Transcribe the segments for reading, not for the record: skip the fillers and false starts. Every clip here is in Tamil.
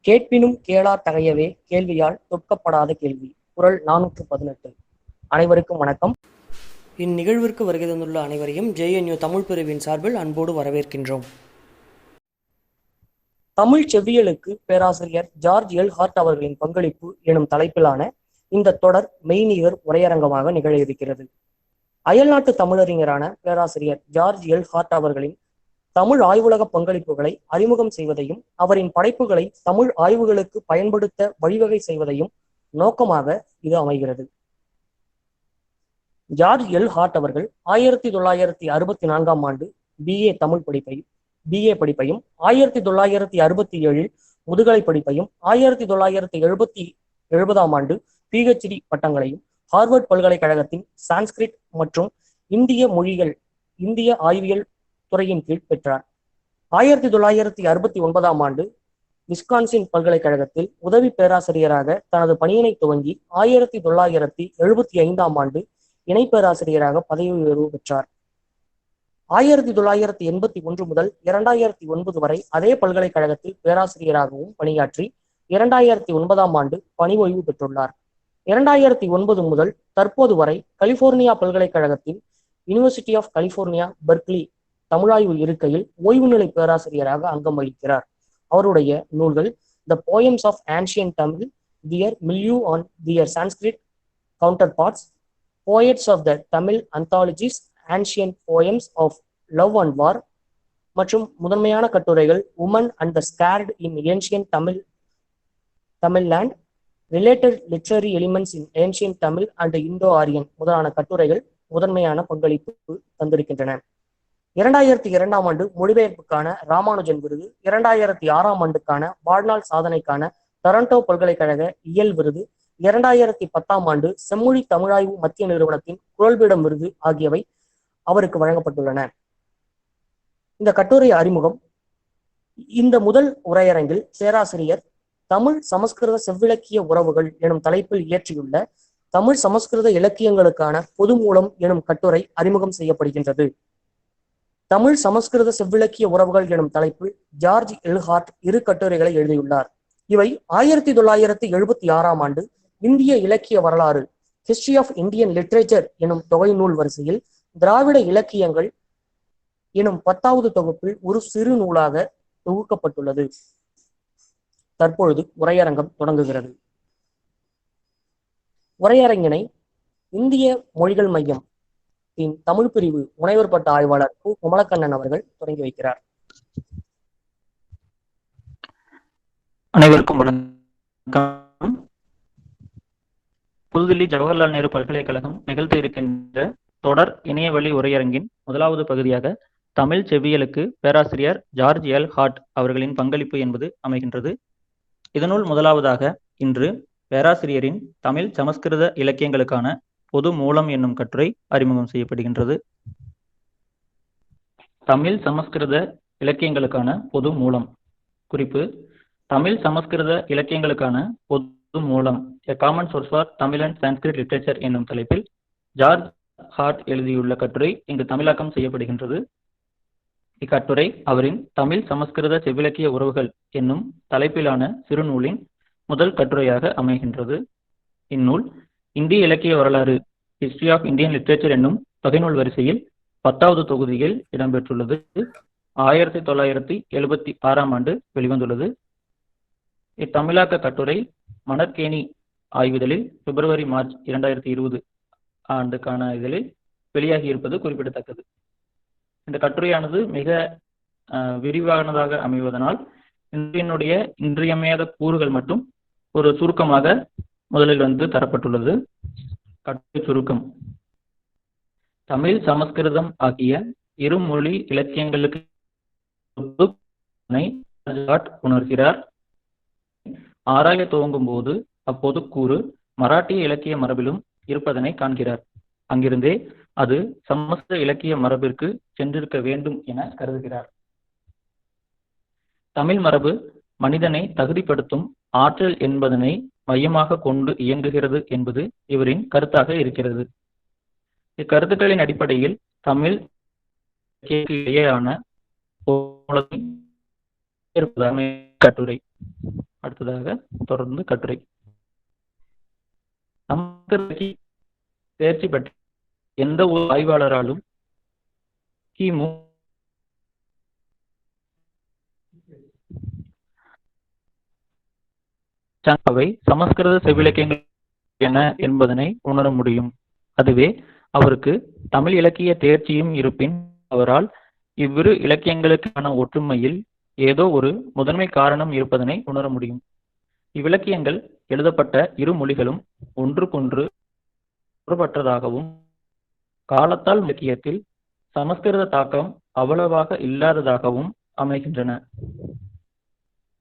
கேட்பினும் கேளார் தகையவே கேள்வியால் தொட்கப்படாத கேள்வி. குறள் 418. அனைவருக்கும் வணக்கம். இந்நிகழ்விற்கு வருகை தந்துள்ள அனைவரையும் JNU தமிழ் பிரிவின் சார்பில் அன்போடு வரவேற்கின்றோம். தமிழ் செவ்வியலுக்கு பேராசிரியர் ஜார்ஜ் எல் ஹார்ட் அவர்களின் பங்களிப்பு எனும் தலைப்பிலான இந்த தொடர் மெய்நிகர் உரையரங்கமாக நிகழ இருக்கிறது. அயல்நாட்டு தமிழறிஞரான பேராசிரியர் ஜார்ஜ் எல் ஹார்ட் அவர்களின் தமிழ் ஆய்வுலக பங்களிப்புகளை அறிமுகம் செய்வதையும் அவரின் படைப்புகளை தமிழ் ஆய்வுகளுக்கு பயன்படுத்த வழிவகை செய்வதையும் நோக்கமாக இது அமைகிறது. ஜார்ஜ் எல் ஹார்ட் அவர்கள் 1964 ஆண்டு BA தமிழ் படிப்பையும் 1967 முதுகலை படிப்பையும் 1970 ஆண்டு PhD பட்டங்களையும் ஹார்வர்ட் பல்கலைக்கழகத்தின் சான்ஸ்கிரிட் மற்றும் இந்திய ஆய்வியல் துறையின் கீழ் பெற்றார். 1969 ஆண்டு விஸ்கான்சின் பல்கலைக்கழகத்தில் உதவி பேராசிரியராக தனது பணியினை துவங்கி 1975 ஆண்டு இணை பேராசிரியராக பதவி உயர்வு பெற்றார். 1981 முதல் 2009 வரை அதே பல்கலைக்கழகத்தில் பேராசிரியராகவும் பணியாற்றி 2009 ஆண்டு பணி ஓய்வு பெற்றுள்ளார். 2009 முதல் தற்போது வரை கலிபோர்னியா பல்கலைக்கழகத்தின் யூனிவர்சிட்டி ஆஃப் கலிபோர்னியா பெர்க்லி தமிழாய்வு இருக்கையில் ஓய்வு நிலை பேராசிரியராக அங்கம் வகிக்கிறார். அவருடைய நூல்கள் the poems of ancient Tamil, their milieu and their Sanskrit counterparts, poets of the Tamil anthologies, ancient poems of love and war மற்றும் முதன்மையான கட்டுரைகள் women and the sacred in ancient Tamil land, related literary elements in ancient Tamil and Indo Aryan முதலான கட்டுரைகள் முதன்மையான பங்களிப்பு தந்திருக்கின்றன. 2002 ஆண்டு மொழிபெயர்ப்புக்கான ராமானுஜன் விருது, 2006 ஆண்டுக்கான வாழ்நாள் சாதனைக்கான டொரண்டோ பல்கலைக்கழக இயல் விருது, 2010 ஆண்டு செம்மொழி தமிழாய்வு மத்திய நிறுவனத்தின் குரல்பீடம் விருது ஆகியவை அவருக்கு வழங்கப்பட்டுள்ளன. இந்த கட்டுரை அறிமுகம். இந்த முதல் உரையரங்கில் பேராசிரியர் தமிழ் சமஸ்கிருத செவ்விலக்கிய உறவுகள் எனும் தலைப்பில் இயற்றியுள்ள தமிழ் சமஸ்கிருத இலக்கியங்களுக்கான பொது மூலம் எனும் கட்டுரை அறிமுகம் செய்யப்படுகின்றது. தமிழ் சமஸ்கிருத செவ்விலக்கிய உறவுகள் எனும் தலைப்பில் ஜார்ஜ் எல் ஹார்ட் 2 கட்டுரைகளை எழுதியுள்ளார். இவை 1976 ஆண்டு இந்திய இலக்கிய வரலாறு, ஹிஸ்டரி ஆஃப் இந்தியன் லிட்ரேச்சர் எனும் தொகை நூல் வரிசையில் திராவிட இலக்கியங்கள் எனும் 10வது தொகுப்பில் ஒரு சிறு நூலாக தொகுக்கப்பட்டுள்ளது. தற்பொழுது உரையரங்கம் தொடங்குகிறது. உரையரங்கினை இந்திய மொழிகள் மையம் தமிழ் பிரிவு முனைவர் பட்ட ஆய்வாளர் கு. குமலக்கண்ணன் அவர்கள் தொடங்கி வைக்கிறார். அனைவருக்கும் வணக்கம். புதுதில்லி ஜவஹர்லால் நேரு பல்கலைக்கழகம் நிகழ்த்த இருக்கின்ற தொடர் இணையவழி உரையரங்கின் முதலாவது பகுதியாக தமிழ் செவ்வியலுக்கு பேராசிரியர் ஜார்ஜ் எல் ஹார்ட் அவர்களின் பங்களிப்பு என்பது அமைகின்றது. இதனுள் முதலாவதாக இன்று பேராசிரியரின் தமிழ் சமஸ்கிருத இலக்கியங்களுக்கான பொது மூலம் என்னும் கட்டுரை அறிமுகம் செய்யப்படுகின்றது. தமிழ் சமஸ்கிருத இலக்கியங்களுக்கான பொது மூலம். குறிப்பு: தமிழ் சமஸ்கிருத இலக்கியங்களுக்கான பொது மூலம், a common source for Tamil and Sanskrit literature என்னும் தலைப்பில் ஜார்ஜ் ஹார்ட் எழுதியுள்ள கட்டுரை இங்கு தமிழாக்கம் செய்யப்படுகின்றது. இக்கட்டுரை அவரின் தமிழ் சமஸ்கிருத செவ்விலக்கிய உறவுகள் என்னும் தலைப்பிலான சிறுநூலின் முதல் கட்டுரையாக அமைகின்றது. இந்நூல் இந்திய இலக்கிய வரலாறு, ஹிஸ்டரி ஆஃப் இந்தியன் லிட்ரேச்சர் என்னும் தொகைநூல் வரிசையில் 10வது தொகுதியில் இடம்பெற்றுள்ளது. 1976 ஆண்டு வெளிவந்துள்ளது. இத்தமிழாக்க கட்டுரை மணற்கேணி ஆய்விதழில் பிப்ரவரி மார்ச் 2020 ஆண்டுக்கான இதழில் வெளியாகி இருப்பது குறிப்பிடத்தக்கது. இந்த கட்டுரையானது மிக விரிவானதாக அமைவதனால் இதனுடைய இன்றியமையாத கூறுகள் மட்டும் ஒரு சுருக்கமாக முதலில் தரப்பட்டுள்ளது. கட்டுரை சுருக்கம். தமிழ் சமஸ்கிருதம் ஆகிய இருமொழி இலக்கியங்களுக்கு உணர்கிறார். ஆராய துவங்கும் போது அப்பொதுக்கூறு மராட்டிய இலக்கிய மரபிலும் இருப்பதனை காண்கிறார். அங்கிருந்தே அது சமஸ்கிருத இலக்கிய மரபிற்கு சென்றிருக்க வேண்டும் என கருதுகிறார். தமிழ் மரபு மனிதனை தகுதிப்படுத்தும் ஆற்றல் என்பதனை மையமாக கொண்டு இயங்குகிறது என்பது இவரின் கருத்தாக இருக்கிறது. இக்கருத்துக்களின் அடிப்படையில் தமிழ் இடையேயான கட்டுரை. அடுத்ததாக தொடர்ந்து கட்டுரை. சமஸ்கிருத தேர்ச்சி பெற்ற எந்த ஒரு ஆய்வாளராலும் கிமு அவை சமஸ்கிருத செவ்விலக்கியங்கள் என என்பதனை உணர முடியும். அதுவே அவருக்கு தமிழ் இலக்கிய தேர்ச்சியும் இருப்பின் அவரால் இவ்விரு இலக்கியங்களுக்கான ஒற்றுமையில் ஏதோ ஒரு முதன்மை காரணம் இருப்பதனை உணர முடியும். இவ்விலக்கியங்கள் எழுதப்பட்ட இரு மொழிகளும் ஒன்றுக்கொன்று தொடர்பற்றதாகவும் காலத்தால் இலக்கியத்தில் சமஸ்கிருத தாக்கம் அவ்வளவாக இல்லாததாகவும் அமைகின்றன.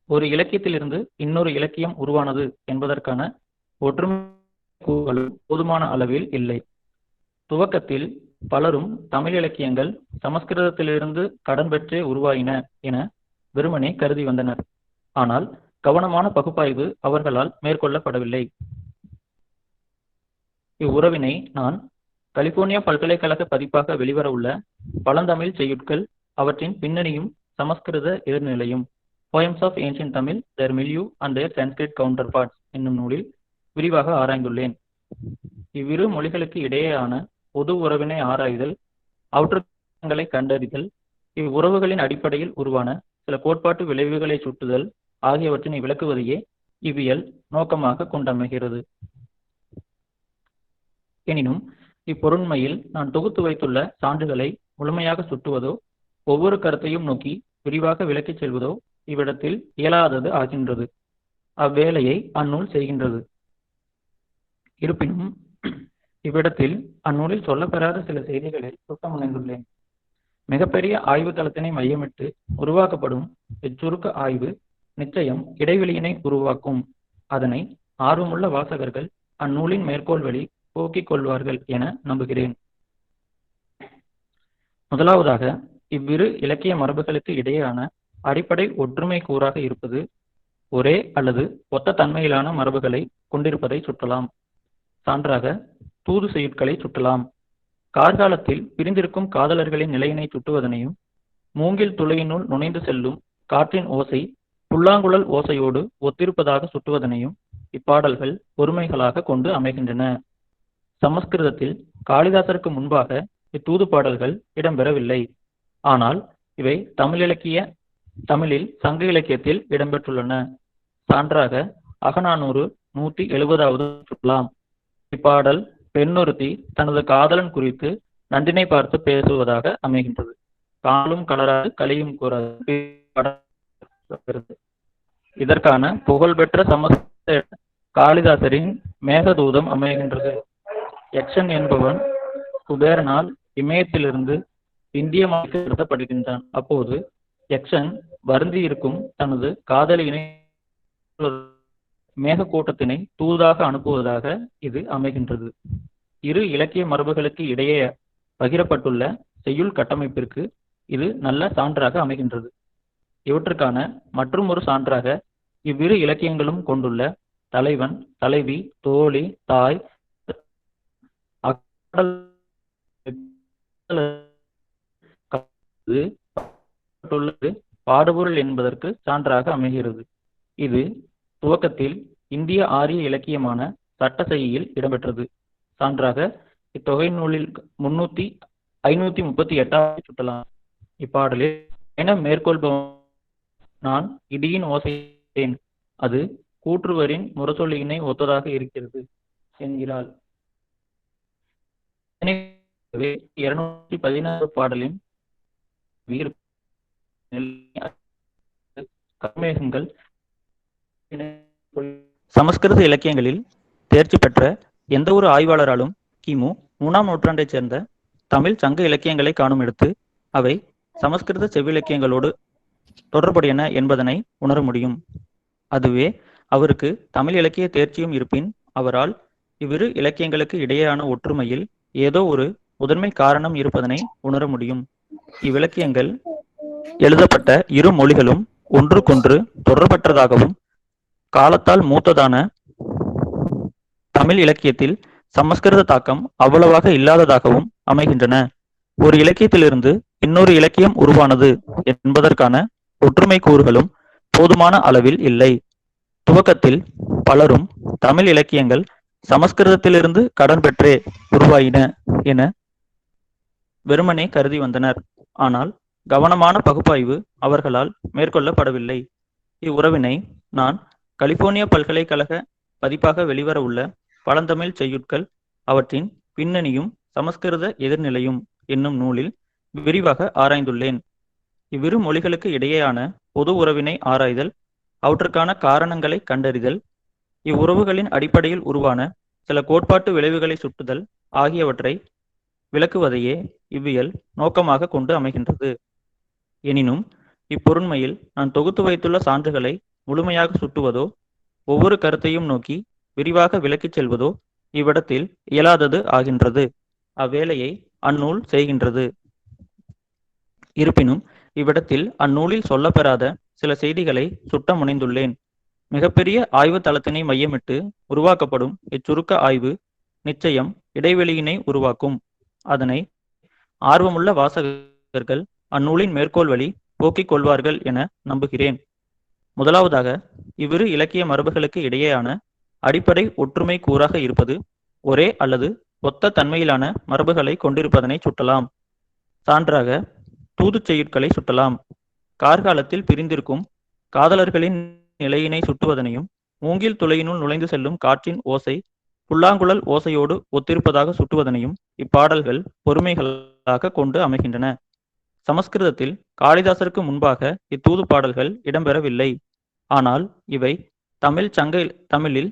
ஒரு இலக்கியத்திலிருந்து இன்னொரு இலக்கியம் உருவானது என்பதற்கான ஒற்றுமை போதுமான அளவில் இல்லை. துவக்கத்தில் பலரும் தமிழ் இலக்கியங்கள் சமஸ்கிருதத்திலிருந்து கடன் பெற்றே உருவாயின என வெறுமனே கருதி வந்தனர். ஆனால் கவனமான பகுப்பாய்வு அவர்களால் மேற்கொள்ளப்படவில்லை. இவ்வுறவினை நான் கலிபோர்னியா பல்கலைக்கழக பதிப்பாக வெளிவர உள்ள பழந்தமிழ் செய்யுட்கள் அவற்றின் பின்னணியும் சமஸ்கிருத எதிர்நிலையும் Poems of Ancient Tamil, Their Milieu and Their Sanskrit Counterparts என்னும் நூலில் விரிவாக ஆராய்ந்துள்ளேன். இவ்விரு மொழிகளுக்கு இடையேயான பொது உறவினை ஆராய்தல், அவற்றுங்களை கண்டறிதல், இவ்வுறவுகளின் அடிப்படையில் உருவான சில கோட்பாட்டு விளைவுகளை சுட்டுதல் ஆகியவற்றினை விளக்குவதையே இவ்வியல் நோக்கமாக கொண்டமைகிறது. எனினும் இப்பொருண்மையில் நான் தொகுத்து வைத்துள்ள சான்றுகளை முழுமையாக சுட்டுவதோ ஒவ்வொரு கருத்தையும் நோக்கி விரிவாக விளக்கிச் செல்வதோ இவ்விடத்தில் இயலாதது ஆகின்றது. அவ்வேளையை அந்நூல் செய்கின்றது. இருப்பினும் இவ்விடத்தில் அந்நூலில் சொல்லப்பெறாத சில செய்திகளை சுட்ட முனைந்துள்ளேன். மிகப்பெரிய ஆய்வு தளத்தினை மையமிட்டு உருவாக்கப்படும் இச்சுருக்க ஆய்வு நிச்சயம் இடைவெளியினை உருவாக்கும். அதனை ஆர்வமுள்ள வாசகர்கள் அந்நூலின் மேற்கோள் வழி போக்கிக் கொள்வார்கள் என நம்புகிறேன். முதலாவதாக, இவ்விரு இலக்கிய மரபுகளுக்கு இடையேயான அடிப்படை ஒற்றுமை கூறாக இருப்பது ஒரே அல்லது ஒத்த தன்மையிலான மரபுகளை கொண்டிருப்பதை சுட்டலாம். சான்றாக தூது செய்யுட்களை சுட்டலாம். கார்காலத்தில் பிரிந்திருக்கும் காதலர்களின் நிலையினை சுட்டுவதனையும், மூங்கில் துளையினுள் நுழைந்து செல்லும் காற்றின் ஓசை புல்லாங்குழல் ஓசையோடு ஒத்திருப்பதாக சுட்டுவதனையும் இப்பாடல்கள் ஒருமைகளாக கொண்டு அமைகின்றன. சமஸ்கிருதத்தில் காளிதாசருக்கு முன்பாக இத்தூது பாடல்கள் இடம்பெறவில்லை. ஆனால் இவை தமிழில் சங்க இலக்கியத்தில் இடம்பெற்றுள்ளன. சான்றாக அகநானூறு 170வது சுட்டலாம். இப்பாடல் பெண்ணொருத்தி தனது காதலன் குறித்து நன்றினை பார்த்து பேசுவதாக அமைகின்றது. காலும் கலராது கலியும் கூறாது. இதற்கான புகழ்பெற்ற சமஸ்கிருத காளிதாசரின் மேகதூதம் அமைகின்றது. யக்ஷன் என்பவன் குபேரனால் இமயத்திலிருந்து இந்திய மலைக்கு கடத்தப்படுகின்றான். அப்போது யக்ஷன் வருந்தி இருக்கும் தனது காதலியினை மேகக்கூட்டத்தினை தூதாக அனுப்புவதாக இது அமைகின்றது. இரு இலக்கிய மரபுகளுக்கு இடையே பகிரப்பட்டுள்ள செய்யுள் கட்டமைப்பிற்கு இது நல்ல சான்றாக அமைகின்றது. இவற்றுக்கான மற்றும் ஒரு சான்றாக இவ்விரு இலக்கியங்களும் கொண்டுள்ள தலைவன், தலைவி, தோழி, தாய், பாடுபொருள் என்பதற்கு சான்றாக அமைகிறது. இது துவக்கத்தில் இந்திய ஆரிய இலக்கியமான சட்டசையில் இடம்பெற்றது. சான்றாக இத்தொகை நூலில் 538 சுட்டலாம். இப்பாடலில் என மேற்கொள்பவன் நான் இடியின் ஓசையேன், அது கூற்றுவரின் முரசொலியினை ஒத்ததாக இருக்கிறது என்கிறாள். 216 பாடலின் சமஸ்கிருத இலக்கியங்களில் தேர்ச்சி பெற்ற எந்த ஒரு ஆய்வாளராலும் கிமு 3ஆம் நூற்றாண்டைச் சேர்ந்த தமிழ் சங்க இலக்கியங்களை காணும் எடுத்து அவை சமஸ்கிருத செவ்விலக்கியங்களோடு தொடர்புடையன என்பதனை உணர முடியும். அதுவே அவருக்கு தமிழ் இலக்கிய தேர்ச்சியும் இருப்பின் அவரால் இவ்விரு இலக்கியங்களுக்கு இடையேயான ஒற்றுமையில் ஏதோ ஒரு முதன்மை காரணம் இருப்பதனை உணர முடியும். இவ்விலக்கியங்கள் எழுதப்பட்ட இரு மொழிகளும் ஒன்றுக்கொன்று தொடர்பற்றதாகவும் காலத்தால் மூத்ததான தமிழ் இலக்கியத்தில் சமஸ்கிருத தாக்கம் அவ்வளவாக இல்லாததாகவும் அமைகின்றன. ஒரு இலக்கியத்திலிருந்து இன்னொரு இலக்கியம் உருவானது என்பதற்கான ஒற்றுமை கூறுகளும் போதுமான அளவில் இல்லை. துவக்கத்தில் பலரும் தமிழ் இலக்கியங்கள் சமஸ்கிருதத்திலிருந்து கடன் பெற்றே உருவாயின என வெறுமனே கருதி வந்தனர். ஆனால் கவனமான பகுப்பாய்வு அவர்களால் மேற்கொள்ளப்படவில்லை. இவ்வுறவினை நான் கலிபோர்னியா பல்கலைக்கழக பதிப்பாக வெளிவர உள்ள பழந்தமிழ் செய்யுட்கள் அவற்றின் பின்னணியும் சமஸ்கிருத எதிர்நிலையும் என்னும் நூலில் விரிவாக ஆராய்ந்துள்ளேன். இவ்விரு மொழிகளுக்கு இடையேயான பொது உறவினை ஆராய்தல், அவற்றுக்கான காரணங்களை கண்டறிதல், இவ்வுறவுகளின் அடிப்படையில் உருவான சில கோட்பாட்டு விளைவுகளை சுட்டுதல் ஆகியவற்றை விளக்குவதையே இவ்வியல் நோக்கமாக கொண்டு அமைகின்றது. எனினும் இப்பொருண்மையில் நான் தொகுத்து வைத்துள்ள சான்றுகளை முழுமையாக சுட்டுவதோ ஒவ்வொரு கருத்தையும் நோக்கி விரிவாக விளக்கிச் செல்வதோ இவ்விடத்தில் இயலாதது ஆகின்றது. அவ்வேளையை அந்நூல் செய்கின்றது. இருப்பினும் இவ்விடத்தில் அந்நூலில் சொல்லப்பெறாத சில செய்திகளை சுட்ட முனைந்துள்ளேன். மிகப்பெரிய ஆய்வு தளத்தினை மையமிட்டு உருவாக்கப்படும் இச்சுருக்க ஆய்வு நிச்சயம் இடைவெளியினை உருவாக்கும். அதனை ஆர்வமுள்ள வாசகர்கள் அந்நூலின் மேற்கோள் வழி போக்கிக் கொள்வார்கள் என நம்புகிறேன். முதலாவதாக, இவ்விரு இலக்கிய மரபுகளுக்கு இடையேயான அடிப்படை ஒற்றுமை கூறாக இருப்பது ஒரே அல்லது ஒத்த தன்மையிலான மரபுகளை கொண்டிருப்பதனை சுட்டலாம். சான்றாக தூதுச் செய்யுட்களை சுட்டலாம். கார்காலத்தில் பிரிந்திருக்கும் காதலர்களின் நிலையினை சுட்டுவதனையும், மூங்கில் துளையினுள் நுழைந்து செல்லும் காற்றின் ஓசை புல்லாங்குழல் ஓசையோடு ஒத்திருப்பதாக சுட்டுவதனையும் இப்பாடல்கள் பொறுமைகளாக கொண்டு அமைகின்றன. சமஸ்கிருதத்தில் காளிதாசருக்கு முன்பாக இத்தூது பாடல்கள் இடம்பெறவில்லை. ஆனால் இவை தமிழில்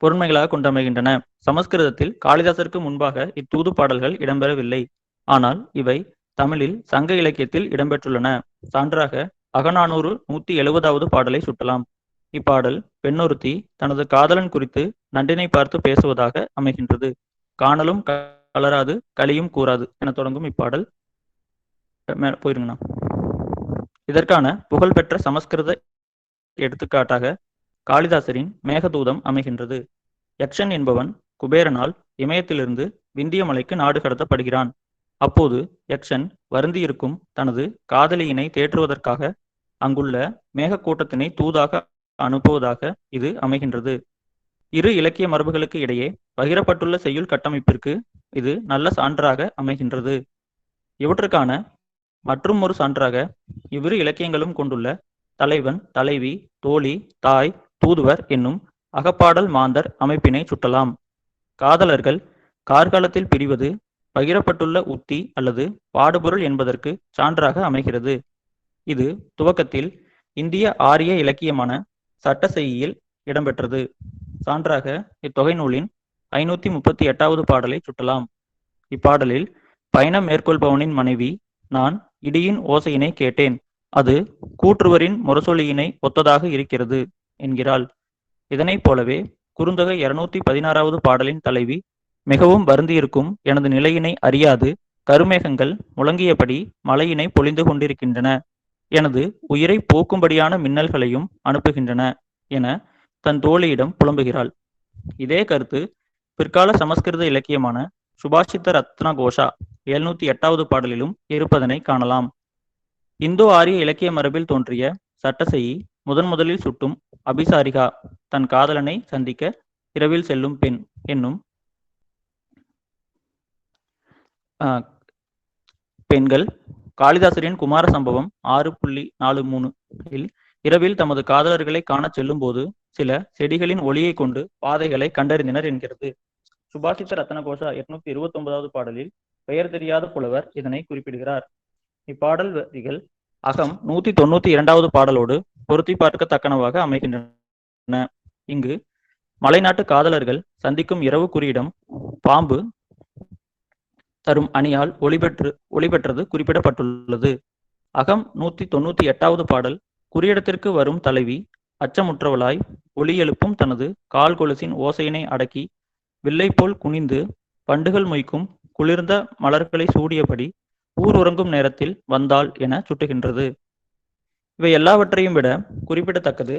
பொருண்மைகளாக கொண்டமைகின்றன. சமஸ்கிருதத்தில் காளிதாசருக்கு முன்பாக இத்தூது பாடல்கள் இடம்பெறவில்லை. ஆனால் இவை தமிழில் சங்க இலக்கியத்தில் இடம்பெற்றுள்ளன. சான்றாக அகநானூறு 170வது பாடலை சுட்டலாம். இப்பாடல் பெண்ணொருத்தி தனது காதலன் குறித்து நண்டினை பார்த்து பேசுவதாக அமைகின்றது. காணலும் கலராது களியும் கூறாது என தொடங்கும் இப்பாடல் போயிருங்கண்ணா. இதற்கான புகழ்பெற்ற சமஸ்கிருத எடுத்துக்காட்டாக காளிதாசரின் மேகதூதம் அமைகின்றது. யக்ஷன் என்பவன் குபேரனால் இமயத்திலிருந்து விந்திய மலைக்கு நாடு கடத்தப்படுகிறான். அப்போது யக்ஷன் வருந்தியிருக்கும் தனது காதலியினை தேற்றுவதற்காக அங்குள்ள மேகக்கூட்டத்தினை தூதாக அனுப்புவதாக இது அமைகின்றது. இரு இலக்கிய மரபுகளுக்கு இடையே பகிரப்பட்டுள்ள செய்யுள் கட்டமைப்பிற்கு இது நல்ல சான்றாக அமைகின்றது. இவற்றுக்கான மற்றும் ஒரு சான்றாக இவ்விரு இலக்கியங்களும் கொண்டுள்ள தலைவன், தலைவி, தோழி, தாய், தூதுவர் என்னும் அகப்பாடல் மாந்தர் அமைப்பினை சுட்டலாம். காதலர்கள் கார்காலத்தில் பிரிவது பகிரப்பட்டுள்ள உத்தி அல்லது பாடுபொருள் என்பதற்கு சான்றாக அமைகிறது. இது துவக்கத்தில் இந்திய ஆரிய இலக்கியமான சட்டசெய்யில் இடம்பெற்றது. சான்றாக இத்தொகை நூலின் 538வது பாடலை சுட்டலாம். இப்பாடலில் பயணம் மேற்கொள்பவனின் மனைவி, நான் இடியின் ஓசையினை கேட்டேன், அது கூற்றுவரின் முரசொலியினை ஒத்ததாக இருக்கிறது என்கிறாள். இதனைப் போலவே குறுந்தொகை 216வது பாடலின் தலைவி, மிகவும் வருந்தியிருக்கும் எனது நிலையினை அறியாது கருமேகங்கள் முழங்கியபடி மழையினை பொழிந்து கொண்டிருக்கின்றன, எனது உயிரை போக்கும்படியான மின்னல்களையும் அனுப்புகின்றன என தன் தோழியிடம் புலம்புகிறாள். இதே கருத்து பிற்கால சமஸ்கிருத இலக்கியமான சுபாஷித ரத்ன கோஷா 708வது பாடலிலும் இருப்பதனை காணலாம். இந்தோ ஆரிய இலக்கிய மரபில் தோன்றிய சட்டசெயி முதலில் சுட்டும் அபிசாரிகா, தன் காதலனை சந்திக்க இரவில் செல்லும் பெண் என்னும் பெண்கள் காளிதாசரின் குமார சம்பவம் 6.43 இல் இரவில் தமது காதலர்களை காணச் செல்லும் போது சில செடிகளின் ஒளியை கொண்டு பாதைகளை கண்டறிந்தனர் என்கிறது. சுபாஷித ரத்ன கோஷா 829வது பாடலில் பெயர் தெரியாத புலவர் இதனை குறிப்பிடுகிறார். இப்பாடல் வரிகள் அகம் 192வது பாடலோடு பொருத்தி பார்க்கத்தக்கனவாக அமைகின்றன. இங்கு மலைநாட்டு காதலர்கள் சந்திக்கும் இரவு குறியிடம் பாம்பு தரும் அணியால் ஒளிபெற்றது குறிப்பிடப்பட்டுள்ளது. அகம் 198வது பாடல் குறியிடத்திற்கு வரும் தலைவி அச்சமுற்றவளாய் ஒளி எழுப்பும் தனது கால் கொலுசின் ஓசையினை அடக்கி வில்லை போல் குனிந்து பண்டுகள் மொய்க்கும் குளிர்ந்த மலர்களை சூடியபடி ஊர் உறங்கும் நேரத்தில் வந்தாள் என சுட்டுகின்றது. இவை எல்லாவற்றையும் விட குறிப்பிடத்தக்கது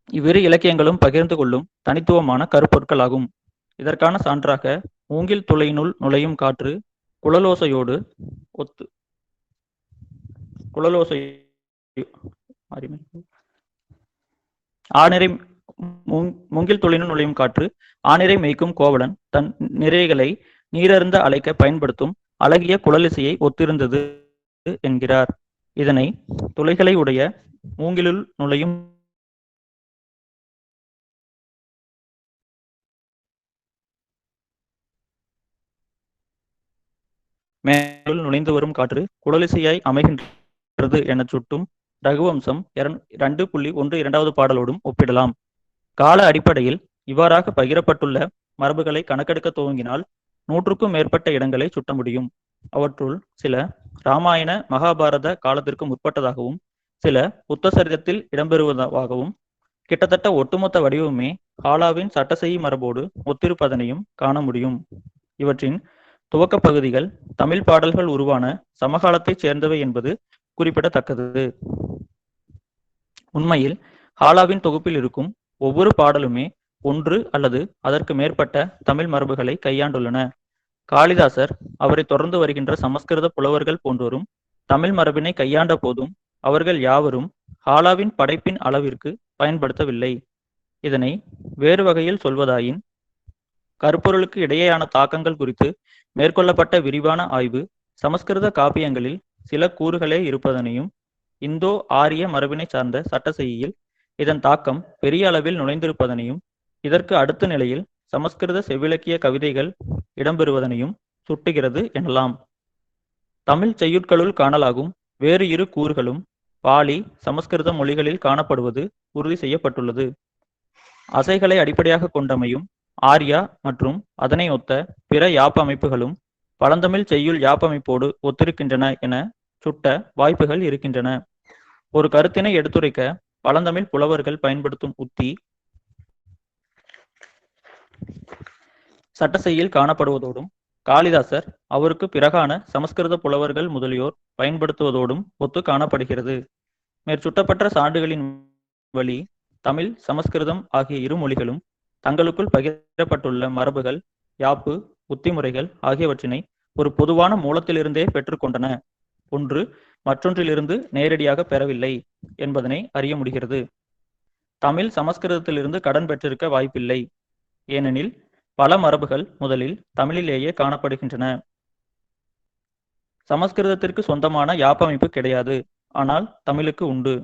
இவ்விரு இலக்கியங்களும் பகிர்ந்து கொள்ளும் தனித்துவமான கருப்பொருட்களாகும். இதற்கான சான்றாக மூங்கில் துளையினுள் நுழையும் காற்று குழலோசையோடு குழலோசை ஆநிறை மூங்கில் துளினுள் நுழையும் காற்று ஆநிறை மேய்க்கும் கோவலன் தன் நிறைகளை நீரருந்த அழைக்க பயன்படுத்தும் அழகிய குழலிசையை ஒத்திருந்தது என்கிறார். இதனை துளைகளை உடைய மூங்கிலுள் நுழையும் மேலுள் நுழைந்து வரும் காற்று குழலிசையாய் அமைகின்றது எனச் சுட்டும் ரகுவம்சம் 2.12 பாடலோடும் ஒப்பிடலாம். கால அடிப்படையில் இவ்வாறாக பகிரப்பட்டுள்ள மரபுகளை கணக்கெடுக்க துவங்கினால் 100க்கும் மேற்பட்ட இடங்களை சுட்ட முடியும். அவற்றுள் சில இராமாயண மகாபாரத காலத்திற்கு முற்பட்டதாகவும் சில புத்த சரிதத்தில் இடம்பெறுவதாகவும் கிட்டத்தட்ட ஒட்டுமொத்த வடிவமே ஹாலாவின் சட்டசெய்தி மரபோடு ஒத்திருப்பதனையும் காண முடியும். இவற்றின் துவக்க பகுதிகள் தமிழ் பாடல்கள் உருவான சமகாலத்தைச் சேர்ந்தவை என்பது குறிப்பிடத்தக்கது. உண்மையில் ஹாலாவின் தொகுப்பில் இருக்கும் ஒவ்வொரு பாடலுமே ஒன்று அல்லது அதற்கு மேற்பட்ட தமிழ் மரபுகளை கையாண்டுள்ளன. காளிதாசர் அவரை தொடர்ந்து வருகின்ற சமஸ்கிருத புலவர்கள் போன்றோரும் தமிழ் மரபினை கையாண்ட போதும் அவர்கள் யாவரும் ஹாலாவின் படைப்பின் அளவிற்கு பயன்படுத்தவில்லை. இதனை வேறு வகையில் சொல்வதாயின் கருப்பொருளுக்கு இடையேயான தாக்கங்கள் குறித்து மேற்கொள்ளப்பட்ட விரிவான ஆய்வு சமஸ்கிருத காப்பியங்களில் சில கூறுகளே இருப்பதனையும் இந்தோ ஆரிய மரபினை சார்ந்த சட்டசெய்தியில் இதன் தாக்கம் பெரிய அளவில் நுழைந்திருப்பதனையும் இதற்கு அடுத்த நிலையில் சமஸ்கிருத செவ்விலக்கிய கவிதைகள் இடம்பெறுவதனையும் சுட்டுகிறது எனலாம். தமிழ் செய்யுட்களுள் காணலாகும் வேறு இரு கூறுகளும் பாலி சமஸ்கிருத மொழிகளில் காணப்படுவது உறுதி செய்யப்பட்டுள்ளது. அசைகளை அடிப்படையாக கொண்டமையும் ஆர்யா மற்றும் அதனை ஒத்த பிற யாப்பு அமைப்புகளும் பழந்தமிழ் செய்யுள் யாப்பமைப்போடு ஒத்திருக்கின்றன என சுட்ட வாய்ப்புகள் இருக்கின்றன. ஒரு கருத்தினை எடுத்துரைக்க பழந்தமிழ் புலவர்கள் பயன்படுத்தும் உத்தி சட்டசெய்யில் காணப்படுவதோடும் காளிதாசர் அவருக்கு பிறகான சமஸ்கிருத புலவர்கள் முதலியோர் பயன்படுத்துவதோடும் ஒத்து காணப்படுகிறது. மேற்சுட்டப்பட்ட சான்றுகளின் வழி தமிழ் சமஸ்கிருதம் ஆகிய இரு மொழிகளும் தங்களுக்குள் பகிரப்பட்டுள்ள மரபுகள் யாப்பு உத்திமுறைகள் ஆகியவற்றினை ஒரு பொதுவான மூலத்திலிருந்தே பெற்றுக்கொண்டன, ஒன்று மற்றொன்றிலிருந்து நேரடியாக பெறவில்லை என்பதனை அறிய முடிகிறது. தமிழ் சமஸ்கிருதத்திலிருந்து கடன் பெற்றிருக்க வாய்ப்பில்லை. ஏனெனில் பல மரபுகள் முதலில் தமிழிலேயே காணப்படுகின்றன. சமஸ்கிருதத்திற்கு சொந்தமான யாப்பமைப்பு கிடையாது, ஆனால் தமிழுக்கு உண்டு.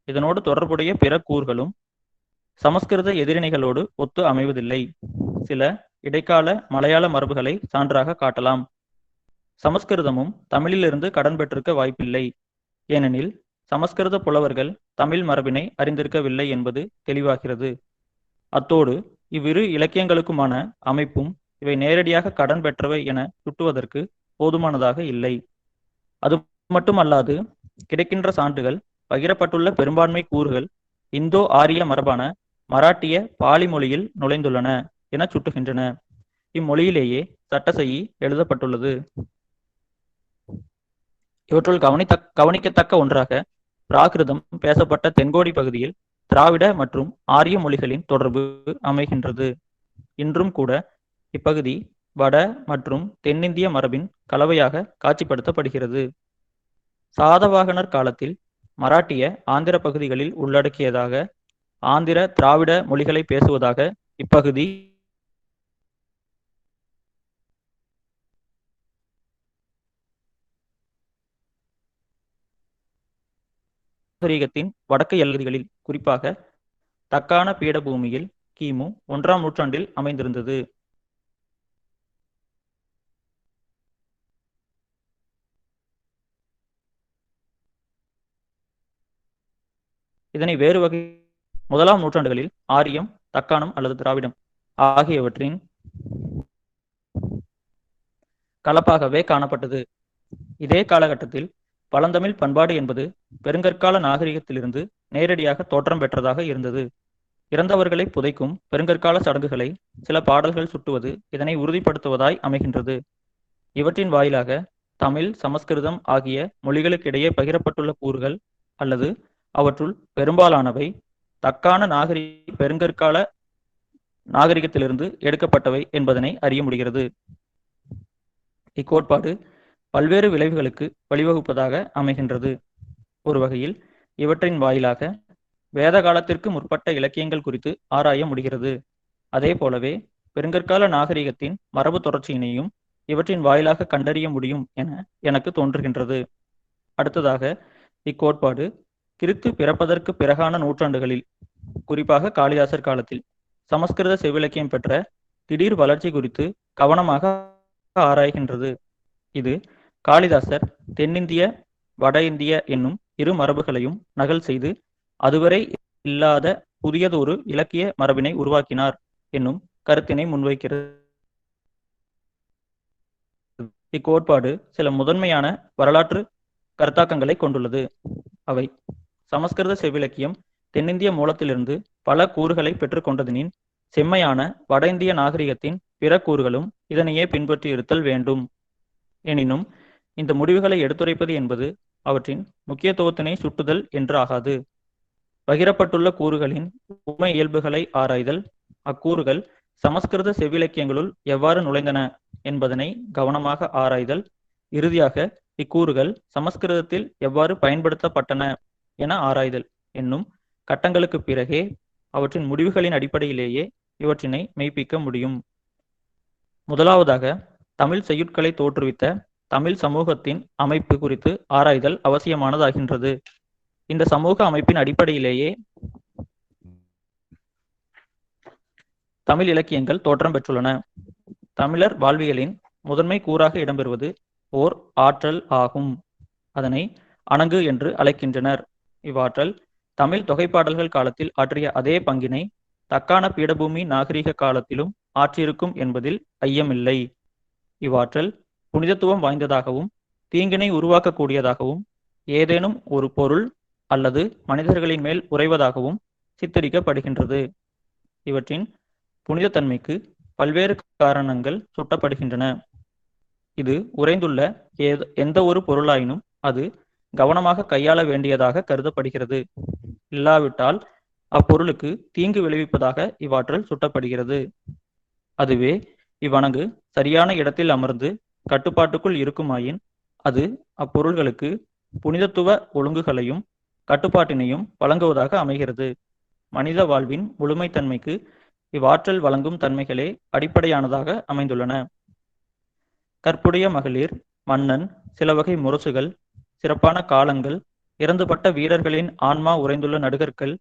இதனோடு தொடர்புடைய பிற கூறுகளும் சமஸ்கிருத எதிரிணைகளோடு ஒத்து அமைவதில்லை. சில இடைக்கால மலையாள மரபுகளை சான்றாக காட்டலாம். சமஸ்கிருதமும் தமிழிலிருந்து கடன் பெற்றிருக்க வாய்ப்பில்லை. ஏனெனில் சமஸ்கிருத புலவர்கள் தமிழ் மரபினை அறிந்திருக்கவில்லை என்பது தெளிவாகிறது. அத்தோடு இவ்விரு இலக்கியங்களுக்குமான அமைப்பும் இவை நேரடியாக கடன் பெற்றவை என சுட்டுவதற்கு போதுமானதாக இல்லை. அது மட்டுமல்லாது கிடைக்கின்ற சான்றுகள் பகிரப்பட்டுள்ள பெரும்பான்மை கூறுகள் இந்தோ ஆரிய மரபான மராட்டிய பாலி மொழியில் நுழைந்துள்ளன என சுட்டுகின்றன. இம்மொழியிலேயே சட்டசெய்தி எழுதப்பட்டுள்ளது. இவற்றுள் கவனிக்கத்தக்க ஒன்றாக பிராகிருதம் பேசப்பட்ட தென்கோடி பகுதியில் திராவிட மற்றும் ஆரிய மொழிகளின் தொடர்பு அமைகின்றது. இன்றும் கூட இப்பகுதி வட மற்றும் தென்னிந்திய மரபின் கலவையாக காட்சிப்படுத்தப்படுகிறது. சாதவாகனர் காலத்தில் மராட்டிய ஆந்திர பகுதிகளில் உள்ளடக்கியதாக ஆந்திர திராவிட மொழிகளை பேசுவதாக இப்பகுதி நாகரிகத்தின் வடக்கு எல்லைகளில் குறிப்பாக தக்கான பீடபூமியில் கிமு 1ஆம் நூற்றாண்டில் அமைந்திருந்தது. இதனை வேறு வகை 1ஆம் நூற்றாண்டுகளில் ஆரியம் தக்கானம் அல்லது திராவிடம் ஆகியவற்றின் கலப்பாகவே காணப்பட்டது. இதே காலகட்டத்தில் பழந்தமிழ் பண்பாடு என்பது பெருங்கற்கால நாகரிகத்திலிருந்து நேரடியாக தோற்றம் பெற்றதாக இருந்தது. இறந்தவர்களை புதைக்கும் பெருங்கற்கால சடங்குகளை சில பாடல்கள் சுட்டுவது இதனை உறுதிப்படுத்துவதாய் அமைகின்றது. இவற்றின் வாயிலாக தமிழ் சமஸ்கிருதம் ஆகிய மொழிகளுக்கிடையே பகிரப்பட்டுள்ள கூறுகள் அல்லது அவற்றுள் பெரும்பாலானவை தக்கான பெருங்கற்கால நாகரிகத்திலிருந்து எடுக்கப்பட்டவை என்பதனை அறிய முடிகிறது. இக்கோட்பாடு பல்வேறு விளைவுகளுக்கு வழிவகுப்பதாக அமைகின்றது. ஒரு வகையில் இவற்றின் வாயிலாக வேத காலத்திற்கு முற்பட்ட இலக்கியங்கள் குறித்து ஆராய முடிகிறது. அதே போலவே பெருங்கற்கால நாகரிகத்தின் மரபு தொடர்ச்சியினையும் இவற்றின் வாயிலாக கண்டறிய முடியும் என எனக்கு தோன்றுகின்றது. அடுத்ததாக, இக்கோட்பாடு கிறித்து பிறப்பதற்கு பிறகான நூற்றாண்டுகளில், குறிப்பாக காளிதாசர் காலத்தில் சமஸ்கிருத செவ்விலக்கியம் பெற்ற திடீர் வளர்ச்சி குறித்து கவனமாக ஆராய்கின்றது. இது காளிதாசர் தென்னிந்திய, வட இந்திய என்னும் இரு மரபுகளையும் நகல் செய்து அதுவரை இல்லாத புதியதொரு இலக்கிய மரபினை உருவாக்கினார் என்னும் கருத்தினை முன்வைக்கிறது. இக்கோட்பாடு சில முதன்மையான வரலாற்று கருத்தாக்கங்களை கொண்டுள்ளது. அவை: சமஸ்கிருத செவ்விலக்கியம் தென்னிந்திய மூலத்திலிருந்து பல கூறுகளை பெற்றுக்கொண்டதனின் செம்மையான வட இந்திய நாகரிகத்தின் பிற கூறுகளும் இதனையே பின்பற்றி இருத்தல் வேண்டும். எனினும் இந்த முடிவுகளை எடுத்துரைப்பது என்பது அவற்றின் முக்கியத்துவத்தினை சுட்டுதல் என்று ஆகாது. பகிரப்பட்டுள்ள கூறுகளின் உண்மை இயல்புகளை ஆராய்தல், அக்கூறுகள் சமஸ்கிருத செவ்விலக்கியங்களுள் எவ்வாறு நுழைந்தன என்பதனை கவனமாக ஆராய்தல், இறுதியாக இக்கூறுகள் சமஸ்கிருதத்தில் எவ்வாறு பயன்படுத்தப்பட்டன என ஆராய்தல் என்னும் கட்டங்களுக்கு பிறகே அவற்றின் முடிவுகளின் அடிப்படையிலேயே இவற்றினை மெய்ப்பிக்க முடியும். முதலாவதாக, தமிழ் செய்யுட்களை தோற்றுவித்த தமிழ் சமூகத்தின் அமைப்பு குறித்து ஆராய்தல் அவசியமானதாகின்றது. இந்த சமூக அமைப்பின் அடிப்படையிலேயே தமிழ் இலக்கியங்கள் தோற்றம் பெற்றுள்ளன. தமிழர் வாழ்வியலின் முதன்மை கூறாக இடம்பெறுவது ஓர் ஆற்றல் ஆகும். அதனை அணங்கு என்று அழைக்கின்றனர். இவ்வாற்றல் தமிழ் தொகைப்பாடல்கள் காலத்தில் ஆற்றிய அதே பங்கினை தக்கான பீடபூமி நாகரிக காலத்திலும் ஆற்றியிருக்கும் என்பதில் ஐயமில்லை. இவ்வாற்றல் புனிதத்துவம் வாய்ந்ததாகவும் தீங்கினை உருவாக்கக்கூடியதாகவும் ஏதேனும் ஒரு பொருள் அல்லது மனிதர்களின் மேல் உறைவதாகவும் சித்தரிக்கப்படுகின்றது. இவற்றின் புனிதத்தன்மைக்கு பல்வேறு காரணங்கள் சுட்டப்படுகின்றன. இது உறைந்துள்ள எந்த ஒரு பொருளாயினும் அது கவனமாக கையாள வேண்டியதாக கருதப்படுகிறது. இல்லாவிட்டால் அப்பொருளுக்கு தீங்கு விளைவிப்பதாக இவ்வாற்றல் சுட்டப்படுகிறது. அதுவே இவ்வணங்கு சரியான இடத்தில் அமர்ந்து கட்டுப்பாட்டுக்குள் இருக்குமாயின் அது அப்பொருள்களுக்கு புனிதத்துவ ஒழுங்குகளையும் கட்டுப்பாட்டினையும் வழங்குவதாக அமைகிறது. மனித வாழ்வின் முழுமைத்தன்மைக்கு இவ்வாற்றல் வழங்கும் தன்மைகளே அடிப்படையானதாக அமைந்துள்ளன. கற்புடைய மகளிர், மன்னன், சில வகை முரசுகள், சிறப்பான காலங்கள், இறந்துபட்ட வீரர்களின் ஆன்மா உறைந்துள்ள நடுகற்கள்,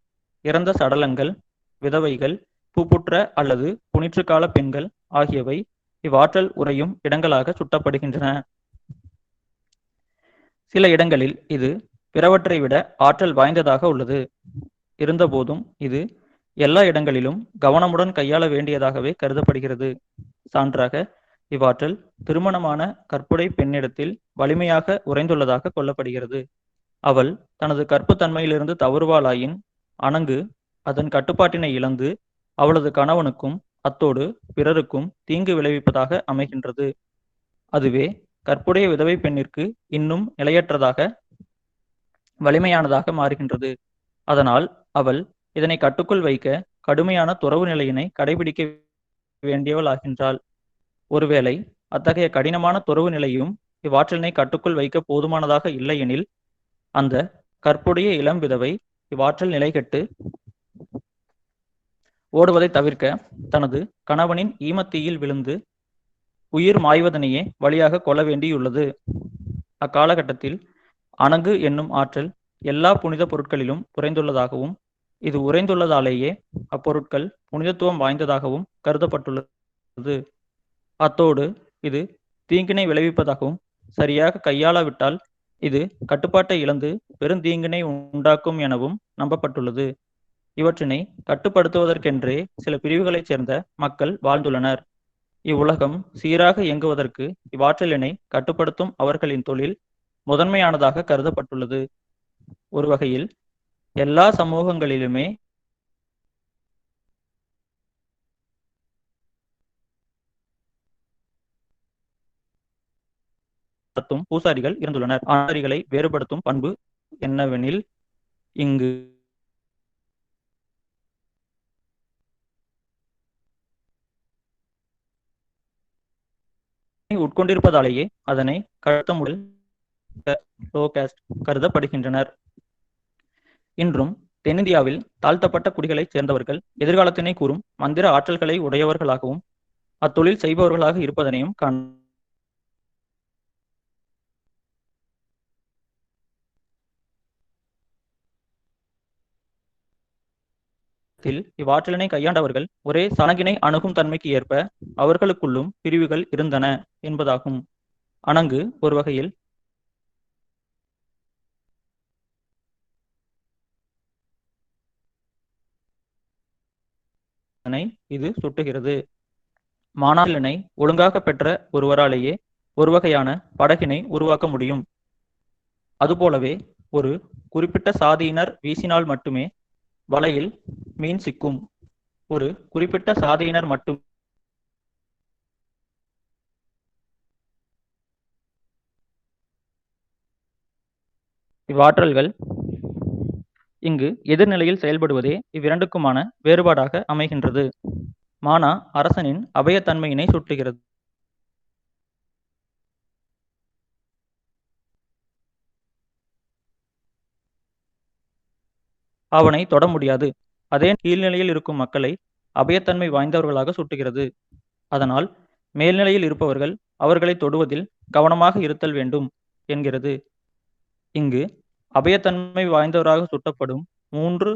இறந்த சடலங்கள், விதவைகள், பூப்புற்ற அல்லது புனிற்று கால பெண்கள் ஆகியவை இவ்வாற்றல் உறையும் இடங்களாக சுட்டப்படுகின்றன. சில இடங்களில் இது பிறவற்றை விட ஆற்றல் வாய்ந்ததாக உள்ளது. இருந்தபோதும் இது எல்லா இடங்களிலும் கவனமுடன் கையாள வேண்டியதாகவே கருதப்படுகிறது. சான்றாக, இவ்வாற்றல் திருமணமான கற்புடை பெண்ணிடத்தில் வலிமையாக உறைந்துள்ளதாக கொள்ளப்படுகிறது. அவள் தனது கற்புத்தன்மையிலிருந்து தவறுவாளாயின் அணங்கு அதன் கட்டுப்பாட்டினை இழந்து அவளது கணவனுக்கும் அத்தோடு பிறருக்கும் தீங்கு விளைவிப்பதாக அமைகின்றது. அதுவே கற்புடைய விதவை பெண்ணிற்கு இன்னும் நிலையற்றதாக, வலிமையானதாக மாறுகின்றது. அதனால் அவள் இதனை கட்டுக்குள் வைக்க கடுமையான துறவு நிலையினை கடைபிடிக்க வேண்டியவள் ஆகின்றாள். ஒருவேளை அத்தகைய கடினமான துறவு நிலையும் இவ்வாற்றலினை கட்டுக்குள் வைக்க போதுமானதாக இல்லையெனில் அந்த கற்புடைய இளம் விதவை இவ்வாற்றல் நிலைகெட்டு ஓடுவதை தவிர்க்க தனது கணவனின் ஈமத்தீயில் விழுந்து உயிர் மாய்வதனையே வழியாக கொள்ள வேண்டியுள்ளது. அக்காலகட்டத்தில் அணங்கு என்னும் ஆற்றல் எல்லா புனித பொருட்களிலும் உறைந்துள்ளதாகவும் இது உறைந்துள்ளதாலேயே அப்பொருட்கள் புனிதத்துவம் வாய்ந்ததாகவும் கருதப்பட்டுள்ளது. அத்தோடு இது தீங்கினை விளைவிப்பதாகவும் சரியாக கையாளாவிட்டால் இது கட்டுப்பாட்டை இழந்து பெருந்தீங்கினை உண்டாக்கும் எனவும் நம்பப்பட்டுள்ளது. இவற்றினை கட்டுப்படுத்துவதற்கென்றே சில பிரிவுகளைச் சேர்ந்த மக்கள் வாழ்ந்துள்ளனர். இவ்வுலகம் சீராக இயங்குவதற்கு இவ்வாற்றலினை கட்டுப்படுத்தும் அவர்களின் தொழில் முதன்மையானதாக கருதப்பட்டுள்ளது. ஒரு வகையில் எல்லா சமூகங்களிலுமே பூசாரிகள் இருந்துள்ளனர். ஆசாரிகளை வேறுபடுத்தும் பண்பு என்னவெனில், இங்கு உட்கொண்டிருப்பதாலேயே அதனை கருதப்படுகின்றனர். இன்றும் தென்னிந்தியாவில் தாழ்த்தப்பட்ட குடிகளைச் சேர்ந்தவர்கள் எதிர்காலத்தினை கூறும் மந்திர ஆற்றல்களை உடையவர்களாகவும் அத்தொழில் செய்பவர்களாக இருப்பதனையும் இவ்வாற்றலினை கையாண்டவர்கள் ஒரே சனகினை அணுகும் தன்மைக்கு ஏற்ப அவர்களுக்குள்ளும் பிரிவுகள் இருந்தன என்பதாகும். அணங்கு ஒரு வகையில் இது சுட்டுகிறது. மானாலினை ஒழுங்காக பெற்ற ஒருவராலேயே ஒரு வகையான படகினை உருவாக்க முடியும். அதுபோலவே ஒரு குறிப்பிட்ட சாதியினர் வீசினால் மட்டுமே வலையில் மீன் சிக்கும். ஒரு குறிப்பிட்ட சாதியினர் மட்டும் இவ்வாற்றல்கள் இங்கு எதிர்நிலையில் செயல்படுவதே இவ்விரண்டுக்குமான வேறுபாடாக அமைகின்றது. மானா அரசனின் அபயத்தன்மையினை சுட்டுகிறது. அவனை தொட முடியாது. அதே கீழ்நிலையில் இருக்கும் மக்களை அபயத்தன்மை வாய்ந்தவர்களாக சுட்டுகிறது. அதனால் மேல்நிலையில் இருப்பவர்கள் அவர்களை தொடுவதில் கவனமாக இருத்தல் வேண்டும் என்கிறது. இங்கு அபயத்தன்மை வாய்ந்தவராக சுட்டப்படும் 3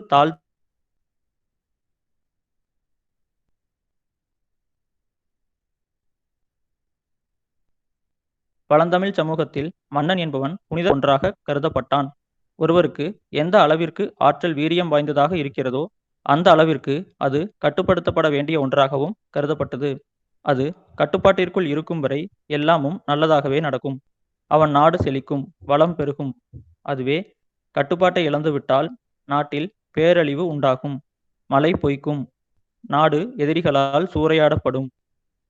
பழந்தமிழ் சமூகத்தில் மன்னன் என்பவன் புனித ஒன்றாக கருதப்பட்டான். ஒருவருக்கு எந்த அளவிற்கு ஆற்றல் வீரியம் வாய்ந்ததாக இருக்கிறதோ அந்த அளவிற்கு அது கட்டுப்படுத்தப்பட வேண்டிய ஒன்றாகவும் கருதப்பட்டது. அது கட்டுப்பாட்டிற்குள் இருக்கும் வரை எல்லாமும் நல்லதாகவே நடக்கும். அவன் நாடு செழிக்கும், வளம் பெருகும். அதுவே கட்டுப்பாட்டை இழந்துவிட்டால் நாட்டில் பேரழிவு உண்டாகும், மழை பொய்க்கும், நாடு எதிரிகளால் சூறையாடப்படும்.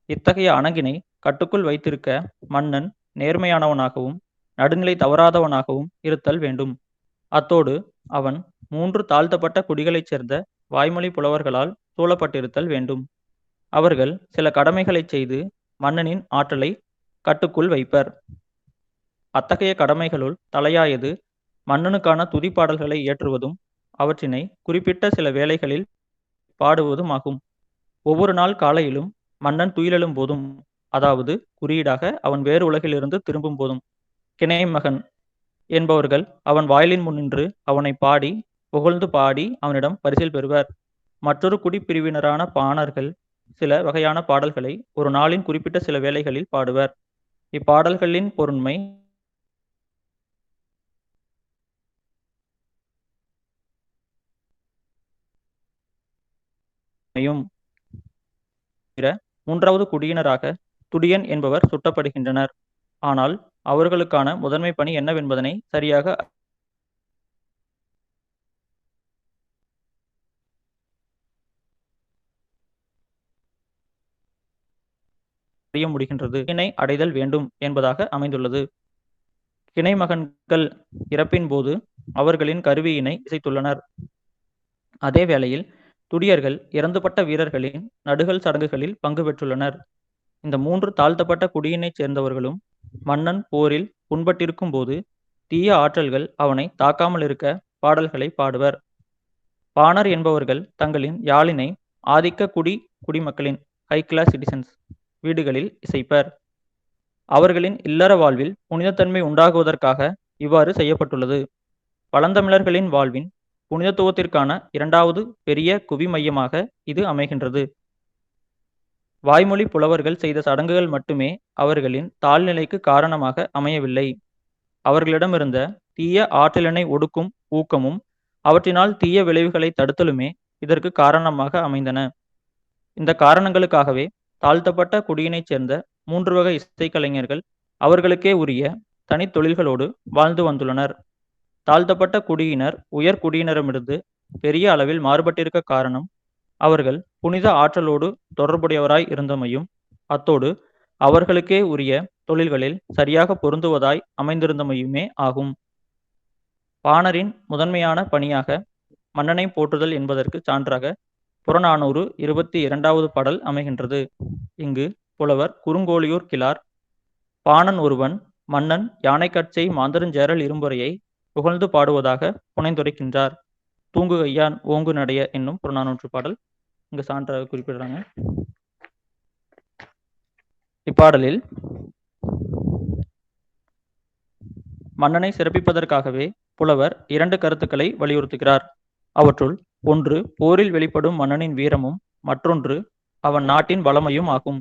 இத்தகைய அணங்கினை கட்டுக்குள் வைத்திருக்க மன்னன் நேர்மையானவனாகவும் நடுநிலை தவறாதவனாகவும் இருத்தல் வேண்டும். அத்தோடு அவன் 3 தாழ்த்தப்பட்ட குடிகளைச் சேர்ந்த வாய்மொழி புலவர்களால் சூழப்பட்டிருத்தல் வேண்டும். அவர்கள் சில கடமைகளைச் செய்து மன்னனின் ஆற்றலை கட்டுக்குள் வைப்பர். அத்தகைய கடமைகளுள் தலையாயது மன்னனுக்கான துதிப்பாடல்களை இயற்றுவதும் அவற்றினை குறிப்பிட்ட சில வேளைகளில் பாடுவதும் ஆகும். ஒவ்வொரு நாள் காலையிலும் மன்னன் துயிலெழும் போதும், அதாவது குறியீடாக அவன் வேறு உலகிலிருந்து திரும்பும் போதும், கிணைமகன் என்பவர்கள் அவன் வாயிலின் முன்னின்று அவனை பாடி புகழ்ந்து பாடி அவனிடம் பரிசில் பெறுவர். மற்றொரு குடிப்பிரிவினரான பாணர்கள் சில வகையான பாடல்களை ஒரு நாளின் குறிப்பிட்ட சில வேளைகளில் பாடுவர். இப்பாடல்களின் பொருண்மை மூன்றாவது குடியினராக துடியன் என்பவர் சுட்டப்படுகின்றனர். ஆனால் அவர்களுக்கான முதன்மை பணி என்னவென்பதனை சரியாக அறிய முடிகின்றது. கிணை அடைதல் வேண்டும் என்பதாக அமைந்துள்ளது. கிணைமகன்கள் இறப்பின் போது அவர்களின் கருவியினை இசைத்துள்ளனர். அதே வேளையில் துடியர்கள் இறந்துபட்ட வீரர்களின் நடுகல் சடங்குகளில் பங்கு பெற்றுள்ளனர். இந்த 3 தாழ்த்தப்பட்ட குடியினைச் சேர்ந்தவர்களும் மன்னன் போரில் புண்பட்டிருக்கும் போது தீய ஆற்றல்கள் அவனை தாக்காமல் இருக்க பாடல்களை பாடுவர். பாணர் என்பவர்கள் தங்களின் யாழினை ஆதிக்க குடிமக்களின் ஹை கிளாஸ் சிட்டிசன்ஸ் வீடுகளில் இசைப்பர். அவர்களின் இல்லற வாழ்வில் புனிதத்தன்மை உண்டாகுவதற்காக இவ்வாறு செய்யப்பட்டுள்ளது. பழந்தமிழர்களின் வாழ்வின் புனிதத்துவத்திற்கான 2வது பெரிய குவி மையமாக இது அமைகின்றது. வாய்மொழி புலவர்கள் செய்த சடங்குகள் மட்டுமே அவர்களின் தாழ்நிலைக்கு காரணமாக அமையவில்லை. அவர்களிடமிருந்த தீய ஆற்றலினை ஒடுக்கும் ஊக்கமும் அவற்றினால் தீய விளைவுகளை தடுத்தலுமே இதற்கு காரணமாக அமைந்தன. இந்த காரணங்களுக்காகவே தாழ்த்தப்பட்ட குடியினைச் சேர்ந்த 3 வகை இசைக்கலைஞர்கள் அவர்களுக்கே உரிய தனித்தொழில்களோடு வாழ்ந்து வந்துள்ளனர். தாழ்த்தப்பட்ட குடியினர் உயர் குடியினரிடமிருந்து பெரிய அளவில் மாறுபட்டிருக்க காரணம் அவர்கள் புனித ஆற்றலோடு தொடர்புடையவராய் இருந்தமையும் அத்தோடு அவர்களுக்கே உரிய தொழில்களில் சரியாக பொருந்துவதாய் அமைந்திருந்தமையுமே ஆகும். பாணரின் முதன்மையான பணியாக மன்னனை போற்றுதல் என்பதற்கு சான்றாக புறநானூறு 22வது பாடல் அமைகின்றது. இங்கு புலவர் குறுங்கோழியூர் கிழார் பாணன் ஒருவன் மன்னன் யானைக்கட்சை மாந்தரஞ்சேரல் இரும்புரையை புகழ்ந்து பாடுவதாக புனைந்துரைக்கின்றார். தூங்குகையான் ஓங்கு நடைய என்னும் புறநானூற்று பாடல் இங்கு சான்றாக குறிப்பிடுறாங்க. இப்பாடலில் மன்னனை சிறப்பிப்பதற்காகவே புலவர் 2 கருத்துக்களை வலியுறுத்துகிறார். அவற்றுள் ஒன்று போரில் வெளிப்படும் மன்னனின் வீரமும், மற்றொன்று அவன் நாட்டின் வளமையும் ஆகும்.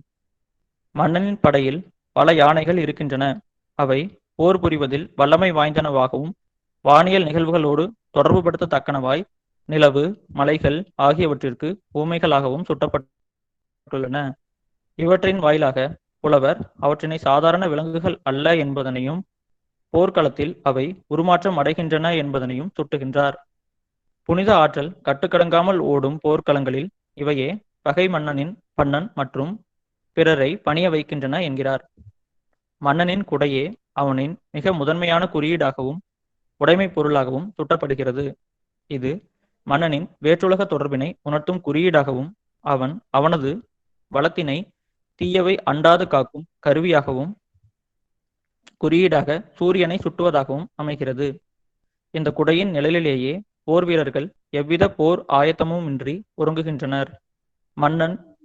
மன்னனின் படையில் பல யானைகள் இருக்கின்றன. அவை போர் புரிவதில் வல்லமை வாய்ந்தனவாகவும் வானியல் நிகழ்வுகளோடு தொடர்புபடுத்தத்தக்கனவாய் நிலவு, மலைகள் ஆகியவற்றிற்கு ஊமைகளாகவும் சுட்டப்பட்டுள்ளன. இவற்றின் வாயிலாக புலவர் அவற்றினை சாதாரண விலங்குகள் அல்ல என்பதனையும், போர்க்களத்தில் அவை உருமாற்றம் அடைகின்றன என்பதனையும் சுட்டுகின்றார். புனித ஆற்றல் கட்டுக்கடங்காமல் ஓடும் போர்க்களங்களில் இவையே பகை மன்னன் மற்றும் பிறரை பணிய வைக்கின்றன என்கிறார். மன்னனின் குடையே அவனின் மிக முதன்மையான குறியீடாகவும் உடைமை பொருளாகவும் சுட்டப்படுகிறது. இது மன்னனின் வேற்றுலக தொடர்பினை உணர்த்தும் குறியீடாகவும் அவனது வளத்தினை தீயவை அண்டாது காக்கும் கருவியாகவும் குறியீடாக சூரியனை சுட்டுவதாகவும் அமைகிறது. இந்த குடையின் நிழலிலேயே போர் வீரர்கள் எவ்வித போர் ஆயத்தமுமின்றி உறங்குகின்றனர்.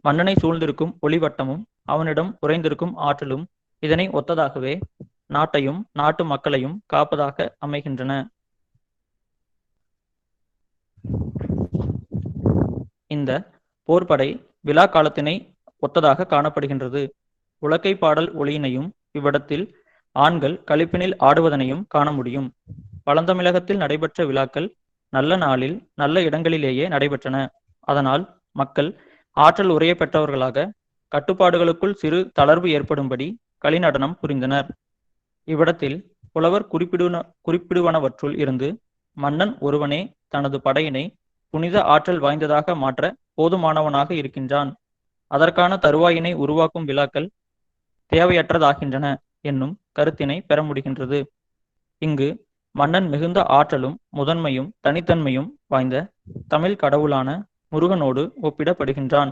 மன்னனை சூழ்ந்திருக்கும் ஒளிவட்டமும் அவனிடம் உறைந்திருக்கும் ஆற்றலும் இதனை ஒத்ததாகவே நாட்டையும் நாட்டு மக்களையும் காப்பதாக அமைகின்றன. இந்த போர்படை விழா காலத்தினை ஒத்ததாக காணப்படுகின்றது. உலக்கை பாடல் ஒளியினையும் இவ்விடத்தில் ஆண்கள் களிப்பினில் ஆடுவதனையும் காண முடியும். பழந்தமிழகத்தில் நடைபெற்ற விழாக்கள் நல்ல நாளில் நல்ல இடங்களிலேயே நடைபெற்றன. அதனால் மக்கள் ஆற்றல் உரைய பெற்றவர்களாக கட்டுப்பாடுகளுக்குள் சிறு தளர்வு ஏற்படும்படி களிநடனம் புரிந்தனர். இவ்விடத்தில் புலவர் குறிப்பிடுவனவற்றுள் இருந்து மன்னன் ஒருவனே தனது படையினை புனித ஆற்றல் வாய்ந்ததாக மாற்ற போதுமானவனாக இருக்கின்றான். அதற்கான தருவாயினை உருவாக்கும் விழாக்கள் தேவையற்றதாகின்றன என்னும் கருத்தினை பெற முடிகின்றது. இங்கு மன்னன் மிகுந்த ஆற்றலும் முதன்மையும் தனித்தன்மையும் வாய்ந்த தமிழ் கடவுளான முருகனோடு ஒப்பிடப்படுகின்றான்.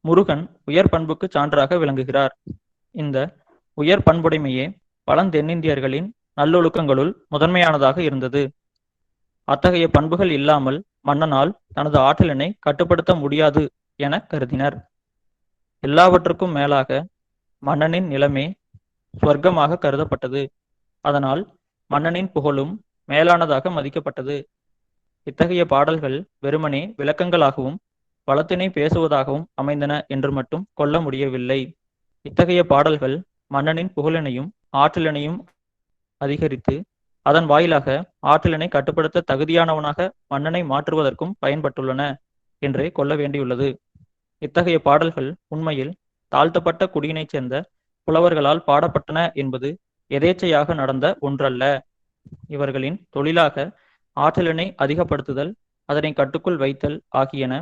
முருகன் உயர் பண்புக்கு சான்றாக விளங்குகிறார். இந்த உயர் பண்புடைமையே பழந்தென்னிந்தியர்களின் நல்லொழுக்கங்களுள் முதன்மையானதாக இருந்தது. அத்தகைய பண்புகள் இல்லாமல் மன்னனால் தனது ஆற்றலினை கட்டுப்படுத்த முடியாது என கருதினர். எல்லாவற்றுக்கும் மேலாக மன்னனின் நிலைமை சொர்க்கமாக கருதப்பட்டது. அதனால் மன்னனின் புகழும் மேலானதாக மதிக்கப்பட்டது. இத்தகைய பாடல்கள் வெறுமனே விளக்கங்களாகவும் வளத்தினை பேசுவதாகவும் அமைந்தன என்று மட்டும் கொள்ள முடியவில்லை. இத்தகைய பாடல்கள் மன்னனின் புகழினையும் ஆற்றலினையும் அதிகரித்து அதன் வாயிலாக ஆற்றலினை கட்டுப்படுத்த தகுதியானவனாக மன்னனை மாற்றுவதற்கும் பயன்பட்டுள்ளன என்றே கொள்ள வேண்டியுள்ளது. இத்தகைய பாடல்கள் உண்மையில் தாழ்த்தப்பட்ட குடியினைச் சேர்ந்த புலவர்களால் பாடப்பட்டன என்பது எதேச்சையாக நடந்த ஒன்றல்ல. இவர்களின் தொழிலாக ஆற்றலினை அதிகப்படுத்துதல், அதனை கட்டுக்குள் வைத்தல் ஆகியன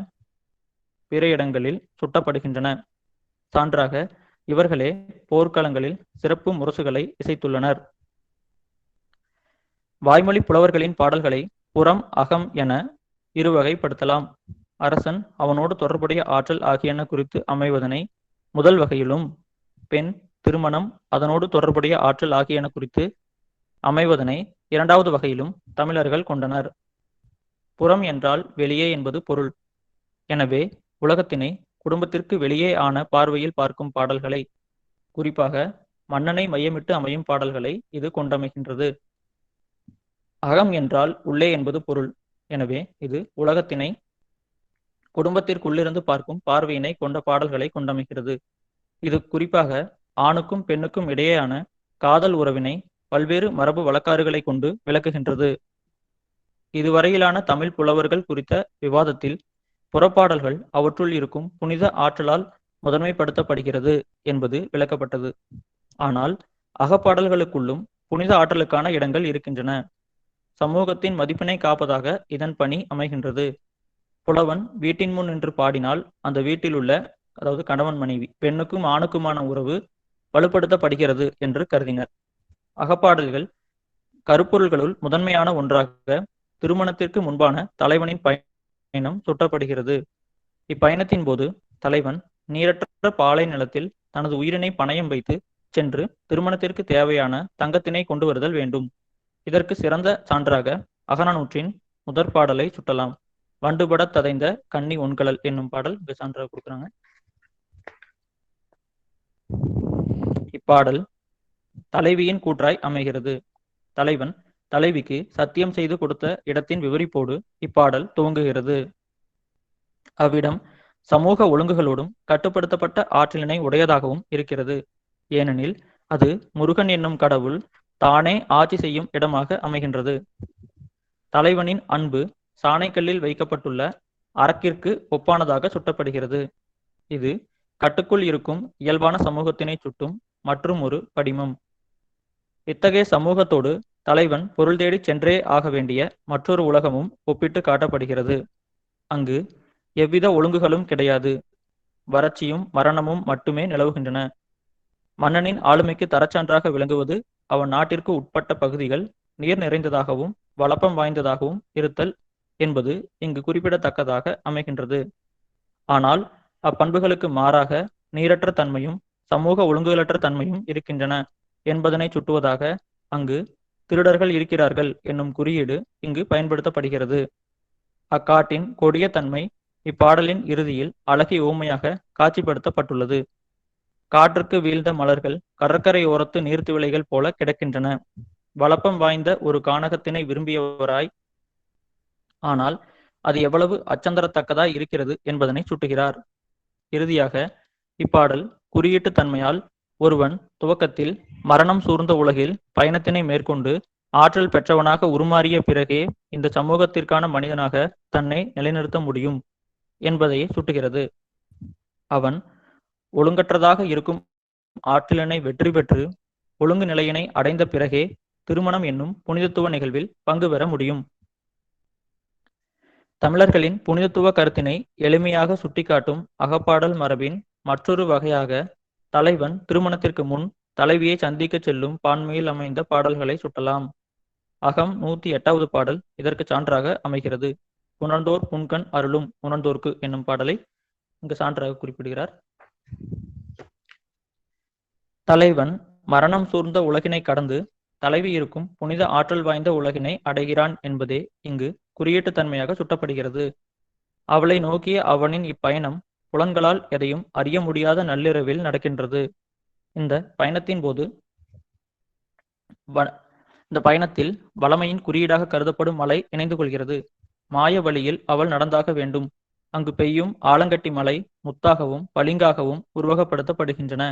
பிற இடங்களில் சுட்டப்படுகின்றன. சான்றாக இவர்களே போர்க்களங்களில் சிறப்பு முரசுகளை இசைத்துள்ளனர். வாய்மொழி புலவர்களின் பாடல்களை புறம் அகம் என இருவகைப்படுத்தலாம். அரசன் அவனோடு தொடர்புடைய ஆற்றல் ஆகியன குறித்து அமைவதனை முதல் வகையிலும், பெண், திருமணம், அதனோடு தொடர்புடைய ஆற்றல் ஆகியன குறித்து அமைவதனை இரண்டாவது வகையிலும் தமிழர்கள் கொண்டனர். புறம் என்றால் வெளியே என்பது பொருள். எனவே உலகத்தினை குடும்பத்திற்கு வெளியே ஆன பார்வையில் பார்க்கும் பாடல்களை, குறிப்பாக மன்னனை மையமிட்டு அமையும் பாடல்களை இது கொண்டமைகின்றது. அகம் என்றால் உள்ளே என்பது பொருள். எனவே இது உலகத்தினை குடும்பத்திற்குள்ளிருந்து பார்க்கும் பார்வையினை கொண்ட பாடல்களை கொண்டமைகிறது. இது குறிப்பாக ஆணுக்கும் பெண்ணுக்கும் இடையேயான காதல் உறவினை பல்வேறு மரபு வழக்காறுகளை கொண்டு விளக்குகின்றது. இதுவரையிலான தமிழ் புலவர்கள் குறித்த விவாதத்தில் புறப்பாடல்கள் அவற்றுள் இருக்கும் புனித ஆற்றலால் முதன்மைப்படுத்தப்படுகிறது என்பது விளக்கப்பட்டது. ஆனால் அகப்பாடல்களுக்குள்ளும் புனித ஆற்றலுக்கான இடங்கள் இருக்கின்றன. சமூகத்தின் மதிப்பினை காப்பதாக இதன் பணி அமைகின்றது. புலவன் வீட்டின் முன் நின்று பாடினால் அந்த வீட்டில் உள்ள, அதாவது கணவன் மனைவி, பெண்ணுக்கும் ஆணுக்குமான உறவு வலுப்படுத்தப்படுகிறது என்று கருதினர். அகப்பாடல்கள் கருப்பொருள்களுள் முதன்மையான ஒன்றாக திருமணத்திற்கு முன்பான தலைவனின் பயணம் சுட்டப்படுகிறது. இப்பயணத்தின் போது தலைவன் நீரற்ற பாலை நிலத்தில் தனது உயிரினை பணயம் வைத்து சென்று திருமணத்திற்கு தேவையான தங்கத்தினை கொண்டு வருதல் வேண்டும். இதற்கு சிறந்த சான்றாக அகநானூற்றின் முதற் பாடலை சுட்டலாம். வண்டுபட ததைந்த கன்னி ஒன்கலல் என்னும் பாடல் இங்கு சான்றாக கொடுக்குறாங்க. இப்பாடல் தலைவியின் கூற்றாய் அமைகிறது. தலைவன் தலைவிக்கு சத்தியம் செய்து கொடுத்த இடத்தின் விவரிப்போடு இப்பாடல் துவங்குகிறது. அவ்விடம் சமூக ஒழுங்குகளோடும் கட்டுப்படுத்தப்பட்ட ஆற்றலினை உடையதாகவும் இருக்கிறது. ஏனெனில் அது முருகன் என்னும் கடவுள் தானே ஆட்சி செய்யும் இடமாக அமைகின்றது. தலைவனின் அன்பு சாணைக்கல்லில் வைக்கப்பட்டுள்ள அரக்கிற்கு ஒப்பானதாக சுட்டப்படுகிறது. இது கட்டுக்குள் இருக்கும் இயல்பான சமூகத்தினை சுட்டும் மற்றும் ஒரு படிமம். இத்தகைய சமூகத்தோடு தலைவன் பொருள் தேடி சென்றே ஆக வேண்டிய மற்றொரு உலகமும் ஒப்பிட்டு காட்டப்படுகிறது. அங்கு எவ்வித ஒழுங்குகளும் கிடையாது. வறட்சியும் மரணமும் மட்டுமே நிலவுகின்றன. மன்னனின் ஆளுமைக்கு தரச்சான்றாக விளங்குவது அவன் நாட்டிற்கு உட்பட்ட பகுதிகள் நீர் நிறைந்ததாகவும் வளப்பம் வாய்ந்ததாகவும் இருத்தல் என்பது இங்கு குறிப்பிடத்தக்கதாக அமைகின்றது. ஆனால் அப்பண்புகளுக்கு மாறாக நீரற்ற தன்மையும் சமூக ஒழுங்குகளற்ற தன்மையும் இருக்கின்றன என்பதனை சுட்டுவதாக அங்கு திருடர்கள் இருக்கிறார்கள் என்னும் குறியீடு இங்கு பயன்படுத்தப்படுகிறது. அக்காட்டின் கொடிய தன்மை இப்பாடலின் இறுதியில் அழகிய ஊமையாக காட்சிப்படுத்தப்பட்டுள்ளது. காற்றுக்கு வீழ்ந்த மலர்கள் கடற்கரையோரத்து நீர்த்துவிளைகள் போல கிடக்கின்றன. வளப்பம் வாய்ந்த ஒரு கானகத்தினை விரும்பியவராய், ஆனால் அது எவ்வளவு அச்சந்தரத்தக்கதாய் இருக்கிறது என்பதனை சுட்டுகிறார். இறுதியாக இப்பாடல் குறியீட்டு தன்மையால் ஒருவன் துவக்கத்தில் மரணம் சூழ்ந்த உலகில் பயணத்தினை மேற்கொண்டு ஆற்றல் பெற்றவனாக உருமாறிய பிறகே இந்த சமூகத்திற்கான மனிதனாக தன்னை நிலைநிறுத்த முடியும் என்பதையே சுட்டுகிறது. அவன் ஒழுங்கற்றதாக இருக்கும் ஆற்றலினை வெற்றி பெற்று ஒழுங்கு நிலையினை அடைந்த பிறகே திருமணம் என்னும் புனிதத்துவ நிகழ்வில் பங்கு பெற முடியும். தமிழர்களின் புனிதத்துவ கருத்தினை எளிமையாக சுட்டிக்காட்டும் அகப்பாடல் மரபின் மற்றொரு வகையாக தலைவன் திருமணத்திற்கு முன் தலைவியை சந்திக்க செல்லும் பான்மையில் அமைந்த பாடல்களை சுட்டலாம். அகம் 108வது பாடல் இதற்கு சான்றாக அமைகிறது. உணர்ந்தோர் புன்கண் அருளும் உணர்ந்தோர்க்கு என்னும் பாடலை இங்கு சான்றாக குறிப்பிடுகிறார். தலைவன் மரணம் சூழ்ந்த உலகினை கடந்து தலைவி இருக்கும் புனித ஆற்றல் வாய்ந்த உலகினை அடைகிறான் என்பதே இங்கு குறியீட்டு தன்மையாக சுட்டப்படுகிறது. அவளை நோக்கிய அவனின் இப்பயணம் புலன்களால் எதையும் அறிய முடியாத நள்ளிரவில் நடக்கின்றது. இந்த பயணத்தில் வளமையின் குறியீடாக கருதப்படும் மலை இணைந்து கொள்கிறது. மாய வழியில் அவள் நடந்தாக வேண்டும். அங்கு பெய்யும் ஆலங்கட்டி மலை முத்தாகவும் பளிங்காகவும் உருவகப்படுத்தப்படுகின்றன.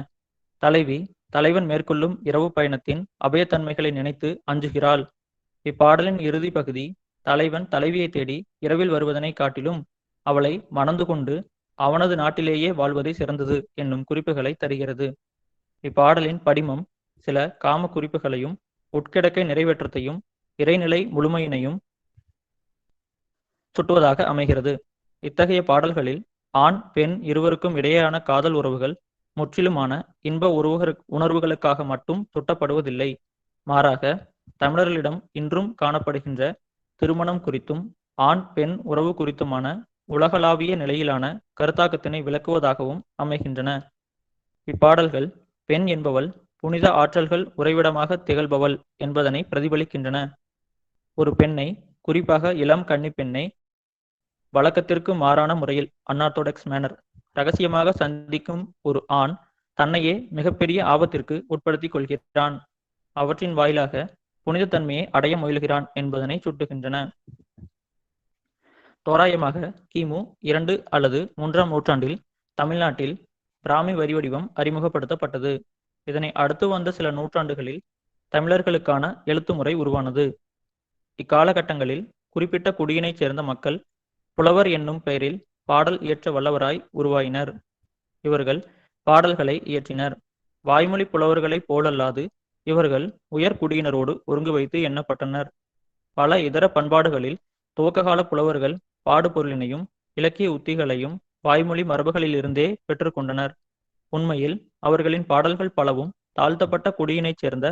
தலைவி தலைவன் மேற்கொள்ளும் இரவு பயணத்தின் அபயத்தன்மைகளை நினைத்து அஞ்சுகிறாள். இப்பாடலின் இறுதி பகுதி தலைவன் தலைவியை தேடி இரவில் வருவதனை காட்டிலும் அவளை மணந்து கொண்டு அவனது நாட்டிலேயே வாழ்வதை சிறந்தது என்னும் குறிப்புகளை தருகிறது. இப்பாடலின் படிமம் சில காம குறிப்புகளையும் உட்கிடக்கை நிறைவேற்றத்தையும் இறைநிலை முழுமையினையும் சுட்டுவதாக அமைகிறது. இத்தகைய பாடல்களில் ஆண் பெண் இருவருக்கும் இடையேயான காதல் உறவுகள் முற்றிலுமான இன்ப உணர்வுகளுக்காக மட்டும் சுட்டப்படுவதில்லை. மாறாக தமிழர்களிடம் இன்றும் காணப்படுகின்ற திருமணம் குறித்தும் ஆண் பெண் உறவு குறித்துமான உலகளாவிய நிலையிலான கருத்தாக்கத்தினை விளக்குவதாகவும் அமைகின்றன. இப்பாடல்கள் பெண் என்பவள் புனித ஆற்றல்கள் உறைவிடமாக திகழ்பவள் என்பதனை பிரதிபலிக்கின்றன. ஒரு பெண்ணை, குறிப்பாக இளம் கன்னி பெண்ணை வழக்கத்திற்கு மாறான முறையில் அன்ஆர்த்தோடாக்ஸ் மேனர் ரகசியமாக சந்திக்கும் ஒரு ஆண் தன்னையே மிகப்பெரிய ஆபத்திற்கு உட்படுத்திக் கொள்கிறான். அவற்றின் வாயிலாக புனிதத்தன்மையை அடைய முயல்கிறான் என்பதனை சுட்டுகின்றன. தோராயமாக கிமு 2 அல்லது 3ஆம் நூற்றாண்டில் தமிழ்நாட்டில் பிராமி வரி வடிவம் அறிமுகப்படுத்தப்பட்டது. இதனை அடுத்து வந்த சில நூற்றாண்டுகளில் தமிழர்களுக்கான எழுத்து முறை உருவானது. இக்காலகட்டங்களில் குறிப்பிட்ட குடியினைச் சேர்ந்த மக்கள் புலவர் என்னும் பெயரில் பாடல் இயற்ற வல்லவராய் உருவாயினர். இவர்கள் பாடல்களை இயற்றினர். வாய்மொழி புலவர்களைப் போலல்லாது இவர்கள் உயர் குடியினரோடு ஒருங்கு வைத்து எண்ணப்பட்டனர். பல இதர பண்பாடுகளில் துவக்ககால புலவர்கள் பாடுபொருளினையும் இலக்கிய உத்திகளையும் வாய்மொழி மரபுகளிலிருந்தே பெற்றுக்கொண்டனர். உண்மையில் அவர்களின் பாடல்கள் பலவும் தாழ்த்தப்பட்ட குடியினைச் சேர்ந்த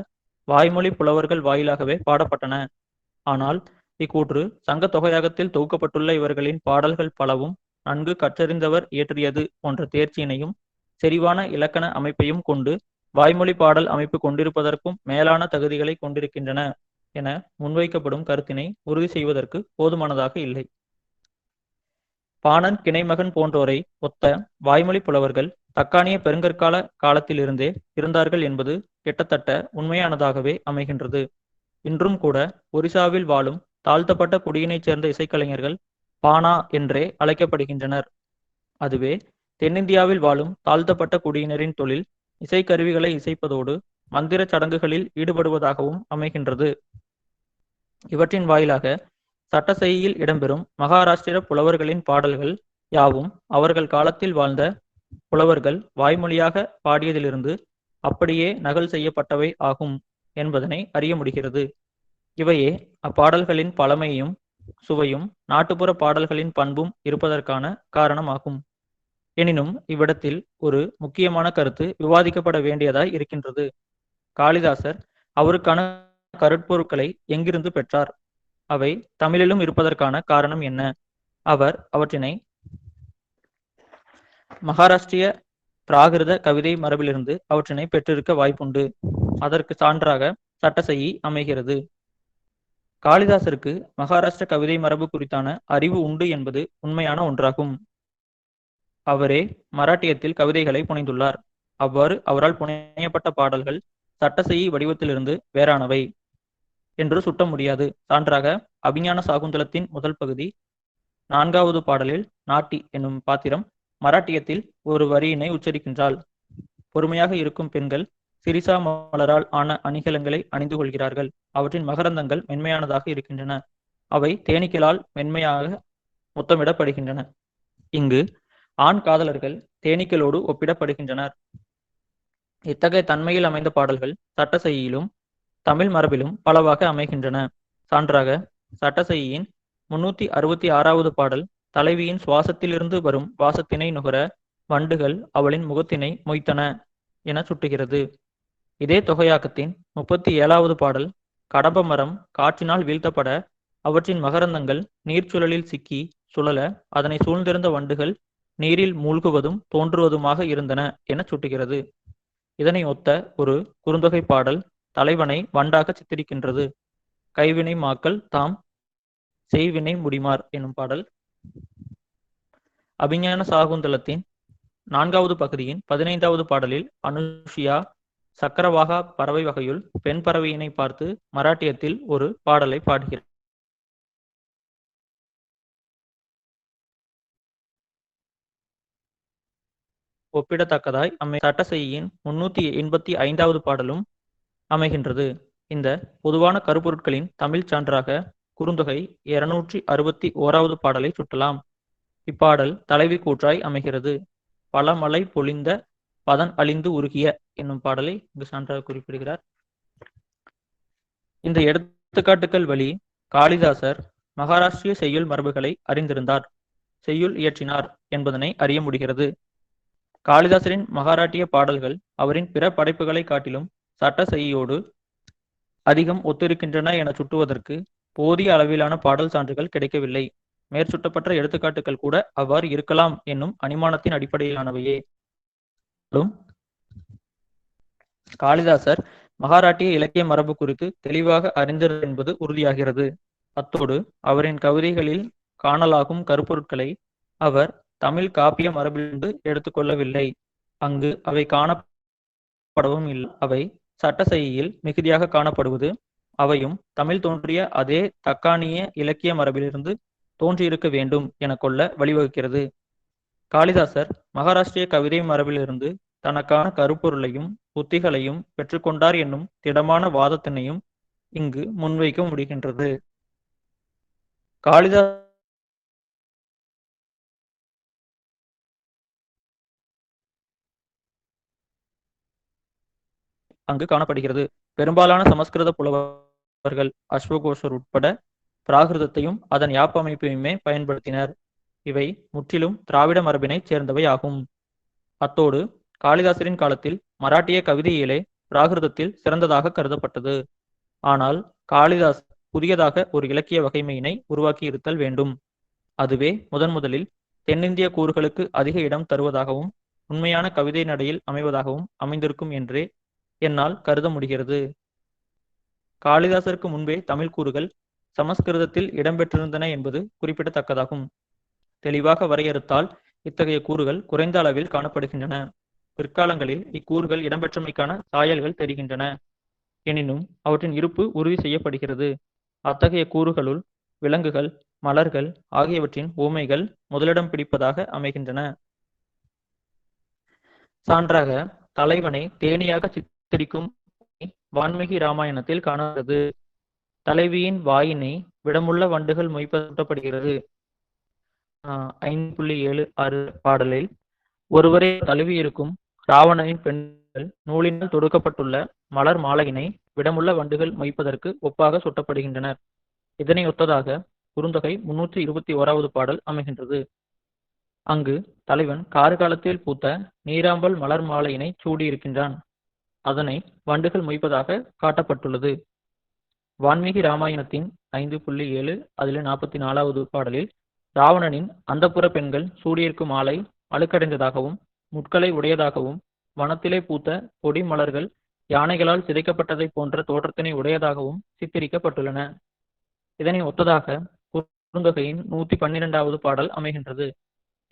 வாய்மொழி புலவர்கள் வாயிலாகவே பாடப்பட்டன. ஆனால் இக்கூற்று சங்க தொகையகத்தில் தொகுக்கப்பட்டுள்ள இவர்களின் பாடல்கள் பலவும் நன்கு கற்றறிந்தவர் இயற்றியது போன்ற தேர்ச்சியினையும் செறிவான இலக்கண அமைப்பையும் கொண்டு வாய்மொழி பாடல் அமைப்பு கொண்டிருப்பதற்கும் மேலான தகுதிகளை கொண்டிருக்கின்றன என முன்வைக்கப்படும் கருத்தினை உறுதி செய்வதற்கு போதுமானதாக இல்லை. பாணன், கிணைமகன் போன்றோரை ஒத்த வாய்மொழி புலவர்கள் தக்கானிய பெருங்கற்கால காலத்திலிருந்தே இருந்தார்கள் என்பது கிட்டத்தட்ட உண்மையானதாகவே அமைகின்றது. இன்றும் கூட ஒரிசாவில் வாழும் தாழ்த்தப்பட்ட குடியினைச் சேர்ந்த இசைக்கலைஞர்கள் பாணா என்றே அழைக்கப்படுகின்றனர். அதுவே தென்னிந்தியாவில் வாழும் தாழ்த்தப்பட்ட குடியினரின் தொழில் இசைக்கருவிகளை இசைப்பதோடு மந்திர சடங்குகளில் ஈடுபடுவதாகவும் அமைகின்றது. இவற்றின் வாயிலாக சட்டசெய்யில் இடம்பெறும் மகாராஷ்டிர புலவர்களின் பாடல்கள் யாவும் அவர்கள் காலத்தில் வாழ்ந்த புலவர்கள் வாய்மொழியாக பாடியதிலிருந்து அப்படியே நகல் செய்யப்பட்டவை ஆகும் என்பதனை அறிய முடிகிறது. இவையே அப்பாடல்களின் பழமையும் சுவையும் நாட்டுப்புற பாடல்களின் பண்பும் இருப்பதற்கான காரணமாகும். எனினும் இவ்விடத்தில் ஒரு முக்கியமான கருத்து விவாதிக்கப்பட வேண்டியதாய் இருக்கின்றது. காளிதாசர் அவருக்கான கருட்பொருட்களை எங்கிருந்து பெற்றார்? அவை தமிழிலும் இருப்பதற்கான காரணம் என்ன? அவர் அவற்றினை மகாராஷ்டிரிய பிராகிருத கவிதை மரபிலிருந்து அவற்றினை பெற்றிருக்க வாய்ப்புண்டு. அதற்கு சான்றாக சட்டசெய்யி அமைகிறது. காளிதாசருக்கு மகாராஷ்டிர கவிதை மரபு குறித்தான அறிவு உண்டு என்பது உண்மையான ஒன்றாகும். அவரே மராட்டியத்தில் கவிதைகளை புனைந்துள்ளார். அவ்வாறு அவரால் புனையப்பட்ட பாடல்கள் சட்டசெய்யி வடிவத்திலிருந்து வேறானவை என்று சுட்ட முடியாது. சான்றாக அபிஞான சாகுந்தலத்தின் முதல் பகுதி 4வது பாடலில் நாட்டி என்னும் பாத்திரம் மராட்டியத்தில் ஒரு வரியினை உச்சரிக்கின்றாள். பொறுமையாக இருக்கும் பெண்கள் சிரிசா மலரால் ஆன அணிகலன்களை அணிந்து கொள்கிறார்கள். அவற்றின் மகரந்தங்கள் மென்மையானதாக இருக்கின்றன. அவை தேனீக்களால் மென்மையாக முத்தமிடப்படுகின்றன. இங்கு ஆண் காதலர்கள் தேனீக்களோடு ஒப்பிடப்படுகின்றனர். இத்தகைய தன்மையில் அமைந்த பாடல்கள் சட்டசெய்யிலும் தமிழ் மரபிலும் பலவாக அமைகின்றன. சான்றாக சட்டசெய்யின் 366வது பாடல் தலைவியின் சுவாசத்திலிருந்து வரும் வாசத்தினை நுகர வண்டுகள் அவளின் முகத்தினை மொய்த்தன என சுட்டுகிறது. இதே தொகையாக்கத்தின் 37வது பாடல் கடம்ப மரம் காற்றினால் வீழ்த்தப்பட அவற்றின் மகரந்தங்கள் நீர்ச்சுழலில் சிக்கி சுழல அதனை சூழ்ந்திருந்த வண்டுகள் நீரில் மூழ்குவதும் தோன்றுவதுமாக இருந்தன என சுட்டுகிறது. இதனை ஒத்த ஒரு குறுந்தொகை பாடல் தலைவனை வண்டாக சித்தரிக்கின்றது. கைவினை மாக்கள் தாம் செய்வினை முடிமார் எனும் பாடல் அபிஞான சாகுந்தலத்தின் 4வது பகுதியின் 15வது பாடலில் அனுஷியா சக்கரவாகா பறவை வகையுள் பெண் பறவையினை பார்த்து மராட்டியத்தில் ஒரு பாடலை பாடுகிறார். ஒப்பிடத்தக்கதாய் சட்டசெய்யின் 385வது பாடலும் அமைகின்றது. இந்த பொதுவான கருப்பொருட்களின் தமிழ் சான்றாக குறுந்தொகை 261வது பாடலை சுட்டலாம். இப்பாடல் தலைவி கூற்றாய் அமைகிறது. பல மழை பொழிந்த பதன் அழிந்து உருகிய என்னும் பாடலை இங்கு சான்றாக குறிப்பிடுகிறார். இந்த எடுத்துக்காட்டுகள் வழி காளிதாசர் மகாராஷ்டிரிய செய்யுள் மரபுகளை அறிந்திருந்தார், செய்யுள் இயற்றினார் என்பதனை அறிய முடிகிறது. காளிதாசரின் மகாராட்டிய பாடல்கள் அவரின் பிற படைப்புகளை காட்டிலும் சட்டசெய்யோடு அதிகம் ஒத்திருக்கின்றன என சுட்டுவதற்கு போதிய அளவிலான பாடல் சான்றுகள் கிடைக்கவில்லை. மேற்சுட்டப்பட்ட எடுத்துக்காட்டுகள் கூட அவ்வாறு இருக்கலாம் என்னும் அனுமானத்தின் அடிப்படையிலானவையே. காளிதாசர் மகாராட்டிய இலக்கிய மரபு குறித்து தெளிவாக அறிந்தார் என்பது உறுதியாகிறது. அத்தோடு அவரின் கவிதைகளில் காணலாகும் கருப்பொருட்களை அவர் தமிழ் காப்பிய மரபிலிருந்து எடுத்துக்கொள்ளவில்லை. அங்கு அவை காணப்படவும் இல்லை. அவை சட்டசெய்யில் மிகுதியாக காணப்படுவது அவையும் தமிழ் தோன்றிய அதே தக்கானிய இலக்கிய மரபிலிருந்து தோன்றியிருக்க வேண்டும் என கொள்ள வழிவகுக்கிறது. காளிதாசர் மகாராஷ்டிரிய கவிதை மரபிலிருந்து தனக்கான கருப்பொருளையும் உத்திகளையும் பெற்றுக்கொண்டார் என்னும் திடமான வாதத்தினையும் இங்கு முன்வைக்க முடிகின்றது. காளிதாசர் அங்கு காணப்படுகிறது. பெரும்பாலான சமஸ்கிருத புலவர்கள் அஸ்வகோஷர் உட்பட பிராகிருதத்தையும் அதன் யாப்பமைப்பையுமே பயன்படுத்தினர். இவை முற்றிலும் திராவிட மரபினைச் சேர்ந்தவை ஆகும். அத்தோடு காளிதாசரின் காலத்தில் மராட்டிய கவிதையியலே பிராகிருதத்தில் சிறந்ததாக கருதப்பட்டது. ஆனால் காளிதாஸ் புதியதாக ஒரு இலக்கிய வகைமையினை உருவாக்கி இருத்தல் வேண்டும். அதுவே முதலில் தென்னிந்திய கூறுகளுக்கு அதிக இடம் தருவதாகவும் உண்மையான கவிதை நடையில் அமைவதாகவும் அமைந்திருக்கும் என்றே என்னால் கருத முடிகிறது. காளிதாசருக்கு முன்பே தமிழ் கூறுகள் சமஸ்கிருதத்தில் இடம்பெற்றிருந்தன என்பது குறிப்பிடத்தக்கதாகும். தெளிவாக வரையறுத்தால் இத்தகைய கூறுகள் குறைந்த அளவில் காணப்படுகின்றன. பிற்காலங்களில் இக்கூறுகள் இடம்பெற்றமைக்கான சாயல்கள் தெரிகின்றன. எனினும் அவற்றின் இருப்பு உறுதி செய்யப்படுகிறது. அத்தகைய கூறுகளுள் விலங்குகள், மலர்கள் ஆகியவற்றின் உவமைகள் முதலிடம் பிடிப்பதாக அமைகின்றன. சான்றாக தலைவனை தேனியாக சித்தரிக்கும் வான்மீகி ராமாயணத்தில் காணப்படுகிறது. தலைவியின் வாயினை விடமுள்ள வண்டுகள் மொய்ப்பப்படுகிறது. 5.76 பாடலில் ஒருவரை தழுவி இருக்கும் ராவணனின் பெண்கள் நூலினால் தொடுக்கப்பட்டுள்ள மலர் மாலையினை விடமுள்ள வண்டுகள் மொய்ப்பதற்கு ஒப்பாக சுட்டப்படுகின்றனர். இதனை ஒத்ததாக குறுந்தொகை 321வது பாடல் அமைகின்றது. அங்கு தலைவன் கார்காலத்தில் பூத்த நீராம்பல் மலர் மாலையினை சூடியிருக்கின்றான். அதனை வண்டுகள் மொய்ப்பதாக காட்டப்பட்டுள்ளது. வான்மீகி ராமாயணத்தின் 5.7 அதில் 44வது பாடலில் ராவணனின் அந்தப்புற பெண்கள் சூடியிருக்கும் மாலை அழுக்கடைந்ததாகவும் முட்களை உடையதாகவும் வனத்திலே பூத்த பொடி மலர்கள் யானைகளால் சிதைக்கப்பட்டதை போன்ற தோற்றத்தினை உடையதாகவும் சித்தரிக்கப்பட்டுள்ளன. இதனை ஒத்ததாக குறுந்தொகையின் 112வது பாடல் அமைகின்றது.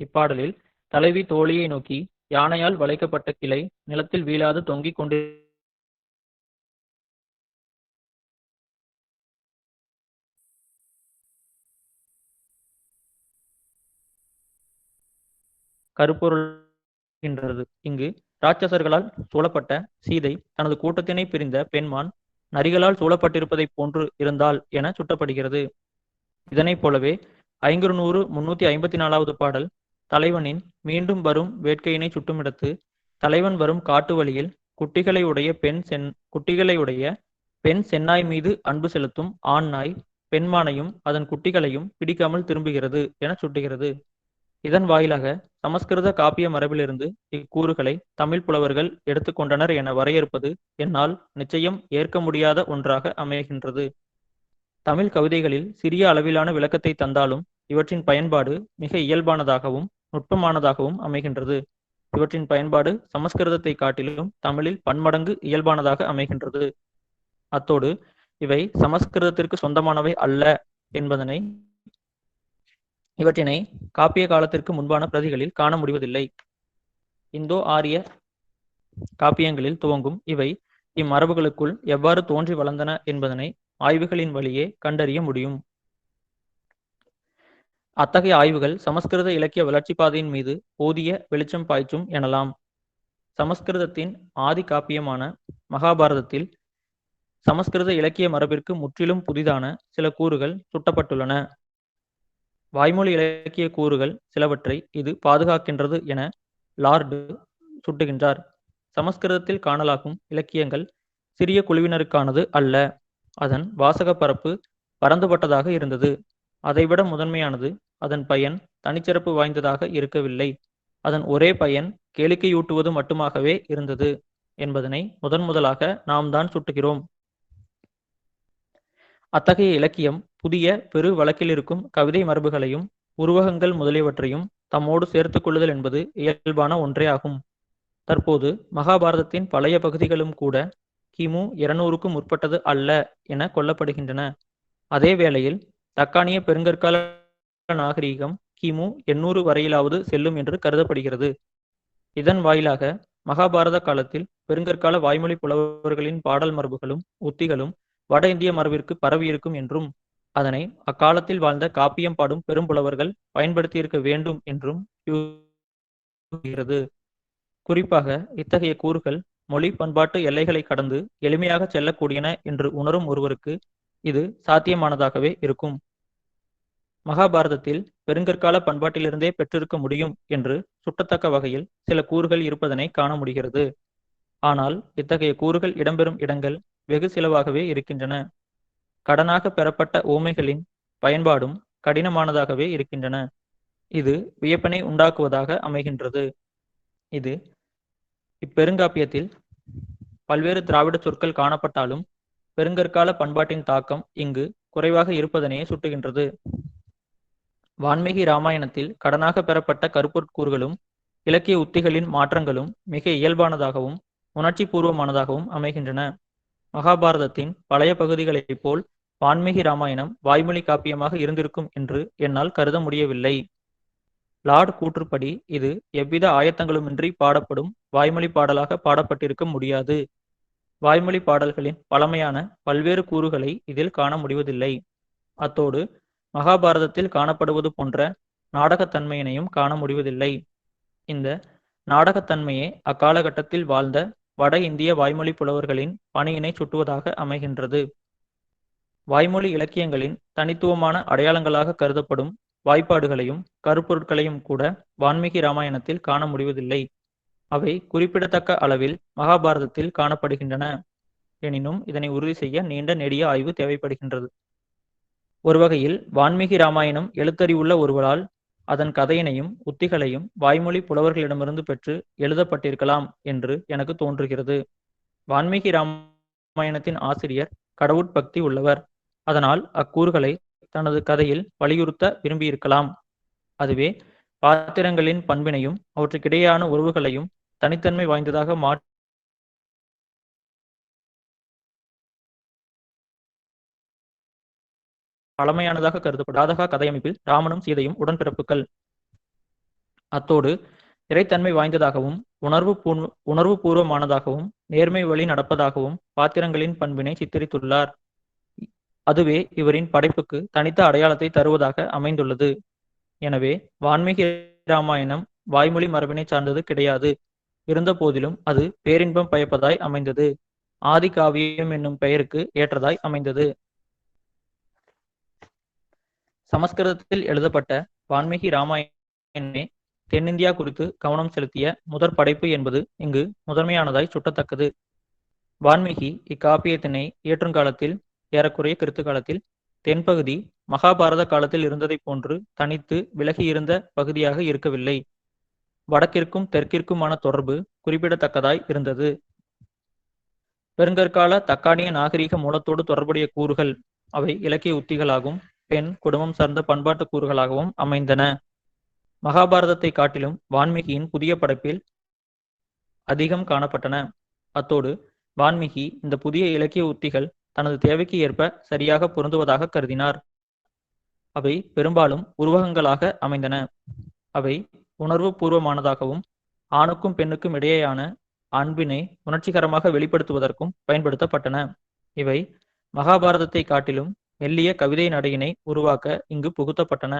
இப்பாடலில் தலைவி தோழியை நோக்கி யானையால் வளைக்கப்பட்ட கிளை நிலத்தில் வீழாது தொங்கிக் கொண்டு கருப்பொருள். இங்கு ராட்சசர்களால் சூழப்பட்ட சீதை தனது கூட்டத்தினை பிரிந்த பெண்மான் நரிகளால் சூழப்பட்டிருப்பதைப் போன்று இருந்தால் என சுட்டப்படுகிறது. இதனைப் போலவே 500-354வது பாடல் தலைவனின் மீண்டும் வரும் வேட்கையினை சுட்டுமிடத்து தலைவன் வரும் காட்டு வழியில் குட்டிகளை உடைய பெண் சென்னாய் மீது அன்பு செலுத்தும் ஆண் நாய் பெண்மானையும் அதன் குட்டிகளையும் பிடிக்காமல் திரும்புகிறது என சுட்டுகிறது. இதன் வாயிலாக சமஸ்கிருத காப்பிய மரபிலிருந்து இக்கூறுகளை தமிழ் புலவர்கள் எடுத்துக்கொண்டனர் என வரையறுப்பது என்னால் நிச்சயம் ஏற்க முடியாத ஒன்றாக அமைகின்றது. தமிழ் கவிதைகளில் சிறிய அளவிலான விளக்கத்தை தந்தாலும் இவற்றின் பயன்பாடு மிக இயல்பானதாகவும் நுட்பமானதாகவும் அமைகின்றது. இவற்றின் பயன்பாடு சமஸ்கிருதத்தை காட்டிலும் தமிழில் பன்மடங்கு இயல்பானதாக அமைகின்றது. அத்தோடு இவை சமஸ்கிருதத்திற்கு சொந்தமானவை அல்ல என்பதனை இவற்றினை காப்பிய காலத்திற்கு முன்பான பிரதிகளில் காண முடிவதில்லை. இந்தோ ஆரிய காப்பியங்களில் துவங்கும் இவை இம்மரபுகளுக்குள் எவ்வாறு தோன்றி வளர்ந்தன என்பதனை ஆய்வுகளின் வழியே கண்டறிய முடியும். அத்தகைய ஆய்வுகள் சமஸ்கிருத இலக்கிய வளர்ச்சி பாதையின் மீது போதிய வெளிச்சம் பாய்ச்சும் எனலாம். சமஸ்கிருதத்தின் ஆதி காப்பியமான மகாபாரதத்தில் சமஸ்கிருத இலக்கிய மரபிற்கு முற்றிலும் புதிதான சில கூறுகள் சுட்டப்பட்டுள்ளன. வாய்மொழி இலக்கிய கூறுகள் சிலவற்றை இது பாதுகாக்கின்றது என லார்டு சுட்டுகின்றார். சமஸ்கிருதத்தில் காணலாகும் இலக்கியங்கள் சிறிய குழுவினருக்கானது அல்ல. அதன் வாசக பரப்பு பரந்துபட்டதாக இருந்தது. அதைவிட முதன்மையானது அதன் பயன் தனிச்சிறப்பு வாய்ந்ததாக இருக்கவில்லை. அதன் ஒரே பயன் கேளிக்கையூட்டுவது மட்டுமாகவே இருந்தது என்பதனை முதலாக நாம் தான் சுட்டுகிறோம். அத்தகைய இலக்கியம் புதிய பெரு வழக்கில் இருக்கும் கவிதை மரபுகளையும் உருவகங்கள் முதலியவற்றையும் தம்மோடு சேர்த்துக் கொள்ளுதல் என்பது இயல்பான ஒன்றே ஆகும். தற்போது மகாபாரதத்தின் பழைய பகுதிகளும் கூட கிமு 200க்கும் முற்பட்டது அல்ல என கொள்ளப்படுகின்றன. அதே வேளையில் தக்கானிய பெருங்கற்கால நாகரீகம் கிமு 800 வரையிலாவது செல்லும் என்று கருதப்படுகிறது. இதன் வாயிலாக மகாபாரத காலத்தில் பெருங்கற்கால வாய்மொழி புலவர்களின் பாடல் மரபுகளும் உத்திகளும் வட இந்திய மரபிற்கு பரவியிருக்கும் என்றும் அதனை அக்காலத்தில் வாழ்ந்த காப்பியம் பாடும் பெரும்புலவர்கள் பயன்படுத்தியிருக்க வேண்டும் என்றும் குறிப்பாக இத்தகைய கூறுகள் மொழி பண்பாட்டு எல்லைகளை கடந்து எளிமையாக செல்லக்கூடியன என்று உணரும் ஒருவருக்கு இது சாத்தியமானதாகவே இருக்கும். மகாபாரதத்தில் பெருங்கற்கால பண்பாட்டிலிருந்தே பெற்றிருக்க முடியும் என்று சுட்டத்தக்க வகையில் சில கூறுகள் இருப்பதனை காண முடிகிறது. ஆனால் இத்தகைய கூறுகள் இடம்பெறும் இடங்கள் வெகு சிலவாகவே இருக்கின்றன. கடனாக பெறப்பட்ட ஓமைகளின் பயன்பாடும் கடினமானதாகவே இருக்கின்றன. இது வியப்பினை உண்டாக்குவதாக அமைகின்றது. இது இப்பெருங்காப்பியத்தில் பல்வேறு திராவிட சொற்கள் காணப்பட்டாலும் பெருங்கற்கால பண்பாட்டின் தாக்கம் இங்கு குறைவாக இருப்பதனையே சுட்டுகின்றது. வான்மீகி ராமாயணத்தில் கடனாக பெறப்பட்ட கருப்பொருட்கூறுகளும் இலக்கிய உத்திகளின் மாற்றங்களும் மிக இயல்பானதாகவும் உணர்ச்சி பூர்வமானதாகவும் அமைகின்றன. மகாபாரதத்தின் பழைய பகுதிகளைப் போல் வான்மீகி ராமாயணம் வாய்மொழி காப்பியமாக இருந்திருக்கும் என்று என்னால் கருத முடியவில்லை. லார்ட் கூற்றுப்படி இது எவ்வித ஆயத்தங்களுமின்றி பாடப்படும் வாய்மொழி பாடலாக பாடப்பட்டிருக்க முடியாது. வாய்மொழி பாடல்களின் பழமையான பல்வேறு கூறுகளை இதில் காண முடிவதில்லை. அத்தோடு மகாபாரதத்தில் காணப்படுவது போன்ற நாடகத்தன்மையினையும் காண முடிவதில்லை. இந்த நாடகத்தன்மையே அக்காலகட்டத்தில் வாழ்ந்த வட இந்திய வாய்மொழி புலவர்களின் பணியினை சுட்டுவதாக அமைகின்றது. வாய்மொழி இலக்கியங்களின் தனித்துவமான அடையாளங்களாக கருதப்படும் வாய்ப்பாடுகளையும் கருப்பொருட்களையும் கூட வான்மீகி ராமாயணத்தில் காண முடிவதில்லை. அவை குறிப்பிடத்தக்க அளவில் மகாபாரதத்தில் காணப்படுகின்றன. எனினும் இதனை உறுதி செய்ய நீண்ட நெடிய ஆய்வு தேவைப்படுகின்றது. ஒரு வகையில் வான்மீகி ராமாயணம் எழுத்தறிவுள்ள ஒருவரால் அதன் கதையினையும் உத்திகளையும் வாய்மொழி புலவர்களிடமிருந்து பெற்று எழுதப்பட்டிருக்கலாம் என்று எனக்கு தோன்றுகிறது. வான்மீகி ராமாயணத்தின் ஆசிரியர் கடவுட்பக்தி உள்ளவர். அதனால் அக்கூறுகளை தனது கதையில் வலியுறுத்த விரும்பியிருக்கலாம். அதுவே பாத்திரங்களின் பண்பினையும் அவற்றுக்கிடையேயான உறவுகளையும் தனித்தன்மை வாய்ந்ததாக பழமையானதாக கருதப்படும் ராதகா கதையமைப்பில் ராமனும் சீதையும் உடன்பிறப்புகள். அத்தோடு இறைத்தன்மை வாய்ந்ததாகவும் உணர்வு பூர்வமானதாகவும் நேர்மை வழி நடப்பதாகவும் பாத்திரங்களின் பண்பினை சித்தரித்துள்ளார். அதுவே இவரின் படைப்புக்கு தனித்த அடையாளத்தை தருவதாக அமைந்துள்ளது. எனவே வான்மீகி ராமாயணம் வாய்மொழி மரபினை சார்ந்தது கிடையாது. இருந்த போதிலும் அது பேரின்பம் பயப்பதாய் அமைந்தது. ஆதி காவியம் என்னும் பெயருக்கு ஏற்றதாய் அமைந்தது. சமஸ்கிருதத்தில் எழுதப்பட்ட வான்மீகி ராமாயணமே தென்னிந்தியா குறித்து கவனம் செலுத்திய முதற் படைப்பு என்பது இங்கு முதன்மையானதாய் சுட்டத்தக்கது. வான்மீகி இக்காப்பியத்தினை இயற்றுங்காலத்தில் ஏறக்குறைய கிறித்து காலத்தில் தென்பகுதி மகாபாரத காலத்தில் இருந்ததை போன்று தனித்து விலகியிருந்த பகுதியாக இருக்கவில்லை. வடக்கிற்கும் தெற்கிற்குமான தொடர்பு குறிப்பிடத்தக்கதாய் இருந்தது. பெருங்கற்கால தக்கானிய நாகரிக மூலத்தோடு தொடர்புடைய கூறுகள் அவை இலக்கிய உத்திகளாகவும் பெண் குடும்பம் சார்ந்த பண்பாட்டு கூறுகளாகவும் அமைந்தன. மகாபாரதத்தை காட்டிலும் வான்மீகியின் புதிய படைப்பில் அதிகம் காணப்பட்டன. அத்தோடு வான்மீகி இந்த புதிய இலக்கிய உத்திகள் தனது தேவைக்கு ஏற்ப சரியாக பொருந்துவதாக கருதினார். அவை பெரும்பாலும் உருவகங்களாக அமைந்தன. அவை உணர்வு பூர்வமானதாகவும் ஆணுக்கும் பெண்ணுக்கும் இடையேயான அன்பினை உணர்ச்சிகரமாக வெளிப்படுத்துவதற்கும் பயன்படுத்தப்பட்டன. இவை மகாபாரதத்தை காட்டிலும் மெல்லிய கவிதை நடையினை உருவாக்க இங்கு புகுத்தப்பட்டன.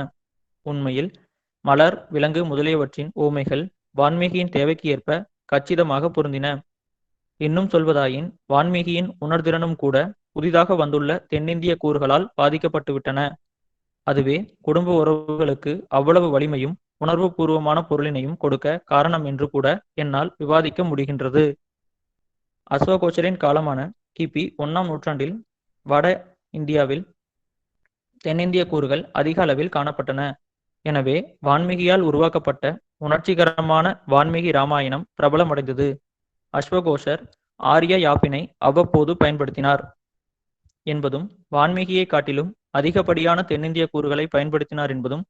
உண்மையில் மலர் விலங்கு முதலியவற்றின் ஓமைகள் வான்மீகியின் தேவைக்கு ஏற்ப கச்சிதமாக பொருந்தின. இன்னும் சொல்வதாயின் வான்மீகியின் உணர்திறனும் கூட புதிதாக வந்துள்ள தென்னிந்திய கூறுகளால் பாதிக்கப்பட்டுவிட்டன. அதுவே குடும்ப உறவுகளுக்கு அவ்வளவு வலிமையும் உணர்வு பூர்வமான பொருளினையும் கொடுக்க காரணம் என்று கூட என்னால் விவாதிக்க முடிகின்றது. அஸ்வகோச்சரின் காலமான கிபி 1ஆம் நூற்றாண்டில் வட இந்தியாவில் தென்னிந்திய கூறுகள் அதிக அளவில் காணப்பட்டன. எனவே வான்மீகியால் உருவாக்கப்பட்ட உணர்ச்சிகரமான வான்மீகி ராமாயணம் பிரபலமடைந்தது. அஸ்வகோஷர் ஆரிய யாப்பினை அவ்வப்போது பயன்படுத்தினார் என்பதும் வான்மீகியை காட்டிலும் அதிகப்படியான தென்னிந்திய கூறுகளை பயன்படுத்தினார் என்பதும்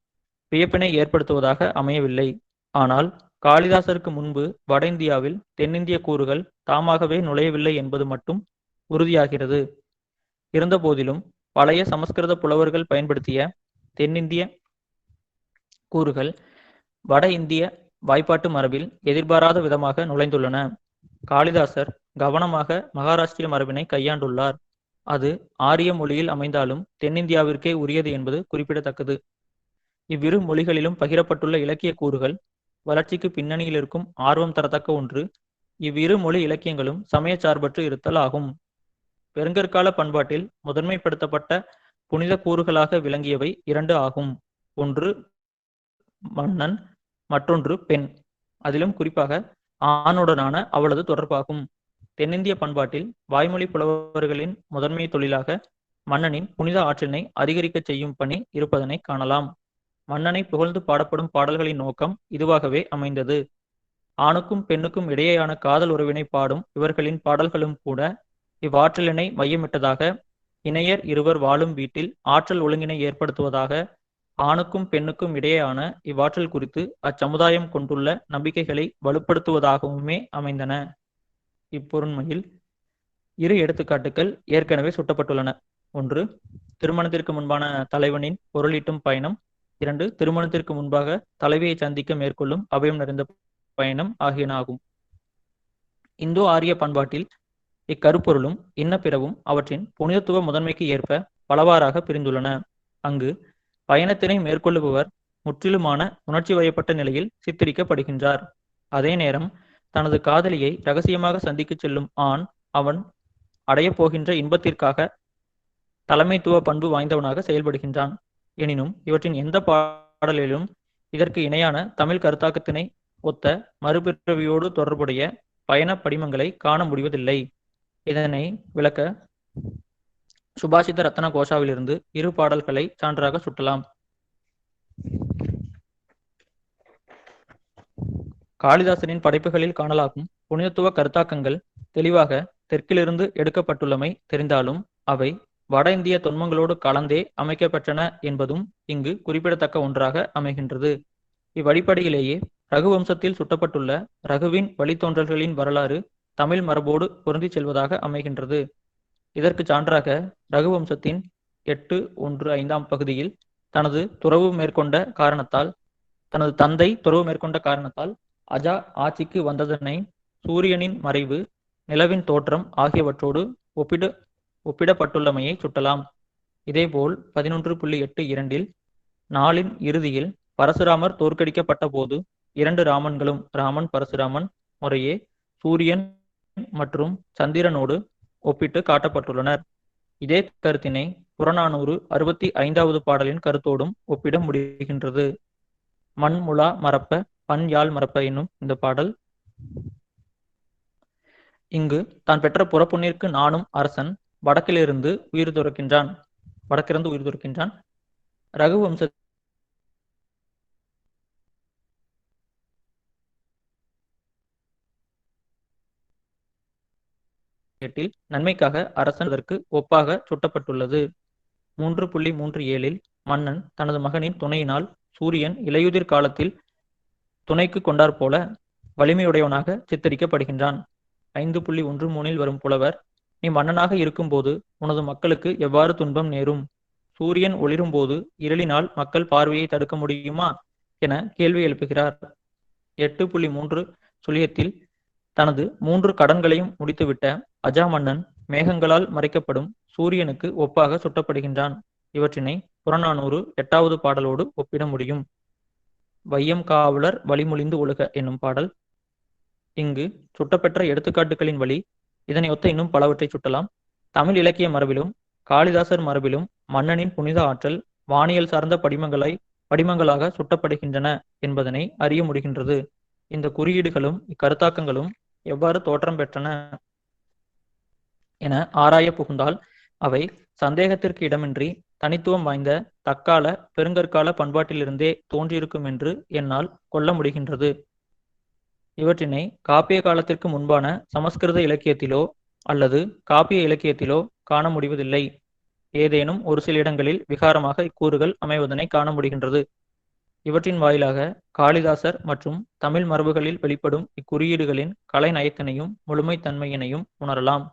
வியப்பினை ஏற்படுத்துவதாக அமையவில்லை. ஆனால் காளிதாசருக்கு முன்பு வட இந்தியாவில் தென்னிந்திய கூறுகள் தாமாகவே நுழையவில்லை என்பது மட்டும் உறுதியாகிறது. இருந்தபோதிலும் பழைய சமஸ்கிருத புலவர்கள் பயன்படுத்திய தென்னிந்திய கூறுகள் வட இந்திய வாய்ப்பாட்டு மரபில் எதிர்பாராத விதமாக நுழைந்துள்ளன. காளிதாசர் கவனமாக மகாராஷ்டிரிய மரபினை கையாண்டுள்ளார். அது ஆரிய மொழியில் அமைந்தாலும் தென்னிந்தியாவிற்கே உரியது என்பது குறிப்பிடத்தக்கது. இவ்விரு மொழிகளிலும் பகிரப்பட்டுள்ள இலக்கிய கூறுகள் வளர்ச்சிக்கு பின்னணியில் இருக்கும் ஆர்வம் தரத்தக்க ஒன்று. இவ்விரு மொழி இலக்கியங்களும் சமய சார்பற்று இருத்தல் ஆகும். பெருங்கற்கால பண்பாட்டில் முதன்மைப்படுத்தப்பட்ட புனித கூறுகளாக விளங்கியவை 2 ஆகும். ஒன்று மன்னன், மற்றொன்று பெண். அதிலும் குறிப்பாக ஆணுடனான அவளது தொடர்பாகும். தென்னிந்திய பண்பாட்டில் வாய்மொழி புலவர்களின் முதன்மை தொழிலாக மன்னனின் புனித ஆற்றலினை அதிகரிக்க செய்யும் பணி இருப்பதனை காணலாம். மன்னனை புகழ்ந்து பாடப்படும் பாடல்களின் நோக்கம் இதுவாகவே அமைந்தது. ஆணுக்கும் பெண்ணுக்கும் இடையேயான காதல் உறவினை பாடும் இவர்களின் பாடல்களும் கூட இவ்வாற்றலினை மையமிட்டதாக, இணையர் இருவர் வாழும் வீட்டில் ஆற்றல் ஒழுங்கினை ஏற்படுத்துவதாக, ஆணுக்கும் பெண்ணுக்கும் இடையேயான இவ்வாற்றல் குறித்து அச்சமுதாயம் கொண்டுள்ள நம்பிக்கைகளை வலுப்படுத்துவதாகவுமே அமைந்தன. இப்பொருண்மையில் இரு எடுத்துக்காட்டுகள் ஏற்கனவே சுட்டப்பட்டுள்ளன. 1. திருமணத்திற்கு முன்பான தலைவனின் பொருளீட்டும் பயணம். 2. திருமணத்திற்கு முன்பாக தலைவியை சந்திக்க மேற்கொள்ளும் அபயம் நிறைந்த பயணம் ஆகியன ஆகும். இந்தோ ஆரிய பண்பாட்டில் இக்கருப்பொருளும் இன்னபிறவும் அவற்றின் புனிதத்துவ முதன்மைக்கு ஏற்ப பலவாறாக பிரிந்துள்ளன. அங்கு பயணத்தினை மேற்கொள்ளுபவர் முற்றிலுமான உணர்ச்சி வயப்பட்ட நிலையில் சித்தரிக்கப்படுகின்றார். அதே நேரம் தனது காதலியை இரகசியமாக சந்திக்கச் செல்லும் ஆண் அவன் அடையப் போகின்ற இன்பத்திற்காக தலைமைத்துவ பண்பு வாய்ந்தவனாக செயல்படுகின்றான். எனினும் இவற்றின் எந்த பாடலிலும் இதற்கு இணையான தமிழ் கருத்தாக்கத்தினை ஒத்த மறுபிறவியோடு தொடர்புடைய பயண படிமங்களை காண முடிவதில்லை. இதனை விளக்க சுபாஷித ரத்ன கோஷாவிலிருந்து இரு பாடல்களை சான்றாக சுட்டலாம். காளிதாசனின் படைப்புகளில் காணலாகும் புனிதத்துவ கருத்தாக்கங்கள் தெளிவாக தெற்கிலிருந்து எடுக்கப்பட்டுள்ளமை தெரிந்தாலும் அவை வட இந்திய தொன்மங்களோடு கலந்தே அமைக்கப்பெற்றன என்பதும் இங்கு குறிப்பிடத்தக்க ஒன்றாக அமைகின்றது. இவ்வடிப்படையிலேயே ரகு வம்சத்தில் சுட்டப்பட்டுள்ள ரகுவின் வழித்தோன்றல்களின் வரலாறு தமிழ் மரபோடு பொருந்தி செல்வதாக அமைகின்றது. இதற்கு சான்றாக ரகு வம்சத்தின் 8:1-5 பகுதியில் தனது தந்தை துறவு மேற்கொண்ட காரணத்தால் அஜா ஆட்சிக்கு வந்ததனை சூரியனின் மறைவு, நிலவின் தோற்றம் ஆகியவற்றோடு ஒப்பிடப்பட்டுள்ளமையை சுட்டலாம். இதேபோல் 11.8.2 நாளின் இறுதியில் பரசுராமர் தோற்கடிக்கப்பட்ட போது 2 ராமன்களும் ராமன் பரசுராமன் முறையே சூரியன் மற்றும் சந்திரனோடு ஒப்பிட்டு காட்டப்பட்டுள்ளனர். இதே கருத்தினை புறநானூறு 65வது பாடலின் கருத்தோடும் ஒப்பிட முடிகின்றது. மண்முலா மரப்ப பண் யாழ் மரப்ப என்னும் இந்த பாடல் இங்கு தான் பெற்ற புறப்புண்ணிற்கு நானும் அரசன் வடக்கிலிருந்து உயிர் துறக்கின்றான். ரகு வம்ச நன்மைக்காக அரசன் அதற்கு ஒப்பாக சுட்டப்பட்டுள்ளது. 3.37 மன்னன் தனது மகனின் துணையினால் சூரியன் இலையுதிர் காலத்தில் துணைக்கு கொண்டார் போல வலிமையுடையவனாக சித்தரிக்கப்படுகின்றான். 5.13 வரும் புலவர், நீ மன்னனாக இருக்கும்போது உனது மக்களுக்கு எவ்வாறு துன்பம் நேரும்? சூரியன் ஒளிரும் போது இருளினால் மக்கள் பார்வையை தடுக்க முடியுமா என கேள்வி எழுப்புகிறார். 8.3 சுழியத்தில் தனது 3 கடன்களையும் முடித்துவிட்ட அஜா மன்னன் மேகங்களால் மறைக்கப்படும் சூரியனுக்கு ஒப்பாக சுட்டப்படுகின்றான். இவற்றினை புறநானூறு 8வது பாடலோடு ஒப்பிட முடியும். வையம் காவலர் வழிமொழிந்து ஒழுக என்னும் பாடல். இங்கு சுட்டப்பெற்ற எடுத்துக்காட்டுகளின் வழி இதனை ஒத்த இன்னும் பலவற்றை சுட்டலாம். தமிழ் இலக்கிய மரபிலும் காளிதாசர் மரபிலும் மன்னனின் புனித ஆற்றல் வானியல் சார்ந்த படிமங்களாக சுட்டப்படுகின்றன என்பதனை அறிய முடிகின்றது. இந்த குறியீடுகளும் இக்கருத்தாக்கங்களும் எவ்வாறு தோற்றம் பெற்றன என ஆராய புகுந்தால் அவை சந்தேகத்திற்கு இடமின்றி தனித்துவம் வாய்ந்த தற்கால பெருங்கற்கால பண்பாட்டிலிருந்தே தோன்றியிருக்கும் என்று என்னால் கொள்ள முடிகின்றது. இவற்றினை காப்பிய காலத்திற்கு முன்பான சமஸ்கிருத இலக்கியத்திலோ அல்லது காப்பிய இலக்கியத்திலோ காண முடிவதில்லை. ஏதேனும் ஒரு சில இடங்களில் விகாரமாக இக்கூறுகள் அமைவதனை காண முடிகின்றது. இவற்றின் வாயிலாக காளிதாசர் மற்றும் தமிழ் மரபுகளில் வெளிப்படும் இக்குறியீடுகளின் கலை நயத்தினையும் முழுமைத்தன்மையினையும் உணரலாம்.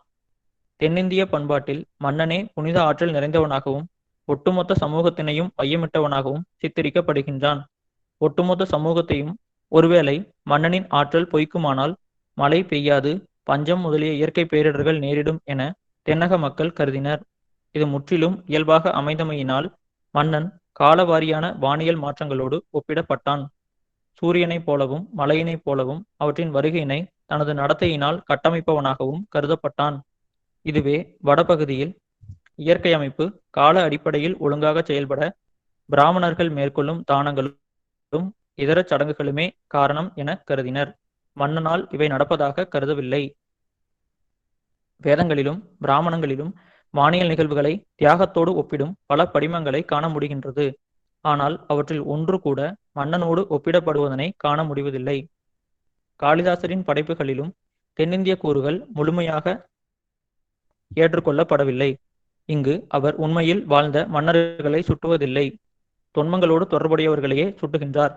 தென்னிந்திய பண்பாட்டில் மன்னனே புனித ஆற்றல் நிறைந்தவனாகவும் ஒட்டுமொத்த சமூகத்தினையும் மையமிட்டவனாகவும் சித்தரிக்கப்படுகின்றான். ஒட்டுமொத்த சமூகத்தையும் ஒருவேளை மன்னனின் ஆற்றல் பொய்க்குமானால் மழை பெய்யாது, பஞ்சம் முதலிய இயற்கை பேரிடர்கள் நேரிடும் என தென்னக மக்கள் கருதினர். இது முற்றிலும் இயல்பாக அமைந்தமையினால் மன்னன் காலவாரியான வானியல் மாற்றங்களோடு ஒப்பிடப்பட்டான். சூரியனைப் போலவும் மழையினைப் போலவும் அவற்றின் வருகையினை தனது நடத்தையினால் கட்டமைப்பவனாகவும் கருதப்பட்டான். இதுவே வடபகுதியில் இயற்கை அமைப்பு கால அடிப்படையில் ஒழுங்காக செயல்பட பிராமணர்கள் மேற்கொள்ளும் தானங்களும் இதர சடங்குகளுமே காரணம் என கருதினர். மன்னனால் இவை நடப்பதாக கருதவில்லை. வேதங்களிலும் பிராமணங்களிலும் வானியல் நிகழ்வுகளை தியாகத்தோடு ஒப்பிடும் பல படிமங்களை காண முடிகின்றது. ஆனால் அவற்றில் ஒன்று கூட மன்னனோடு ஒப்பிடப்படுவதனை காண முடிவதில்லை. காளிதாசரின் படைப்புகளிலும் தென்னிந்திய கூறுகள் முழுமையாக ஏற்றுக்கொள்ளப்படவில்லை. இங்கு அவர் உண்மையில் வாழ்ந்த மன்னர்களை சுட்டுவதில்லை, தொன்மங்களோடு தொடர்புடையவர்களையே சுட்டுகின்றார்.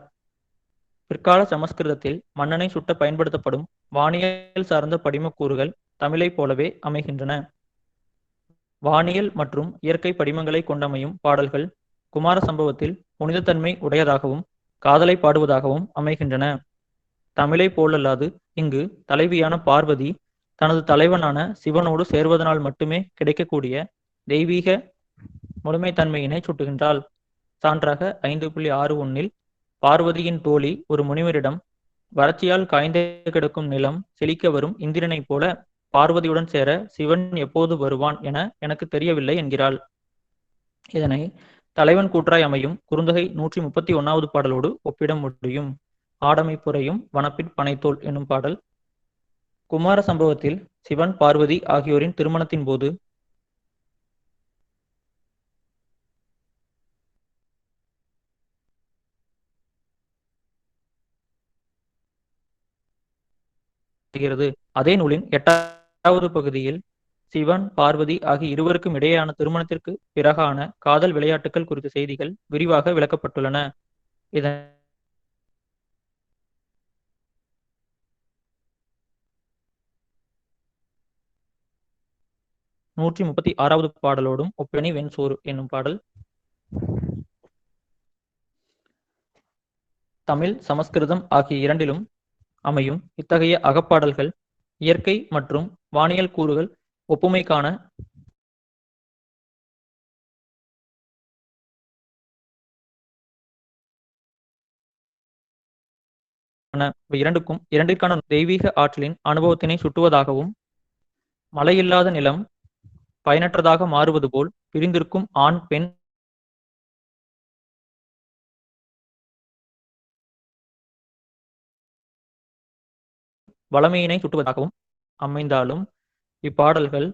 பிற்கால சமஸ்கிருதத்தில் மன்னனை சுட்ட பயன்படுத்தப்படும் வானியல் சார்ந்த படிமக்கூறுகள் தமிழைப் போலவே அமைகின்றன. வானியல் மற்றும் இயற்கை படிமங்களை கொண்டமையும் பாடல்கள் குமார சம்பவத்தில் புனிதத்தன்மை உடையதாகவும் காதலை பாடுவதாகவும் அமைகின்றன. தமிழைப் போலல்லாது இங்கு தலைவியான பார்வதி தனது தலைவனான சிவனோடு சேர்வதனால் மட்டுமே கிடைக்கக்கூடிய தெய்வீக முழுமைத்தன்மையினை சுட்டுகின்றாள். சான்றாக 5.61 பார்வதியின் தோழி ஒரு முனிவரிடம், வறட்சியால் காய்ந்து கிடக்கும் நிலம் செழிக்க வரும் இந்திரனைப் போல பார்வதியுடன் சேர சிவன் எப்போது வருவான் என எனக்கு தெரியவில்லை என்கிறாள். இதனை தலைவன் கூற்றாய் அமையும் குறுந்தொகை 131வது பாடலோடு ஒப்பிட முடியும். ஆடமை புரையும் வனப்பிற் பனைத்தோல் என்னும் பாடல் குமார சம்பவத்தில் சிவன் பார்வதி ஆகியோரின் திருமணத்தின் போது அதே நூலின் 8வது பகுதியில் சிவன் பார்வதி ஆகிய இருவருக்கும் இடையேயான திருமணத்திற்கு பிறகான காதல் விளையாட்டுகள் குறித்த செய்திகள் விரிவாக விளக்கப்பட்டுள்ளன. இதன் 136வது பாடலோடும் ஒப்பெனி வெண்சோறு என்னும் பாடல் தமிழ் சமஸ்கிருதம் ஆகிய இரண்டிலும் அமையும் இத்தகைய அகப்பாடல்கள் இயற்கை மற்றும் வானியல் கூறுகள் ஒப்புமைக்கான இரண்டிற்கான தெய்வீக ஆற்றலின் அனுபவத்தினை சுட்டுவதாகவும் மழையில்லாத நிலம் பயனற்றதாக மாறுவது போல் பிரிந்திருக்கும் ஆண் பெண் வளமையினை சுட்டுவதாகவும் அமைந்தாலும் இப்பாடல்கள்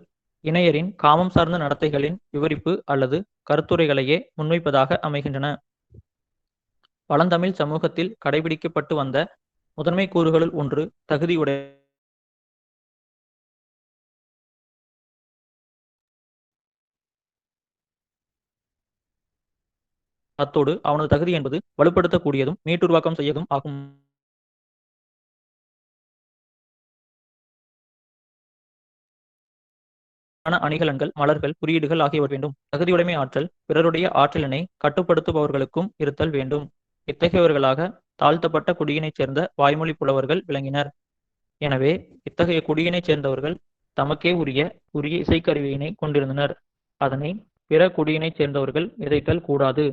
இணையரின் காமம் சார்ந்த நடத்தைகளின் விவரிப்பு அல்லது கருத்துரைகளையே முன்வைப்பதாக அமைகின்றன. பழந்தமிழ் சமூகத்தில் கடைபிடிக்கப்பட்டு வந்த முதன்மை கூறுகளுள் ஒன்று தகுதியுடைய அத்தோடு அவனது தகுதி என்பது வலுப்படுத்தக்கூடியதும் மீட்டுருவாக்கம் செய்யதும் ஆகும். அணிகலன்கள், மலர்கள், குறியீடுகள் ஆகியவர் வேண்டும். தகுதியுடைமை ஆற்றல் பிறருடைய ஆற்றலினை கட்டுப்படுத்துபவர்களுக்கும் இருத்தல் வேண்டும். இத்தகையவர்களாக தாழ்த்தப்பட்ட குடியினைச் சேர்ந்த வாய்மொழி புலவர்கள் விளங்கினர். எனவே இத்தகைய குடியினைச் சேர்ந்தவர்கள் தமக்கே உரிய இசைக்கருவியினை கொண்டிருந்தனர். அதனை பிற குடியினைச் சேர்ந்தவர்கள் விதைத்தல் கூடாது.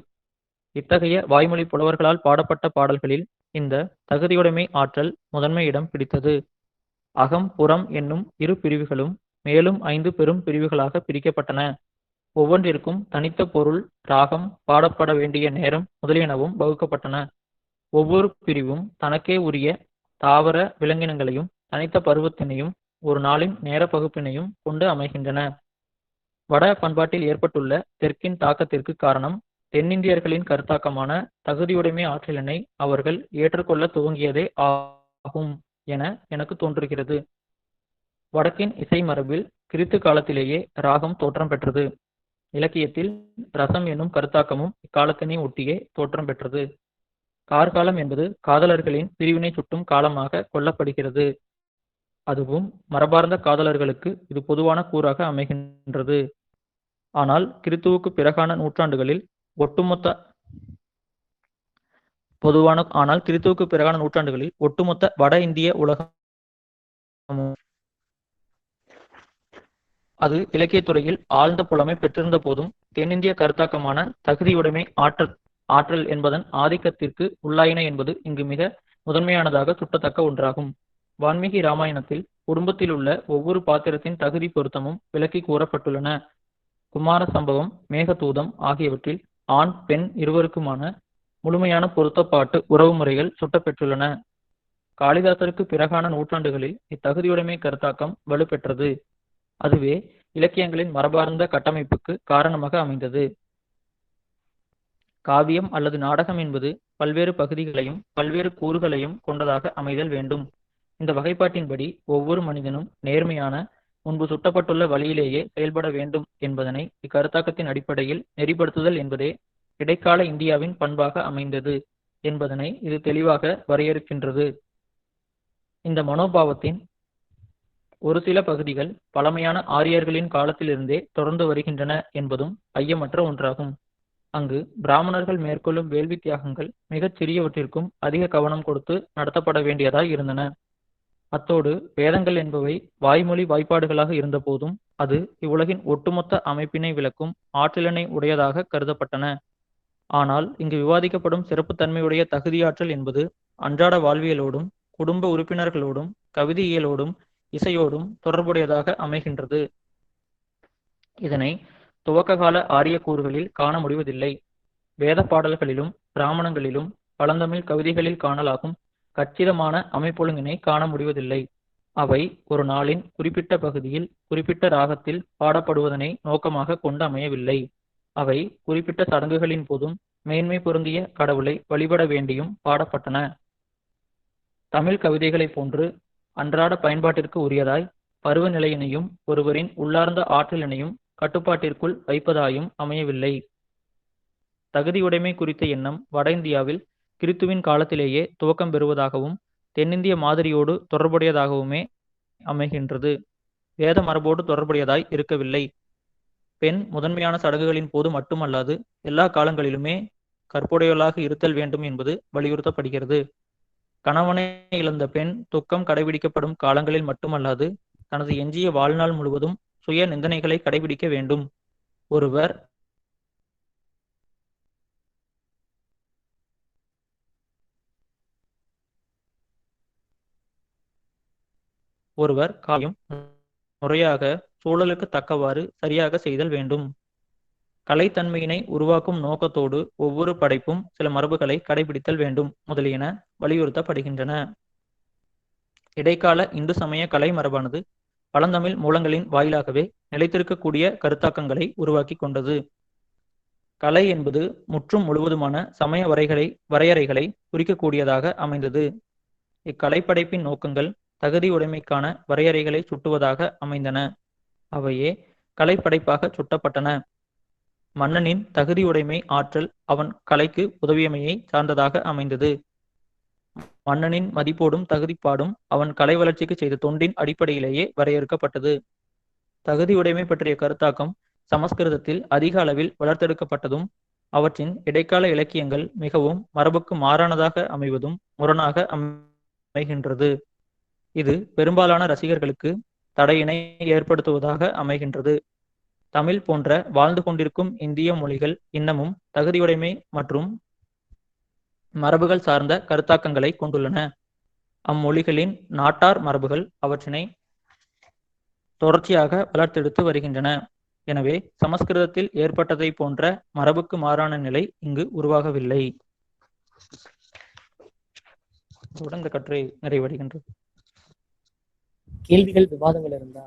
இத்தகைய வாய்மொழி புலவர்களால் பாடப்பட்ட பாடல்களில் இந்த தகுதியுடைமை ஆற்றல் முதன்மை இடம் பிடித்தது. அகம் புறம் என்னும் இரு பிரிவுகளும் மேலும் 5 பெரும் பிரிவுகளாக பிரிக்கப்பட்டன. ஒவ்வொன்றிற்கும் தனித்த பொருள், ராகம், பாடப்பட வேண்டிய நேரம் முதலியனவும் வகுக்கப்பட்டன. ஒவ்வொரு பிரிவும் தனக்கே உரிய தாவர விலங்கினங்களையும் தனித்த பருவத்தினையும் ஒரு நாளின் நேர பகுப்பினையும் கொண்டு அமைகின்றன. வட பண்பாட்டில் ஏற்பட்டுள்ள தெற்கின் தாக்கத்திற்கு காரணம் தென்னிந்தியர்களின் கருத்தாக்கமான தகுதியுடைமை ஆற்றலினை அவர்கள் ஏற்றுக்கொள்ள துவங்கியதே ஆகும் என எனக்கு தோன்றுகிறது. வடக்கின் இசை மரபில் கிறித்து காலத்திலேயே ராகம் தோற்றம் பெற்றது. இலக்கியத்தில் ரசம் என்னும் கருத்தாக்கமும் இக்காலத்தினை ஒட்டியே தோற்றம் பெற்றது. கார்காலம் என்பது காதலர்களின் பிரிவினை சுட்டும் காலமாக கொள்ளப்படுகிறது. அதுவும் மரபார்ந்த காதலர்களுக்கு இது பொதுவான கூறாக அமைகின்றது. ஆனால் கிறித்துவுக்கு பிறகான நூற்றாண்டுகளில் ஒட்டுமொத்த வட இந்திய உலகம் அது இலக்கியத்துறையில் ஆழ்ந்த புலமை பெற்றிருந்த போதும் தென்னிந்திய கருத்தாக்கமான தகுதியுடைமை ஆற்றல் என்பதன் ஆதிக்கத்திற்கு உள்ளாயின என்பது இங்கு மிக முதன்மையானதாக சுட்டத்தக்க ஒன்றாகும். வான்மீகி ராமாயணத்தில் குடும்பத்தில் உள்ள ஒவ்வொரு பாத்திரத்தின் தகுதி பொருத்தமும் விளக்கி கூறப்பட்டுள்ளன. குமார சம்பவம், மேகதூதம் ஆகியவற்றில் ஆண் பெண் இருவருக்குமான முழுமையான பொருத்தப்பாட்டு உறவு முறைகள் சுட்டப்பெற்றுள்ளன. காளிதாசருக்கு பிறகான நூற்றாண்டுகளில் இத்தகுதியுடைமை கருத்தாக்கம் வலுப்பெற்றது. அதுவே இலக்கியங்களின் மரபார்ந்த கட்டமைப்புக்கு காரணமாக அமைந்தது. காவியம் அல்லது நாடகம் என்பது பல்வேறு பகுதிகளையும் பல்வேறு கூறுகளையும் கொண்டதாக அமைதல் வேண்டும். இந்த வகைப்பாட்டின்படி ஒவ்வொரு மனிதனும் நேர்மையான முன்பு சுட்டப்பட்டுள்ள வழியிலேயே செயல்பட வேண்டும் என்பதனை இக்கருத்தாக்கத்தின் அடிப்படையில் நெறிப்படுத்துதல் என்பதே இடைக்கால இந்தியாவின் பண்பாக அமைந்தது என்பதனை இது தெளிவாக வரையறுக்கின்றது. இந்த மனோபாவத்தின் ஒரு சில பகுதிகள் பழமையான ஆரியர்களின் காலத்திலிருந்தே தொடர்ந்து வருகின்றன என்பதும் ஐயமற்ற ஒன்றாகும். அங்கு பிராமணர்கள் மேற்கொள்ளும் வேள்வி தியாகங்கள் மிகச் சிறியவற்றிற்கும் அதிக கவனம் கொடுத்து நடத்தப்பட வேண்டியதாய் இருந்தன. அத்தோடு வேதங்கள் என்பவை வாய்மொழி வாய்ப்பாடுகளாக இருந்தபோதும் அது இவ்வுலகின் ஒட்டுமொத்த அமைப்பினை விளக்கும் ஆற்றலினை உடையதாக கருதப்பட்டன. ஆனால் இங்கு விவாதிக்கப்படும் சிறப்புத்தன்மையுடைய தகுதியாற்றல் என்பது அன்றாட வாழ்வியலோடும் குடும்ப உறுப்பினர்களோடும் கவிதையியலோடும் இசையோடும் தொடர்புடையதாக அமைகின்றது. இதனை துவக்ககால ஆரிய கூறுகளில் காண முடிவதில்லை. வேத பாடல்களிலும் பிராமணங்களிலும் பழந்தமிழ் கவிதைகளில் காணலாகும் கச்சிதமான அமைப்பொழுங்கினை காண முடிவதில்லை. அவை ஒரு நாளின் குறிப்பிட்ட பகுதியில் குறிப்பிட்ட ராகத்தில் பாடப்படுவதனை நோக்கமாக கொண்டு அமையவில்லை. அவை குறிப்பிட்ட சடங்குகளின் போதும் மேன்மை பொருந்திய கடவுளை வழிபட வேண்டியும் பாடப்பட்டன. தமிழ் கவிதைகளைப் போன்று அன்றாட பயன்பாட்டிற்கு உரியதாய் பருவநிலையினையும் ஒருவரின் உள்ளார்ந்த ஆற்றலினையும் கட்டுப்பாட்டிற்குள் வைப்பதாயும் அமையவில்லை. தகுதியுடைமை குறித்த எண்ணம் வட இந்தியாவில் கிறித்துவின் காலத்திலேயே துவக்கம் பெறுவதாகவும் தென்னிந்திய மாதிரியோடு தொடர்புடையதாகவுமே அமைகின்றது. வேத மரபோடு தொடர்புடையதாய் இருக்கவில்லை. பெண் முதன்மையான சடங்குகளின் போது மட்டுமல்லாது எல்லா காலங்களிலுமே கற்புடையவளாக இருத்தல் வேண்டும் என்பது வலியுறுத்தப்படுகிறது. கணவனை இழந்த பெண் துக்கம் கடைபிடிக்கப்படும் காலங்களில் மட்டுமல்லாது தனது எஞ்சிய வாழ்நாள் முழுவதும் சுய நிந்தனைகளை கடைபிடிக்க வேண்டும். ஒருவர் காயம் முறையாக சூழலுக்கு தக்கவாறு சரியாக செய்தல் வேண்டும். கலைத்தன்மையினை உருவாக்கும் நோக்கத்தோடு ஒவ்வொரு படைப்பும் சில மரபுகளை கடைபிடித்தல் வேண்டும் முதலியன வலியுறுத்தப்படுகின்றன. இடைக்கால இந்து சமய கலை மரபானது பழந்தமிழ் மூலங்களின் வாயிலாகவே நிலைத்திருக்கக்கூடிய கருத்தாக்கங்களை உருவாக்கி கொண்டது. கலை என்பது முற்றும் முழுவதுமான சமய வரையறைகளை குறிக்கக்கூடியதாக அமைந்தது. இக்கலைப்படைப்பின் நோக்கங்கள் தகுதி உடைமைக்கான வரையறைகளை சுட்டுவதாக அமைந்தன. அவையே கலைப்படைப்பாக சுட்டப்பட்டன. மன்னனின் தகுதியுடைமை ஆற்றல் அவன் கலைக்கு உதவியமையை சார்ந்ததாக அமைந்தது. மன்னனின் மதிப்போடும் தகுதிப்பாடும் அவன் கலை வளர்ச்சிக்கு செய்த தொண்டின் அடிப்படையிலேயே வரையறுக்கப்பட்டது. தகுதியுடைமை பற்றிய கருத்தாக்கம் சமஸ்கிருதத்தில் அதிக அளவில் வளர்த்தெடுக்கப்பட்டதும் அவற்றின் இடைக்கால இலக்கியங்கள் மிகவும் மரபுக்கு மாறானதாக அமைவதும் முரணாக அமைகின்றது. இது பெரும்பாலான ரசிகர்களுக்கு தடையினை ஏற்படுத்துவதாக அமைகின்றது. தமிழ் போன்ற வாழ்ந்து கொண்டிருக்கும் இந்திய மொழிகள் இன்னமும் தகுதியுடைமை மற்றும் மரபுகள் சார்ந்த கருத்தாக்கங்களை கொண்டுள்ளன. அம்மொழிகளின் நாட்டார் மரபுகள் அவற்றினை தொடர்ச்சியாக வளர்த்தெடுத்து வருகின்றன. எனவே சமஸ்கிருதத்தில் ஏற்பட்டதை போன்ற மரபுக்கு மாறான நிலை இங்கு உருவாகவில்லை. இந்த கட்டுரை நிறைவடைகின்றது. கேள்விகள் விவாதங்கள் இருந்தா?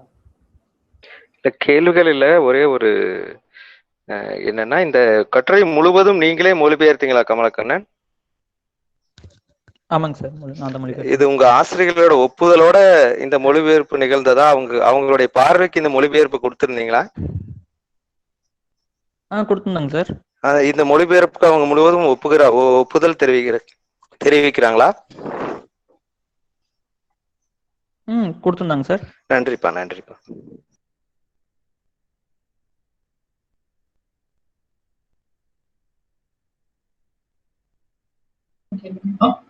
இந்த கேள்விகள் இல்ல, ஒரே ஒரு என்னன்னா, இந்த கட்டுரை முழுவதும் நீங்களே மொழிபெயர்த்தீங்களா கமலக்கண்ணன்? ஆமாங்க சார், நான் தான் மொழிபெயர்த்தேன். இது உங்க ஆசிரியர்களோட ஒப்புதலோட இந்த மொழிபெயர்ப்பு நிகழ்ந்ததா? அவங்களுடைய பார்வைக்கு இந்த மொழிபெயர்ப்பு கொடுத்திருந்தீங்களா? கொடுத்திருந்தாங்க சார். இந்த மொழிபெயர்ப்புக்கு அவங்க முழுவதும் ஒப்புதல் தெரிவிக்கிறாங்களா? கொடுத்திருந்தாங்க சார். நன்றிப்பா.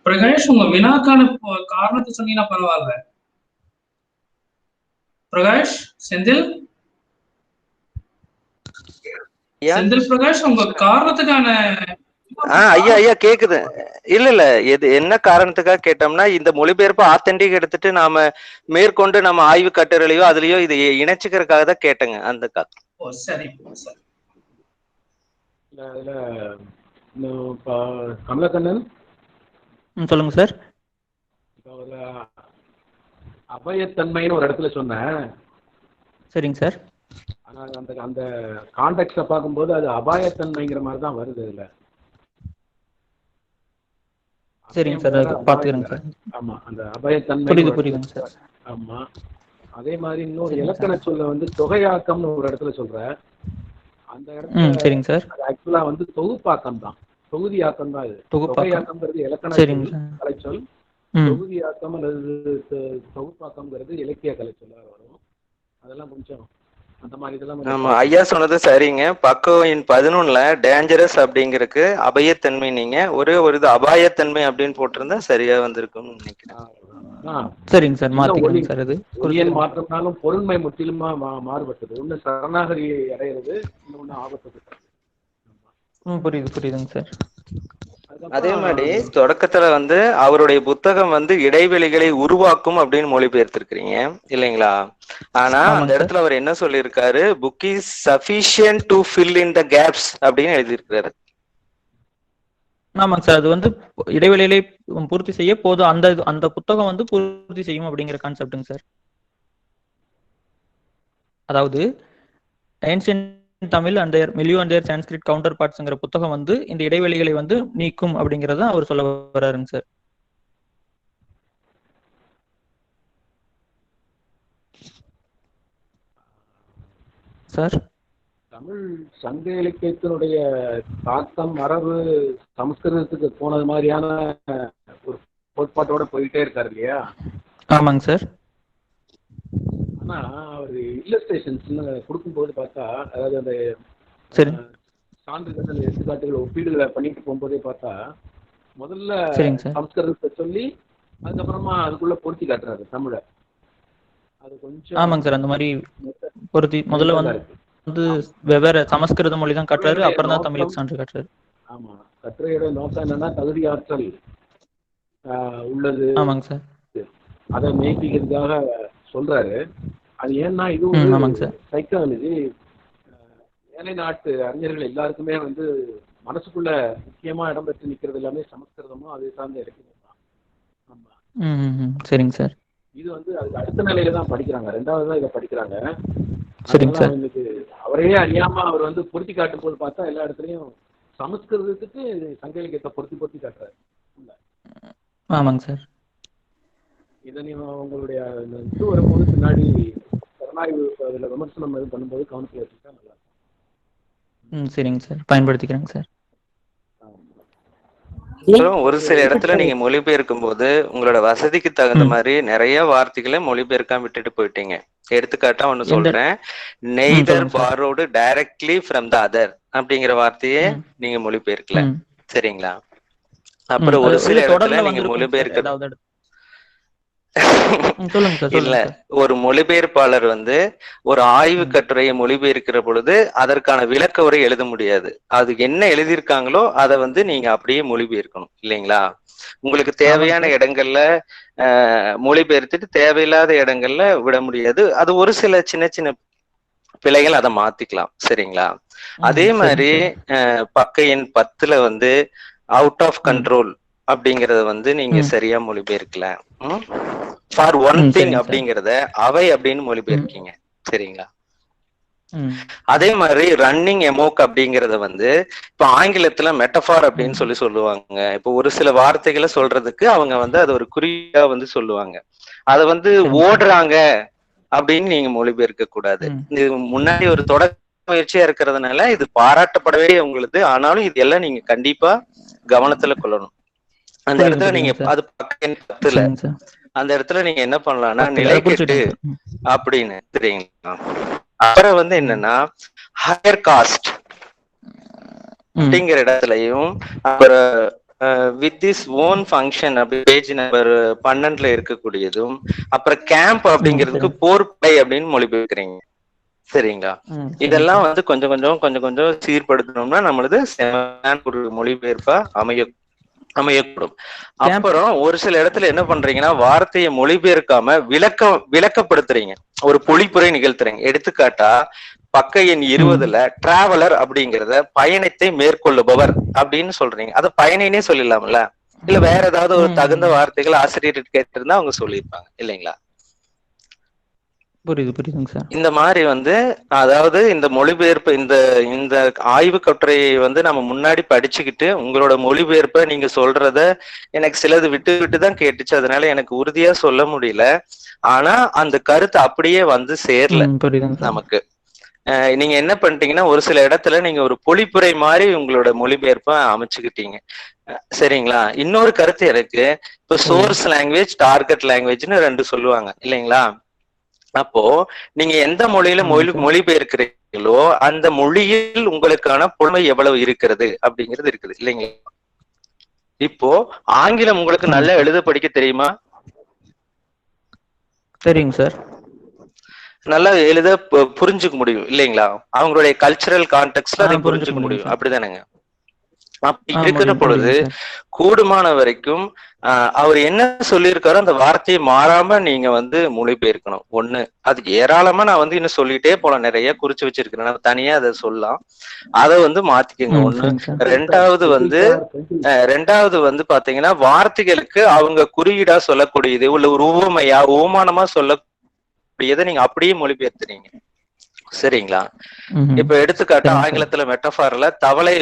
பிரகாஷ், உங்க வினாக்கான காரணத்தை சொன்னீங்கன்னா பரவாயில்ல. பிரகாஷ், செந்தில் பிரகாஷ், உங்க காரணத்துக்கான ஐயா கேக்குது. இல்ல எது என்ன காரணத்துக்காக கேட்டோம்னா, இந்த மொழிபெயர்ப்பு ஆத்தென்டிக் எடுத்துட்டு நாம மேற்கொண்டு நம்ம ஆய்வு கட்டுரையிலையோ அதுலயோ இது இணைச்சுக்கிறதுக்காக தான் கேட்டேங்க. அந்த சரி. கமலக்கண்ணன் சொல்லுங்க சார். அபயத்தன்மைன்னு ஒரு இடத்துல சொன்னேன். சரிங்க சார். ஆனா அந்த கான்டெக்ஸ்ட பார்க்கும்போது அது அபாயத்தன்மைங்கிற மாதிரி தான் வருது இதுல. சரிங்க சார், பாத்துக்கிறேங்க சார். ஆமா, அந்த அபயத்தன்மை புரியுதுங்க சார். ஆமா, அதே மாதிரி இன்னொரு இலக்கண சொல்ல வந்து தொகையாக்கம்னு ஒரு இடத்துல சொல்ற. அந்த இடத்துல சரிங்க சார், ஆக்சுவலா வந்து தொகுப்பாக்கம் தான், தொகுதியாக்கம் தான். இது தொகையாக்கம்ங்கிறது இலக்கண கலைச்சொல். தொகுதியாக்கம் அல்லது தொகுப்பாக்கம்ங்கிறது இலக்கிய கலை சொல்ல வரும். அதெல்லாம் கொஞ்சம் அந்த மாதிரி இதெல்லாம் ஆமா, ஐயா சொன்னது சரிங்க. பக்கம் 11ல டேஞ்சரஸ் அப்படிங்கறதுக்கு அபயத்தன்மை, நீங்க ஒரே ஒரு இது அபாயத்தன்மை அப்படின்னு போட்டிருந்தா சரியா வந்திருக்கும்னு நினைக்கிறேன். சரிங்க சார், மாத்திக்கோங்க சார். அது ஒளியன் மாற்றம்னாலும் பொருண்மை முற்றிலுமா மாறுபட்டது. ஒண்ணு சரணாகரி அடையிறது, இன்னொன்னு ஆபத்து. புரியுதுங்க சார். அதே மாதிரி தொடக்கத்துல வந்து அவருடைய புத்தகம் வந்து இடைவெளிகளை உருவாக்கும் அப்படின்னு மொழிபெயர்த்திருக்கிறீங்க இல்லைங்களா? ஆனா அந்த இடத்துல அவர் என்ன சொல்லியிருக்காரு, book is sufficient to fill in the gaps அப்படின்னு எழுதியிருக்கிறாரு. ஆமாங்க சார், அது வந்து இடைவெளியிலே பூர்த்தி செய்ய போதும், அந்த புத்தகம் வந்து பூர்த்தி செய்யும் அப்படிங்கிற கான்செப்டுங்க சார். அதாவது ancient Tamil and milieu and their Sanskrit counter பார்ட்ஸ்ங்கிற புத்தகம் வந்து இந்த இடைவெளிகளை வந்து நீக்கும் அப்படிங்கறத அவர் சொல்ல வர்றாருங்க சார். சார், தமிழ் சங்க இலக்கியத்தினுடைய தாக்கம் மரபு சமஸ்கிருதத்துக்கு போனது மாதிரியான ஒரு கோட்பாட்டோட போயிட்டே இருக்காரு இல்லையா? ஆமாங்க சார். ஆனா அவர் இல்லஸ்ட்ரேஷன்ஸ் கொடுக்கும்போது பார்த்தா, அதாவது அந்த சான்றுகள் எடுத்துக்காட்டுகள் ஒப்பீடுகளை பண்ணிட்டு போகும்போதே பார்த்தா, முதல்ல சமஸ்கிருதத்தை சொல்லி அதுக்கப்புறமா அதுக்குள்ள பொருத்தி காட்டுறாரு தமிழை. அது கொஞ்சம் ஆமாங்க சார், அந்த மாதிரி பொருத்தி முதல்ல வந்து வெவ்வேறு சமஸ்கிருத மொழி தான் காட்டுறாரு, அப்புறம் தான் தமிழுக்கு சான்று காட்டுறாரு. ஆமா, கட்டுரையோட நோக்கம் என்னன்னா தகுதி ஆற்றல் உள்ளது. ஆமாங்க சார், அதை மெய்ப்பிக்கிறதுக்காக சொல்றாரு. அது ஏன்னா இது சைக்காலஜி. மேலை நாட்டு அறிஞர்கள் எல்லாருக்குமே வந்து மனசுக்குள்ள முக்கியமா இடம் பெற்று நிக்கிறது எல்லாமே சமஸ்கிருதமும் அதை சார்ந்த இலக்கியம் தான். ஆமா, சரிங்க சார். இது வந்து அதுக்கு அடுத்த நிலையில தான் படிக்கிறாங்க, ரெண்டாவது தான் இதை படிக்கிறாங்க. சரிங்க சார். அவரையே அறியாம அவர் வந்து பொருத்தி காட்டும் போது பார்த்தா எல்லா இடத்துலயும் சமஸ்கிருதத்துக்கு சங்க இலக்கியத்தை பொருத்தி காட்டுறாரு. ஆமாங்க சார். இதை நீங்க உங்களுடைய இது வரும்போது பின்னாடி சரணாய்வு அதுல விமர்சனம் எதுவும் பண்ணும்போது கவனத்தில் வச்சுட்டா நல்லா இருக்கும். சரிங்க சார், பயன்படுத்திக்கிறேங்க சார். ஒரு சில இடத்துல நீங்க மொழிபெயர்க்கும் போது உங்களோட வசதிக்கு தகுந்த மாதிரி நிறைய வார்த்தைகளை மொழிபெயர்க்காம விட்டுட்டு போயிட்டீங்க. எடுத்துக்காட்டா ஒண்ணு சொல்றேன், neither borrowed directly from the other அப்படிங்கிற வார்த்தையே நீங்க மொழிபெயர்க்கல, சரிங்களா? அப்புறம் ஒரு சில இடத்துல நீங்க மொழிபெயர்க்க இல்ல, ஒரு மொழிபெயர்ப்பாளர் வந்து ஒரு ஆய்வு கட்டுரையை மொழிபெயர்க்கிற பொழுது அதற்கான விளக்க உரை எழுத முடியாது. அது என்ன எழுதியிருக்காங்களோ அதை வந்து நீங்க அப்படியே மொழிபெயர்க்கணும் இல்லைங்களா? உங்களுக்கு தேவையான இடங்கள்ல மொழிபெயர்த்துட்டு தேவையில்லாத இடங்கள்ல விட முடியாது. அது ஒரு சில சின்ன சின்ன பிழைகள், அதை மாத்திக்கலாம், சரிங்களா? அதே மாதிரி பக்க எண் 10ல வந்து அவுட் ஆஃப் கண்ட்ரோல் அப்படிங்கறத வந்து நீங்க சரியா மொழிபெயர்க்கல. ஃபார் ஒன் திங் அப்படிங்கறத அவை அப்படின்னு மொழிபெயர்க்கீங்க, சரிங்களா? அதே மாதிரி ரன்னிங் எமோக் அப்படிங்கறத வந்து இப்ப ஆங்கிலத்துல மெட்டஃபார் அப்படின்னு சொல்லுவாங்க. இப்போ ஒரு சில வார்த்தைகளை சொல்றதுக்கு அவங்க வந்து அது ஒரு குறியா வந்து சொல்லுவாங்க. அத வந்து ஓடுறாங்க அப்படின்னு நீங்க மொழிபெயர்க்க கூடாது. இது முன்னாடி ஒரு தொடக்க முயற்சியா இருக்கிறதுனால இது பாராட்டப்படவே உங்களுக்கு. ஆனாலும் இது எல்லாம் நீங்க கண்டிப்பா கவனத்துல கொள்ளணும். அந்த இடத்துல நீங்க அது பக்கம் 10ல அந்த இடத்துல நீங்க என்ன பண்ணலாம்னா நிலைக்கட்டு அப்படின்னு, தெரியுங்களா? அப்புறம் வந்து என்னன்னா ஹையர் காஸ்ட் அப்படிங்கிற இடத்துலயும் அப்புறம் வித் திஸ் ஓன் ஃபங்க்ஷன் அப்படி பேஜ் நம்பர் 12ல இருக்கக்கூடியதும், அப்புறம் கேம்ப் அப்படிங்கிறதுக்கு போர் படை அப்படின்னு மொழிபெயர்க்கிறீங்க, சரிங்களா? இதெல்லாம் வந்து கொஞ்சம் கொஞ்சம் சீர்படுத்தணும்னா நம்மளது ஒரு மொழிபெயர்ப்பா அமையக்கூடும். அப்புறம் ஒரு சில இடத்துல என்ன பண்றீங்கன்னா வார்த்தையை மொழிபெயர்க்காம விளக்கப்படுத்துறீங்க, ஒரு பொழிப்புரை நிகழ்த்துறீங்க. எடுத்துக்காட்டா பக்க எண் 20ல டிராவலர் அப்படிங்கறத பயணத்தை மேற்கொள்ளுபவர் அப்படின்னு சொல்றீங்க. அது பயணினே சொல்லிடலாம்ல, இல்ல வேற ஏதாவது ஒரு தகுந்த வார்த்தைகள் ஆசிரியர் கேட்டிருந்தா அவங்க சொல்லியிருப்பாங்க இல்லைங்களா? புரியுதுங்க சார். இந்த மாதிரி வந்து அதாவது இந்த மொழிபெயர்ப்பு இந்த ஆய்வு கட்டுரையை வந்து நம்ம முன்னாடி படிச்சுக்கிட்டு உங்களோட மொழிபெயர்ப்பை நீங்க சொல்றத எனக்கு சிலது விட்டு தான் கேட்டுச்சு, அதனால எனக்கு உறுதியா சொல்ல முடியல. ஆனா அந்த கருத்து அப்படியே வந்து சேரல நமக்கு. நீங்க என்ன பண்ணிட்டீங்கன்னா ஒரு சில இடத்துல நீங்க ஒரு பொழிப்புரை மாதிரி உங்களோட மொழிபெயர்ப்பை அமைச்சுக்கிட்டீங்க. சரிங்களா? இன்னொரு கருத்து இருக்கு. இப்போ சோர்ஸ் லாங்குவேஜ், டார்கெட் லாங்குவேஜ்னு 2 சொல்லுவாங்க இல்லைங்களா? அப்போ நீங்க எந்த மொழியில மொழிபெயர்க்கிறீங்களோ அந்த மொழியில் உங்களுக்கான புலமை எவ்வளவு இருக்கிறது அப்படிங்கிறது இருக்குது இல்லைங்களா? இப்போ ஆங்கிலம் உங்களுக்கு நல்லா எழுத படிக்க தெரியுமா? சரிங்க சார். நல்லா எழுத புரிஞ்சுக்க முடியும் இல்லைங்களா? அவங்களுடைய கல்ச்சரல் கான்டெக்ட்ல அதை புரிஞ்சுக்க முடியும். அப்படிதானேங்க? அப்படி இருக்கிற பொழுது கூடுமான வரைக்கும் அவர் என்ன சொல்லியிருக்காரோ அந்த வார்த்தையை மாறாம நீங்க மொழிபெயர்க்கணும். ஒண்ணு. அது ஏராளமா நான் இன்னும் சொல்லிட்டே போலாம், நிறைய குறிச்சு வச்சிருக்கிறேன், நான் தனியா அதை சொல்லலாம். அதை மாத்திக்கங்க. ஒண்ணு. ரெண்டாவது பாத்தீங்கன்னா வார்த்தைகளுக்கு அவங்க குறியீடா சொல்லக்கூடியது உள்ள ஒரு உவமையா உவமானமா சொல்லக்கூடியதை நீங்க அப்படியே மொழிபெயர்த்துறீங்க. சரிங்களா? இப்ப எடுத்துக்காட்டா ஆங்கிலத்துல மெட்டஃபார்ல தவளை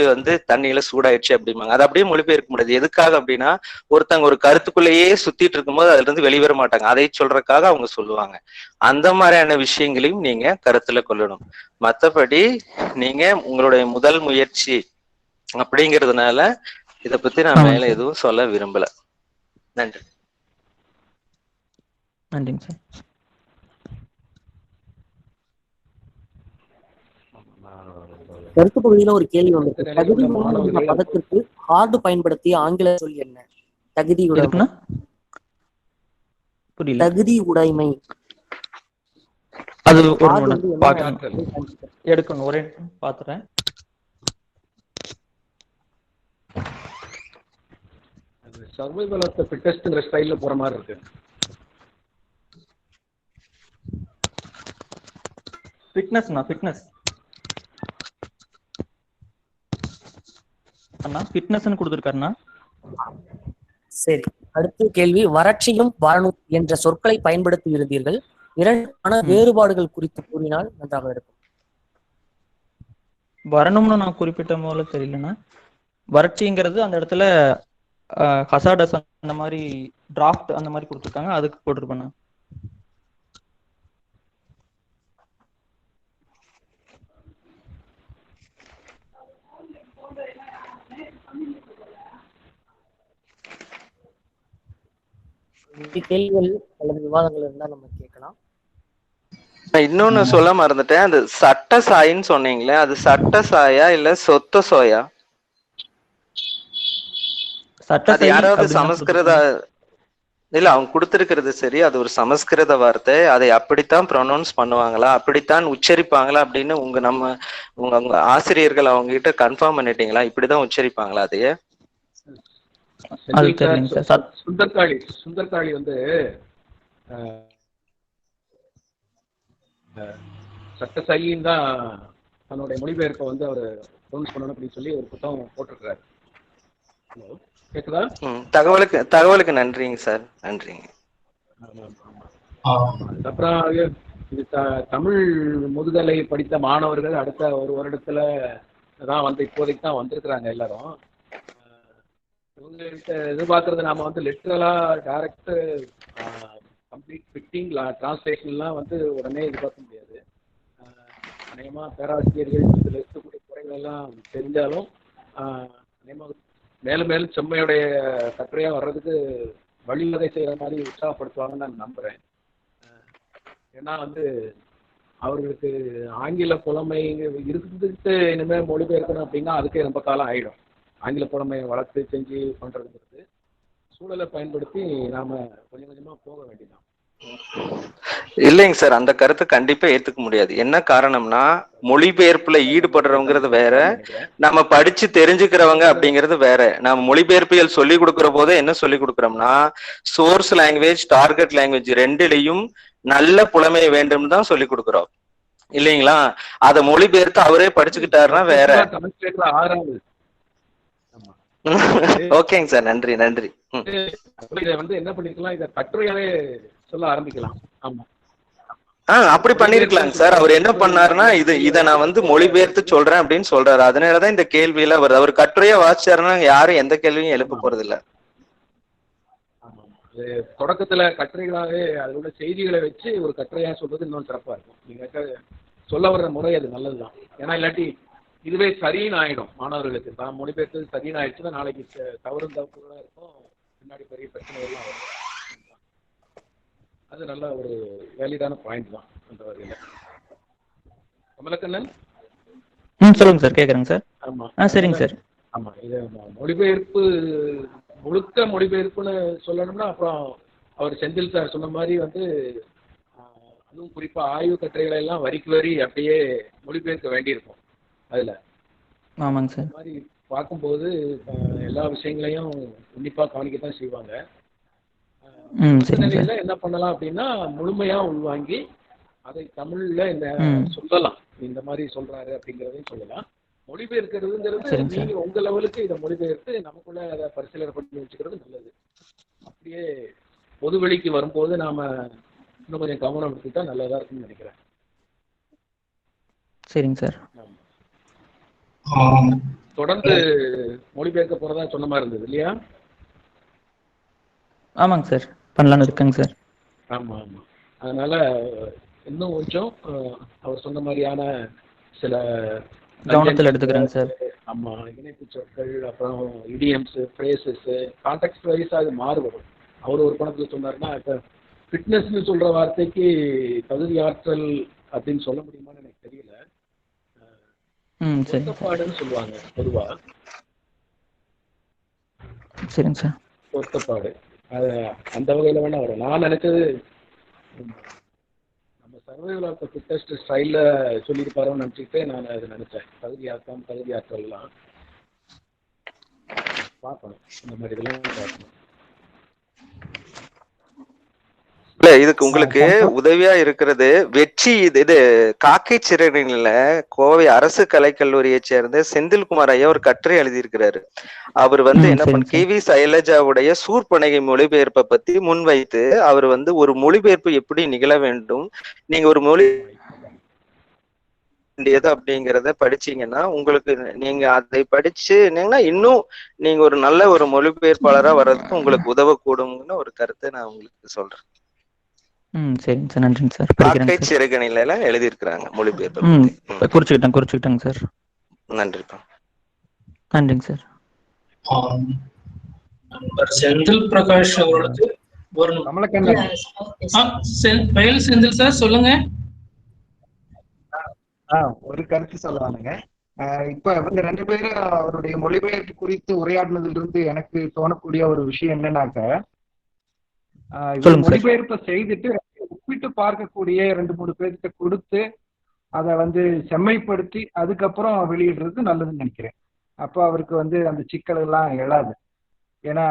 தண்ணியில சூடாயிடுச்சு அப்படிம்பாங்க. அது அப்படியே மொழிபெயர்க்க முடியாது. எதுக்காக அப்படின்னா ஒருத்தங்க ஒரு கருத்துக்குள்ளேயே சுத்திட்டு இருக்கும்போது அதுல இருந்து வெளிவர மாட்டாங்க. அதை சொல்றதுக்காக அவங்க சொல்லுவாங்க. அந்த மாதிரியான விஷயங்களையும் நீங்க கருத்துல கொள்ளணும். மத்தபடி நீங்க உங்களுடைய முதல் முயற்சி அப்படிங்கிறதுனால இத பத்தி நான் மேல எதுவும் சொல்ல விரும்பல. நன்றி. நன்றிங்க சார். கருத்து பகுதியில ஒரு கேள்வி வந்திருக்கு. தகுதி என்ற பதத்திற்கு ஹார்டு பயன்படுத்திய ஆங்கில சொல் என்ன? தகுதி உடைமை. தகுதி உடைமை அது எடுக்கணும். ஒரே பாத்துறேன். சர்வைவல் ஆஃப் தி ஃபிட்டஸ்ட்ங்கற ஸ்டைல்ல போற மாதிரி இருக்கு. ஃபிட்னஸ் அண்ணா ஃபிட்னஸ்னு கொடுத்திருக்காருண்ணா. சரி, அடுத்த கேள்வி. வறட்சியும் வரணும் என்ற சொற்களை பயன்படுத்தி இருந்தீர்கள். இரண்டான வேறுபாடுகள் குறித்து கூறினால் நன்றாக இருக்கும். வரணும்னு நான் குறிப்பிட்ட போல தெரியலண்ணா. வறட்சிங்கிறது அந்த இடத்துல ஹசார்டஸ் அந்த மாதிரி டிராஃப்ட் அந்த மாதிரி கொடுத்துருக்காங்க, அதுக்கு போட்டிருப்பேன். கேள்விகள் அல்லது விவாதங்கள் இருந்தா நம்ம கேட்கலாம். இன்னொன்னு சொல்ல மறந்துட்டேன். அது சட்ட சாயின்னு சொன்னீங்களே, அது சட்ட சாயா இல்ல சொத்த சோயா? அது யாராவது சமஸ்கிருத இல்ல அவங்க கொடுத்திருக்கிறது சரி, அது ஒரு சமஸ்கிருத வார்த்தை. அதை அப்படித்தான் ப்ரொனவுன்ஸ் பண்ணுவாங்களா, அப்படித்தான் உச்சரிப்பாங்களா அப்படின்னு உங்க ஆசிரியர்கள் அவங்க கிட்ட கன்ஃபார்ம் பண்ணிட்டீங்களா? இப்படிதான் உச்சரிப்பாங்களா அதையே? சுந்தர்காளி சட்டசாயின்னு தான் தன்னுடைய மொழிபெயர்ப்பை அவரு ப்ரொனவுன்ஸ் பண்ணணும் அப்படின்னு சொல்லி ஒரு புத்தகம் போட்டிருக்கிறாரு. ஹலோ, கேக்குதா? தகவலுக்கு நன்றிங்க சார். நன்றிங்க. அப்புறம் இது தமிழ் முதுகலை படித்த மாணவர்கள் அடுத்த ஒரு வருடத்துல தான் இப்போதைக்கு தான் வந்திருக்கிறாங்க எல்லாரும். இவங்கள்ட்ட எதிர்பார்க்கறது நாம லிட்ரலா டைரக்ட் கம்ப்ளீட் ஃபிட்டிங் டிரான்ஸ்லேஷன்லாம் உடனே எதிர்பார்க்க முடியாது. அநேகமா பேராசிரியர்கள் இதில் இருக்கக்கூடிய குறைகள் எல்லாம் தெரிஞ்சாலும் அநேகமாக மேலும் மேலும் செம்மையுடைய கட்டுரையாக வர்றதுக்கு வழிவகை செய்கிற மாதிரி உற்சாகப்படுத்துவாங்கன்னு நான் நம்புகிறேன். ஏன்னா அவர்களுக்கு ஆங்கில புலமை இருந்துட்டு இனிமேல் மொழிபெயர்க்கணும் அப்படின்னா அதுக்கே ரொம்ப காலம் ஆகிடும். ஆங்கில புலமையை வளர்த்து செஞ்சு பண்ணுறதுங்கிறது சூழலை பயன்படுத்தி நாம் கொஞ்சம் கொஞ்சமாக போக வேண்டியதான். இல்லைங்க சார், அந்த கருத்தை கண்டிப்பா ஏத்துக்க முடியாது. என்ன காரணம்னா மொழிபெயர்ப்புல ஈடுபடுறவங்கிறது வேற, நம்ம படிச்சு தெரிஞ்சுக்கிறவங்க அப்படிங்கிறது வேற. நம்ம மொழிபெயர்ப்பியல் சொல்லி கொடுக்குற போதே என்ன சொல்லி கொடுக்குறோம்னா சோர்ஸ் லாங்குவேஜ், டார்கெட் லாங்குவேஜ் ரெண்டிலையும் நல்ல புலமை வேண்டும் தான் சொல்லி கொடுக்குறோம் இல்லைங்களா? அதை மொழிபெயர்த்து அவரே படிச்சுக்கிட்டாருன்னா வேற. ஓகேங்க சார், நன்றி நன்றி. என்ன பண்ணிருக்கலாம், இதை கட்டுரையாவே சொல்ல ஆரம்பிக்கலாம். ஆமா, அப்படி பண்ணிருக்கலாங்க சார். அவர் என்ன பண்ணாருன்னா இதை நான் மொழிபெயர்த்து சொல்றேன் அப்படின்னு சொல்றாரு. அதனாலதான் இந்த கேள்வியில அவர் கட்டுரையா வாசிச்சாருன்னா யாரும் எந்த கேள்வியும் எழுப்ப போறது இல்ல. தொடக்கத்துல கட்டுரைகளாவே அதோட செய்திகளை வச்சு ஒரு கட்டுரையா சொல்றது இன்னும் சிறப்பா இருக்கும். நீங்க சொல்ல வர்ற முறை அது நல்லதுதான். ஏன்னா இல்லாட்டி இதுவே சரின்னு ஆயிடும் மாணவர்களுக்கு. தான் மொழிபெயர்த்தது சரின்னு ஆயிடுச்சுன்னா நாளைக்கு தவறும் தவறுலாம் இருக்கும், பின்னாடி பெரிய பிரச்சனை எல்லாம் வரும். அது நல்ல ஒரு வேலிடான பாயிண்ட் தான் அந்த வகையில். கமலக்கண்ணன் சொல்லுங்க சார், கேட்குறேங்க சார். ஆமாம் சரிங்க சார். ஆமாம், இது மொழிபெயர்ப்பு முழுக்க மொழிபெயர்ப்புன்னு சொல்லணும்னா அப்புறம் அவர் செந்தில் சார் சொன்ன மாதிரி வந்து அதுவும் குறிப்பாக ஆய்வு கட்டுரைகளை எல்லாம் வரிக்கு வரி அப்படியே மொழிபெயர்க்க வேண்டியிருக்கும். அதில் ஆமாங்க சார். இந்த மாதிரி பார்க்கும்போது எல்லா விஷயங்களையும் உன்னிப்பாக கவனிக்கத்தான் செய்வாங்க. நிலையில என்ன பண்ணலாம் அப்படின்னா முழுமையாக உள்வாங்கி அதை தமிழ்ல என்ன சொல்லலாம், இந்த மாதிரி சொல்றாரு அப்படிங்கிறதையும் சொல்லலாம். மொழிபெயர்க்கிறதுங்கிறது நீங்க உங்க லெவலுக்கு இதை மொழிபெயர்த்து நமக்குள்ள அதை பரிசீலனை பண்ணி வச்சுக்கிறது நல்லது. அப்படியே பொதுவெளிக்கு வரும்போது நாம இன்னும் கொஞ்சம் கவனம் எடுத்துட்டா நல்லதா இருக்குன்னு நினைக்கிறேன். சரிங்க சார். தொடர்ந்து மொழிபெயர்க்க போறதா சொன்ன மாதிரி இருந்தது இல்லையா? ஆமாங்க சார், பண்ணலான்னு இருக்கேங்க சார். ஆமா ஆமா, அதனால இன்னும் கொஞ்சம் அவர் சொன்ன மாதிரியான சில கவனத்தில் எடுத்துக்கிறேங்க சார். ஆமா, இணைப்பு சொற்கள், அப்புறம் இடியம்ஸ், ஃப்ரேசஸ், கான்டெக்ட் வைஸா அது மாறுபடும். அவர் ஒரு பணத்துல சொன்னாருன்னா இப்ப ஃபிட்னஸ்ன்னு சொல்ற வார்த்தைக்கு தகுதி ஆற்றல் அப்படின்னு சொல்ல முடியுமான்னு எனக்கு தெரியல. பொருத்தப்பாடுன்னு சொல்லுவாங்க பொதுவா. சரிங்க சார். பொருத்தப்பாடு அது அந்த வகையில வேணா வரும். நான் நினைச்சது நம்ம சர்வைவல் ஆஃப் த ஃபிட்டஸ்ட் ஸ்டைல்ல சொல்லியிருப்பாரோன்னு நினச்சிக்கிட்டு நான் அதை நினைச்சேன். தகுதி ஆற்றல்லாம் பார்க்கணும், இந்த மாதிரி இதெல்லாம் பார்க்கணும். இல்ல, இதுக்கு உங்களுக்கு உதவியா இருக்கிறது வெற்றி இது காக்கை சிறகுல கோவை அரசு கலைக்கல்லூரியை சேர்ந்த செந்தில்குமார் ஐயா ஒரு கட்டுரை எழுதியிருக்கிறாரு. அவர் வந்து என்ன பண்ண KV சைலஜாவுடைய சூர்பனகை மொழிபெயர்ப்பை பத்தி முன்வைத்து அவர் வந்து ஒரு மொழிபெயர்ப்பு எப்படி நிகழ வேண்டும், நீங்க ஒரு மொழி அப்படிங்கிறத படிச்சீங்கன்னா உங்களுக்கு நீங்க அதை படிச்சுன்னா இன்னும் நீங்க ஒரு நல்ல ஒரு மொழிபெயர்ப்பாளரா வர்றதுக்கு உங்களுக்கு உதவக்கூடும்னு ஒரு கருத்தை நான் உங்களுக்கு சொல்றேன். சரிங்க சார், நன்றிங்க சார். காக்கை சிறகணில எழுதியிருக்கிறாங்க மொழிபெயர்ப்பு. குறிச்சுக்கிட்டேங்க சார். நன்றிப்பா. நன்றிங்க சார். செந்தில் பிரகாஷ் அவர்களுக்கு ஒரு செந்தில் சார் சொல்லுங்க. ஒரு கருத்து சொல்லலானுங்க. இப்ப இவங்க 2 பேரும் அவருடைய மொழிபெயர்ப்பு குறித்து உரையாடினதுல இருந்து எனக்கு தோணக்கூடிய ஒரு விஷயம் என்னன்னாக்க, மொழிபெயர்ப்பை செய்துட்டு ஒப்பிட்டு பார்க்கக்கூடிய 2-3 பேர்கிட்ட கொடுத்து அதை வந்து செம்மைப்படுத்தி அதுக்கப்புறம் வெளியிடுறது நல்லதுன்னு நினைக்கிறேன். அப்போ அவருக்கு வந்து அந்த சிக்கல் எல்லாம் எழாது. ஏன்னா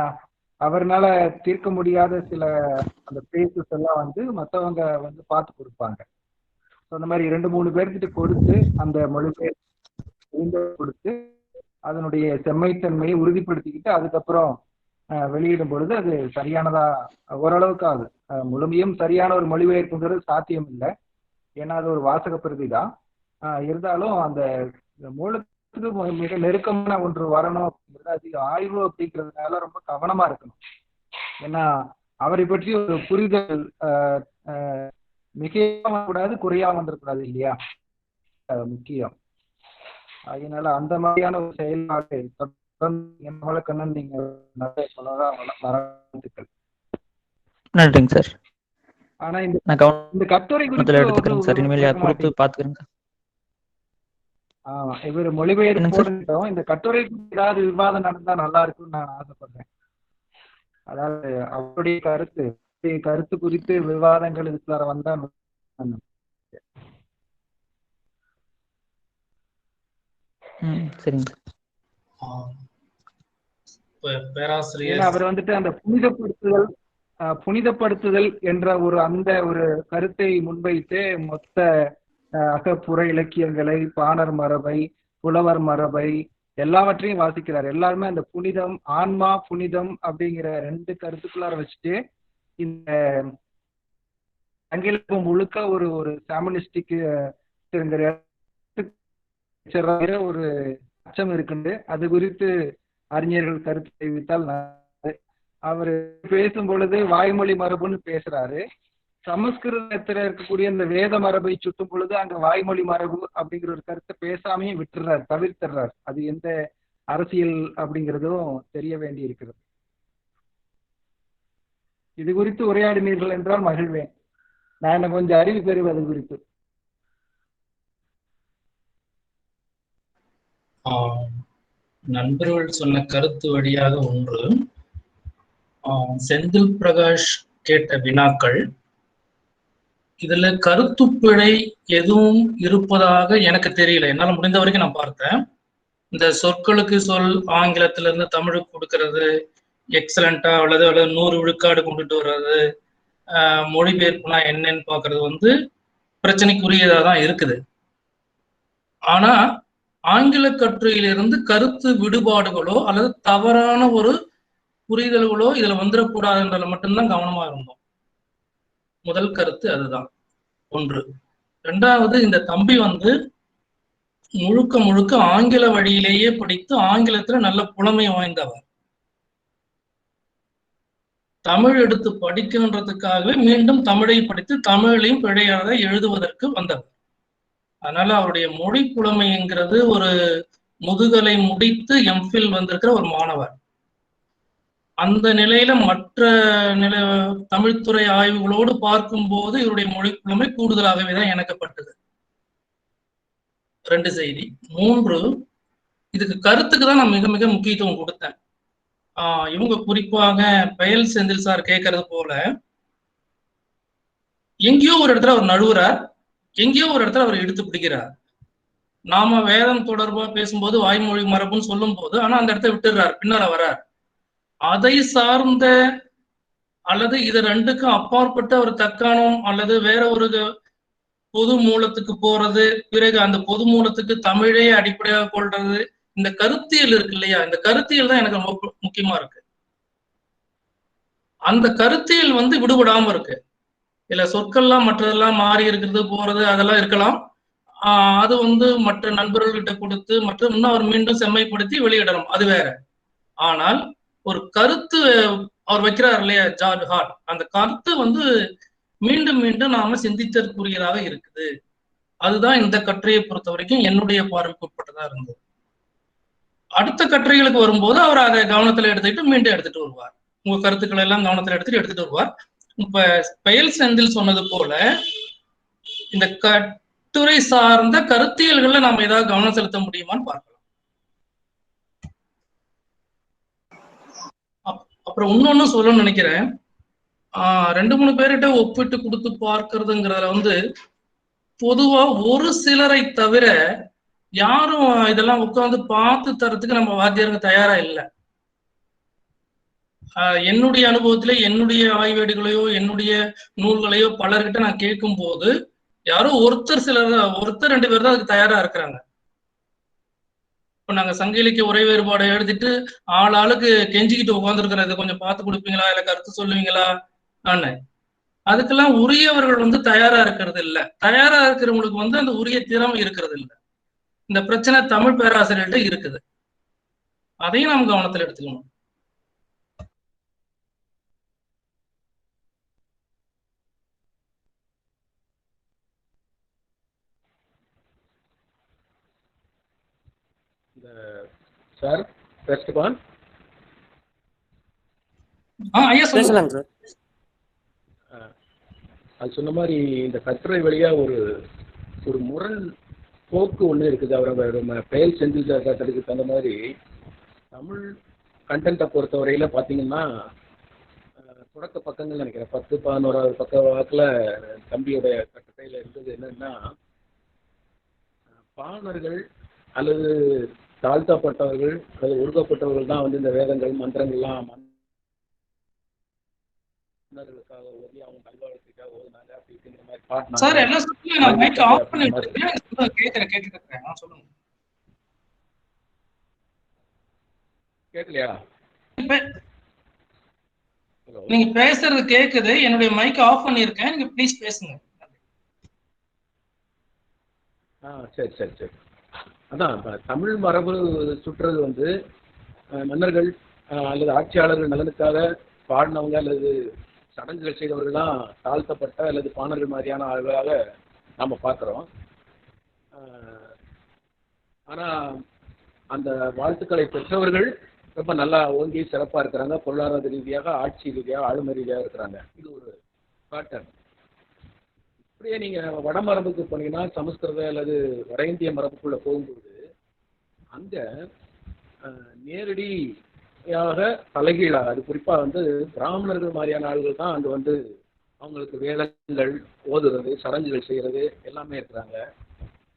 அவர்னால தீர்க்க முடியாத சில அந்த பேசஸ் எல்லாம் வந்து மற்றவங்க வந்து பார்த்து கொடுப்பாங்க. அந்த மாதிரி 2-3 பேர்கிட்ட கொடுத்து அந்த மொழிபெயர்ப்பு கொடுத்து அதனுடைய செம்மைத்தன்மையை உறுதிப்படுத்திக்கிட்டு அதுக்கப்புறம் வெளியிடும் பொழுது அது சரியானதா ஓரளவுக்கு ஆகுது. முழுமையும் சரியான ஒரு மொழிபெயர்ப்புங்கிறது சாத்தியம் இல்லை, ஏன்னா அது ஒரு வாசக பிரதி தான். இருந்தாலும் அந்த மூலத்துக்கு மிக நெருக்கமான ஒன்று வரணும் அப்படிங்கிறது அது ஆய்வு அப்படிங்கிறதுனால ரொம்ப கவனமா இருக்கணும். ஏன்னா அவரை பற்றி ஒரு புரிதல் மிகையா கூடாது, குறையா வந்துடக்கூடாது இல்லையா, முக்கியம். அதனால அந்த மாதிரியான ஒரு செயல்பாடு கண்ணன் நீங்க நிறைய நன்றிங்க சார். ஆனா இந்த கட்டுரை எடுத்துக்கிறேன் சார், இனிமேல் கொடுத்து பாத்துக்கிறேன். இவர் மொழிபெயர்ப்பு இந்த கட்டுரை ஏதாவது விவாதம் நடந்தா நல்லா இருக்கும்னு நான் ஆசைப்படுறேன். அதாவது அவருடைய கருத்து குறித்து விவாதங்கள் இதுக்குள்ள வந்தா சரிங்க. பேராசிரியர் அவர் வந்துட்டு அந்த புனிதப்படுத்துதல் என்ற அந்த ஒரு கருத்தை முன்வைத்து மொத்த அகப்புற இலக்கியங்களை, பாணர் மரபை, புலவர் மரபை எல்லாவற்றையும் வாசிக்கிறார். எல்லாருமே அந்த புனிதம், ஆன்மா புனிதம் அப்படிங்கிற 2 கருத்துக்குள்ளார வச்சுட்டு இந்த ஆங்கிலம் முழுக்க ஒரு சாமனிஸ்டிக் ஒரு அச்சம் இருக்குண்டு. அது குறித்து அறிஞர்கள் கருத்து தெரிவித்தால் அவர் பேசும் பொழுது வாய்மொழி மரபுன்னு பேசுறாரு. சமஸ்கிருதத்துல இருக்கக்கூடிய இந்த வேத மரபை சுட்டும் பொழுது அங்க வாய்மொழி மரபு அப்படிங்கிற ஒரு கருத்தை பேசாமையே விட்டுறாரு, தவிர்த்துறாரு. அது எந்த அரசியல் அப்படிங்கிறதும் தெரிய வேண்டி இருக்கிறது. இது குறித்து உரையாடினீர்கள் என்றால் மகிழ்வேன். நான் கொஞ்சம் அறிவு பெறுவது குறித்து. நண்பர்கள் சொன்ன கருத்து வழியாக ஒன்று, செந்தில் பிரகாஷ் கேட்ட வினாக்கள், இதுல கருத்துப்பிழை எதுவும் இருப்பதாக எனக்கு தெரியல. என்னால முடிந்த வரைக்கும் நான் பார்த்தேன். இந்த சொற்களுக்கு சொல் ஆங்கிலத்துல இருந்து தமிழுக்கு கொடுக்கறது எக்ஸலண்டா அல்லது 100 விழுக்காடு கொண்டுட்டு வர்றது, மொழிபெயர்ப்புனா என்னன்னு பாக்குறது பிரச்சனைக்குரியதா தான் இருக்குது. ஆனா ஆங்கில கட்டுரையிலிருந்து கருத்து விடுபாடுகளோ அல்லது தவறான ஒரு புரிதல்களோ இதுல வந்துடக்கூடாதுன்றதுல மட்டும்தான் கவனமா இருந்தோம். முதல் கருத்து அதுதான் ஒன்று. ரெண்டாவது, இந்த தம்பி முழுக்க முழுக்க ஆங்கில வழியிலேயே படித்து ஆங்கிலத்துல நல்ல புலமை வாய்ந்தவர். தமிழ் எடுத்து படிக்கின்றதுக்காகவே மீண்டும் தமிழை படித்து தமிழையும் பிழையாக எழுதுவதற்கு வந்தவர். அதனால அவருடைய மொழி புலமைங்கிறது ஒரு முதுகலை முடித்து எம்ஃபில் வந்திருக்கிற ஒரு மாணவர். அந்த நிலையில மற்ற தமிழ்துறை ஆய்வுகளோடு பார்க்கும்போது இவருடைய மொழி புலமை கூடுதலாகவே தான் எனக்குப்பட்டது. 2 செய்தி. 3, இதுக்கு கருத்துக்கு தான் நான் மிக மிக முக்கியத்துவம் கொடுத்தேன். இவங்க குறிப்பாக பயல் செந்தில் சார் கேட்கறது போல, எங்கேயோ ஒரு இடத்துல அவர் நழுவுறார், எங்கேயோ ஒரு இடத்துல அவர் எடுத்து பிடிக்கிறார். நாம வேதம் தொடர்பா பேசும்போது வாய்மொழி மரபுன்னு சொல்லும் போது ஆனா அந்த இடத்த விட்டுடுறார், பின்னால வர்றார். அதை சார்ந்த அல்லது இது ரெண்டுக்கும் அப்பாற்பட்ட ஒரு தக்காணம் அல்லது வேற ஒரு பொது மூலத்துக்கு போறது, பிறகு அந்த பொது மூலத்துக்கு தமிழே அடிப்படையாக கொள்றது, இந்த கருத்தியல் இருக்கு இல்லையா, இந்த கருத்தியல் தான் எனக்கு ரொம்ப முக்கியமா இருக்கு. அந்த கருத்தியல் விடுபடாம இருக்கு. இல்ல சொற்கள்லாம் மற்றதெல்லாம் மாறி இருக்கிறது போறது அதெல்லாம் இருக்கலாம். அது மற்ற நண்பர்கள்கிட்ட கொடுத்து மற்றும் இன்னும் அவர் மீண்டும் செம்மைப்படுத்தி வெளியிடணும், அது வேற. ஆனால் ஒரு கருத்து அவர் வைக்கிறார் இல்லையா ஜார்ஜ் ஹார்ட், அந்த கருத்து மீண்டும் மீண்டும் நாம சிந்தித்தற்குரியதாக இருக்குது. அதுதான் இந்த கட்டுரையை பொறுத்த வரைக்கும் என்னுடைய பார்வைக்கு உட்பட்டதா இருந்தது. அடுத்த கட்டுரைகளுக்கு வரும்போது அவர் அதை கவனத்துல எடுத்துக்கிட்டு மீண்டும் எடுத்துட்டு வருவார். உங்க கருத்துக்களை எல்லாம் கவனத்துல எடுத்துட்டு வருவார். இப்ப பயல் செந்தில் சொன்னது போல இந்த கட்டுரை சார்ந்த கருத்தியல்கள்ல நாம ஏதாவது கவனம் செலுத்த முடியுமான்னு பார்க்கலாம். அப்புறம் இன்னொன்னு சொல்லணும்னு நினைக்கிறேன். 2-3 பேர்கிட்ட ஒப்பிட்டு கொடுத்து பார்க்கறதுங்கிறதுல பொதுவா ஒரு சிலரை தவிர யாரும் இதெல்லாம் உட்கார்ந்து பார்த்து தரத்துக்கு நம்ம வாத்தியாருங்க தயாரா இல்லை. என்னுடைய அனுபவத்திலே என்னுடைய ஆய்வேடுகளையோ என்னுடைய நூல்களையோ பலர்கிட்ட நான் கேட்கும் போது யாரோ ஒருத்தர் 2 பேர் தான் அதுக்கு தயாரா இருக்கிறாங்க. இப்ப நாங்க சங்க இலக்கிய உரை வேறுபாடை எழுதிட்டு ஆளுக்கு கெஞ்சிக்கிட்டு உட்காந்துருக்கிறது, கொஞ்சம் பார்த்து கொடுப்பீங்களா, இல்ல கருத்து சொல்லுவீங்களா, அதுக்கெல்லாம் உரியவர்கள் தயாரா இருக்கிறது இல்லை. தயாரா இருக்கிறவங்களுக்கு அந்த உரிய திறமை இருக்கிறது இல்லை. இந்த பிரச்சனை தமிழ் பேராசிரியர்கிட்ட இருக்குது. அதையும் நாம் கவனத்தில் எடுத்துக்கணும். சார் பேசலாம். பேசலாம் சார். அது சொன்ன மாதிரி இந்த கட்டுரை வழியா ஒரு முரண் போக்கு ஒன்று இருக்குது. அவர் பெயர் செந்தில் தடுக்கு தகுந்த மாதிரி தமிழ் கண்டென்ட்டை பொறுத்த வரையில பார்த்தீங்கன்னா தொடக்க பக்கங்கள் நினைக்கிறேன் 10-11 பக்க வாக்கில் தம்பியோடைய கட்டுரையில் இருந்தது என்னன்னா, பாணர்கள் அல்லது தாழ்த்தப்பட்டவர்கள் அல்லது ஒடுக்கப்பட்டவர்கள் தான் இந்த வேதங்கள் மந்திரங்கள்லாம் மன்னர்களுக்காக ஓதி அவங்க நல்வாழ்க்கைக்காக ஓதுனாங்க அப்படிங்கிற மாதிரி பாட்டு. சார் எல்லாம் சொல்லுங்க, நான் மைக் ஆஃப் பண்ணிட்டு இருக்கேன். கேக்குறேன் சொல்லுங்க. கேட்கலையா? நீங்க பேசுறது கேக்குது, என்னுடைய மைக் ஆஃப் பண்ணிருக்கேன், நீங்க ப்ளீஸ் பேசுங்க. சரி சரி சரி. அதான் தமிழ் மரபு சுற்றுறது மன்னர்கள் அல்லது ஆட்சியாளர்கள் நலனுக்காக பாடினவங்க அல்லது சடங்குகள் செய்தவர்கள்லாம் தாழ்த்தப்பட்ட அல்லது பாணர்கள் மாதிரியான ஆள்களாக நாம் பார்க்குறோம். ஆனால் அந்த வாழ்த்துக்களை பெற்றவர்கள் ரொம்ப நல்லா ஓங்கி சிறப்பாக இருக்கிறாங்க. பொருளாதார ரீதியாக, ஆட்சி ரீதியாக, ஆளுமை ரீதியாக இருக்கிறாங்க. இது ஒரு பேட்டர்ன். இப்படியே நீங்கள் வட மரபுக்கு போனீங்கன்னா, சமஸ்கிருத அல்லது வட இந்திய மரபுக்குள்ளே போகும்போது அங்கே நேரடியாக தலைகீழாக, அது குறிப்பாக வந்து பிராமணர்கள் மாதிரியான ஆள்கள் தான் அங்கே வந்து அவங்களுக்கு வேதங்கள் ஓதுறது, சடங்குகள் செய்கிறது எல்லாமே இருக்கிறாங்க.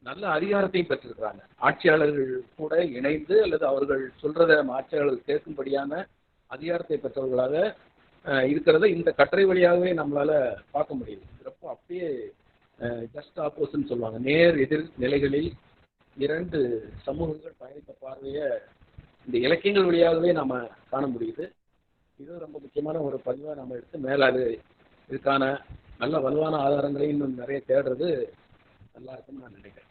நல்ல அதிகாரத்தையும் பெற்றிருக்கிறாங்க. ஆட்சியாளர்கள் கூட இணைந்து அல்லது அவர்கள் சொல்றதை ஆட்சியாளர்கள் கேட்கும்படியான அதிகாரத்தை பெற்றவர்களாக இருக்கிறத இந்த கட்டுரை வழியாகவே நம்மளால பார்க்க முடியுது. சிறப்பு அப்படியே ஜஸ்ட் ஆப்போசிட்னு சொல்லுவாங்க. நேர் எதிர் நிலைகளில் இரண்டு சமூகங்கள் பயணித்த பார்வையை இந்த இலக்கியங்கள் வழியாகவே நம்ம காண முடியுது. இது ரொம்ப முக்கியமான ஒரு பதிவாக நம்ம எடுத்து மேலே அது இதுக்கான நல்ல வலுவான ஆதாரங்களை இன்னும் நிறைய தேடுறது நல்லா இருக்குன்னு நான் நினைக்கிறேன்.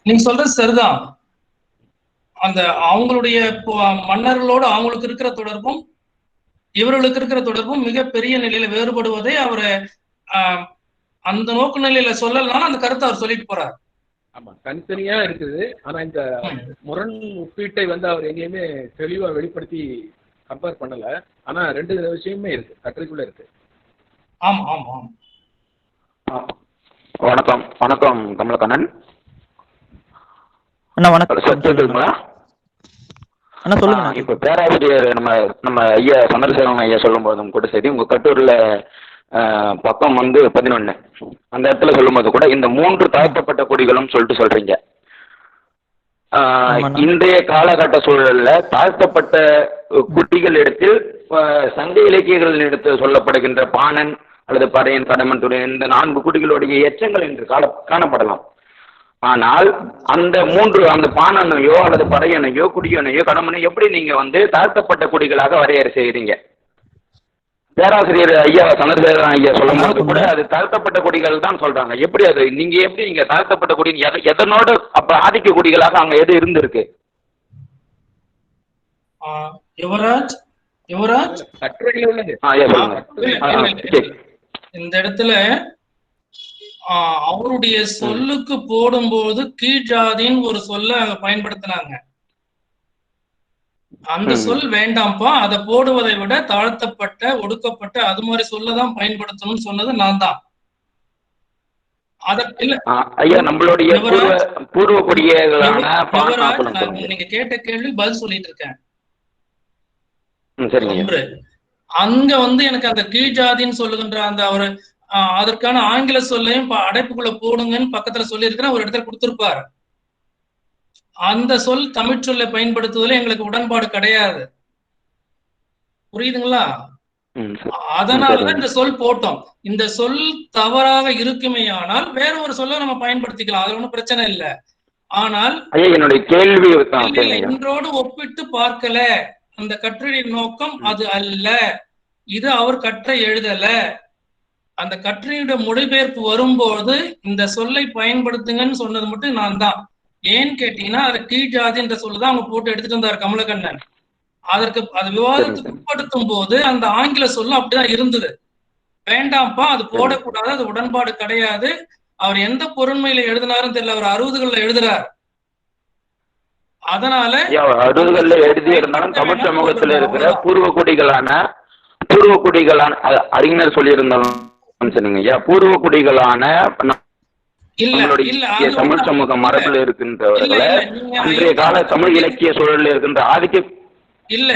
நீங்க சொல்றது சரிதான். அந்த அவங்களுடைய மன்னர்களோடு அவங்களுக்கு இருக்கிற தொடர்பும் இவர்களுக்கு இருக்கிற தொடர்பும் மிகப்பெரிய நிலையில வேறுபடுவதை அவரு அந்த நோக்கு நிலையில சொல்லலாம். அந்த கருத்தை அவர் சொல்லிட்டு போறாரு. ஆமா, தனித்தனியா இருக்குது. ஆனா இந்த முரண் ஒப்பீட்டை வந்து அவர் எங்கேயுமே தெளிவா வெளிப்படுத்தி கம்பேர் பண்ணல. ஆனா ரெண்டு விஷயமே இருக்கு, கட்டுரைக்குள்ள இருக்கு. ஆமா ஆமா ஆமா. வணக்கம் வணக்கம் கமலக்கண்ணன் அண்ணா. வணக்கம் கேக்குதுங்களா அண்ணா? சொல்லுங்க. இப்ப பேராசிரியர் நம்ம ஐயா சந்திரசேகரன் ஐயா சொல்லும் போதும் கூட சரி, உங்க கட்டுரையில பக்கம் வந்து 11 அந்த இடத்துல சொல்லும் போது கூட இந்த 3 தாழ்த்தப்பட்ட குடிகளும் சொல்றீங்க. இன்றைய காலகட்ட சூழல்ல தாழ்த்தப்பட்ட குடிகள் இடத்தில் சங்க இலக்கியங்கள் எடுத்து சொல்லப்படுகின்ற பாணன் அல்லது பறையன், கடமன், துறையன் இந்த 4 குடிகளுடைய எச்சங்கள் என்று காணப்படலாம். ஆனால் அந்த 3 அந்த பாணனையோ அல்லது பறையனையோ குடியனையோ கடமனையோ எப்படி நீங்க வந்து தாழ்த்தப்பட்ட குடிகளாக வரையறை செய்கிறீங்க? பேராசிரியர் ஐயா சந்திரசேகரன் ஐயா சொல்லும் போது கூட அது தாழ்த்தப்பட்ட குடிகள் தான் சொல்றாங்க. எப்படி அது நீங்க தாழ்த்தப்பட்ட குடி எதனோட அப்ப ஆதிக்க குடிகளாக அங்க எது இருந்திருக்கு? இந்த இடத்துல அவருடைய சொல்லுக்கு போடும்போது கீழ் ஜாதின்னு ஒரு சொல்ல அங்க பயன்படுத்தினாங்க. அந்த சொல் வேண்டாம்ப்பா, அதை போடுவதை விட தாழ்த்தப்பட்ட, ஒடுக்கப்பட்ட அது மாதிரி சொல்லதான் பயன்படுத்தணும்னு சொன்னது நான் தான். நீங்க கேட்ட கேள்வி பதில் சொல்லிட்டு இருக்கேன். அங்க வந்து எனக்கு அந்த கீழ் ஜாதின்னு சொல்லுகின்ற அந்த ஒரு அதற்கான ஆங்கில சொல்லையும் அடைப்புக்குள்ள போடுங்கன்னு பக்கத்துல சொல்லி இருக்கிறேன். ஒரு இடத்துல கொடுத்திருப்பாரு. அந்த சொல் தமிழ் சொல்லை பயன்படுத்துவதில் எங்களுக்கு உடன்பாடு கிடையாது. புரியுதுங்களா? அதனாலதான் இந்த சொல் போட்டோம். இந்த சொல் தவறாக இருக்குமே ஆனால் வேற ஒரு சொல்ல நம்ம பயன்படுத்திக்கலாம், அது ஒன்றும் பிரச்சனை இல்லை. ஆனால் என்னுடைய கேள்வி இன்றோடு ஒப்பிட்டு பார்க்கல. அந்த கட்டுரையின் நோக்கம் அது அல்ல. இது அவர் கற்றை எழுதல. அந்த கட்டுரையோட மொழிபெயர்ப்பு வரும்போது இந்த சொல்லை பயன்படுத்துங்கன்னு சொன்னது மட்டும் நான் தான். ஏன்னு கேட்டீங்கன்னா அது கீழ் ஜாதின்ற சொல்லுதான் அவங்க போட்டு எடுத்துட்டு வந்தார் கமலக்கண்ணன். அதற்கு அது விவாதத்துக்கு உட்படுத்தும் போது அந்த ஆங்கில சொல்லும் அப்படிதான் இருந்தது. வேண்டாம்ப்பா, அது போடக்கூடாது, அது உடன்பாடு கிடையாது. அவர் எந்த பொருண்மையில எழுதினாருன்னு தெரியல, அவர் 60களில் எழுதுறார். அதனால 60களில் எழுதி இருந்தாலும் தமிழ் சமூகத்தில் இருக்கிற பூர்வ குடிகளான அறிஞர் சொல்லியிருந்தாலும் பூர்வ குடிகளான தமிழ் சமூக மரபில் இருக்கின்றவர்களை அன்றைய கால தமிழ் இலக்கிய சூழலில் இருக்கின்ற ஆதிக்க இல்ல.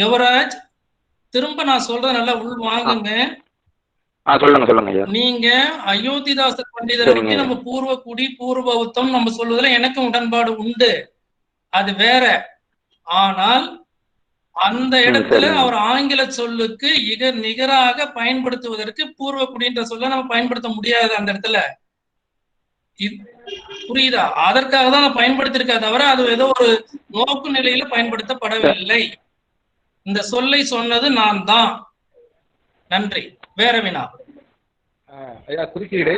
யுவராஜ், திரும்ப நான் சொல்றத நல்லா உள் வாங்குங்க. சொல்லுங்க. நீங்க அயோத்திதாசர் பண்டிதரை பத்தி நம்ம பூர்வ குடி, பூர்வ பௌத்தம் நம்ம சொல்வதில் எனக்கும் உடன்பாடு உண்டு, அது வேற. ஆனால் அந்த இடத்துல அவர் ஆங்கில சொல்லுக்கு நிகராக பயன்படுத்துவதற்கு பூர்வ குடின்ற சொல்ல நம்ம பயன்படுத்த முடியாது அந்த இடத்துல. புரியுதா? அதற்காக தான் நான் பயன்படுத்திருக்கா தவிர அது ஏதோ ஒரு நோக்கு நிலையில பயன்படுத்தப்படவில்லை. இந்த சொல்லை சொன்னது நான் தான். நன்றி. வேற வினா ஐயா குறுக்கீடு.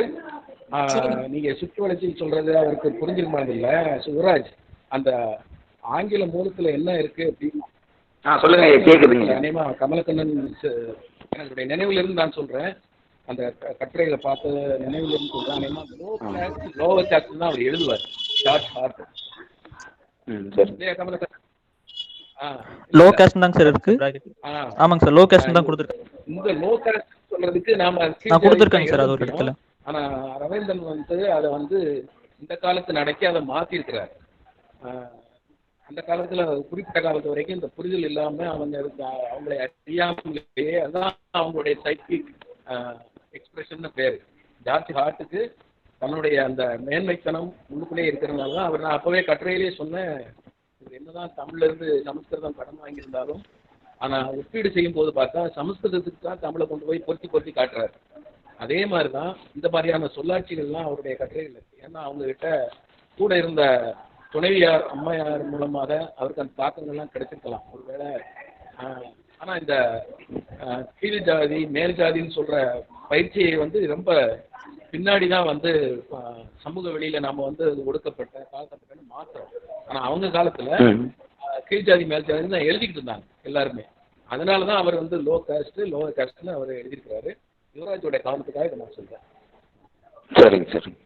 நீங்க சுற்று வளர்ச்சி சொல்றது அவருக்கு புரிஞ்சிருக்க மாதிரி இல்ல. சிவராஜ், அந்த ஆங்கில மூலத்துல என்ன இருக்கு அப்படின்னு சொல்லுங்க, கேக்குதுங்க. அநேகமா கமலக்கண்ணன் என்னுடைய நினைவுல இருந்து நான் சொல்றேன், அந்த கட்டுரைகளை பார்த்த நினைவுல இருந்து சொல்றேன். அநேகமா லோவர் கேஸ்ட் தான் அவர் எழுதுவார், George Hart. Kamalakannan low cost தாங்க சார் இருக்கு. ஆமாங்க சார், லோ காஸ்ட் தான் கொடுத்துருக்கேன். இந்த லோ காஸ்ட் சொல்றதுக்கு நான் கொடுத்துருக்கேங்க சார் அது ஒரு இடத்துல. ஆனா ரவீந்திரன் வந்து அதை வந்து இந்த காலத்து நடக்கி அதை மாத்தி இருக்கிறார். அந்த காலத்துல குறிப்பிட்ட காலத்து வரைக்கும் இந்த புரிதல் இல்லாம அவங்களை அறியாமலேயே அதான் அவங்களுடைய சைக்கிக் எக்ஸ்பிரஷன் பேரு. ஜார்ஜ் ஹார்ட்டுக்கு தன்னுடைய அந்த மேன்மைத்தனம் உள்ளுக்குள்ளே இருக்கிறதுனால தான் அவர், நான் அப்பவே கட்டுரையிலேயே சொன்னேன், என்னதான் தமிழ்ல இருந்து சமஸ்கிருதம் கடன் வாங்கியிருந்தாலும் ஆனா ஒப்பீடு செய்யும் போது பார்த்தா சமஸ்கிருதத்துக்கு தான் தமிழை கொண்டு போய் பொருத்தி காட்டுறாரு. அதே மாதிரிதான் இந்த மாதிரியான சொல்லாட்சிகள்லாம் அவருடைய கட்டுரைகள் இருக்கு. ஏன்னா அவங்க கிட்ட கூட இருந்த துணைவியார் அம்மையார் மூலமாக அவருக்கு அந்த தாக்கங்கள்லாம் கிடைச்சிருக்கலாம் ஒருவேளை. ஆனா இந்த கீழ் ஜாதி மேல் ஜாதின்னு சொல்ற பயிற்சியை வந்து ரொம்ப பின்னாடிதான் வந்து சமூக வெளியில நாம வந்து ஒடுக்கப்பட்ட தாழ்த்தப்பட்டன்னு மாத்திரம். ஆனா அவங்க காலத்துல கீழ் ஜாதி மேல் ஜாதின்னு தான் எழுதிக்கிட்டு இருந்தாங்க எல்லாருமே. அதனாலதான் அவர் வந்து லோ காஸ்ட் லோவர் காஸ்ட்னு அவர் எழுதியிருக்கிறாரு. யுவராஜோட காரணத்துக்காக இதை நான் சொல்றேன். சரிங்க சரிங்க.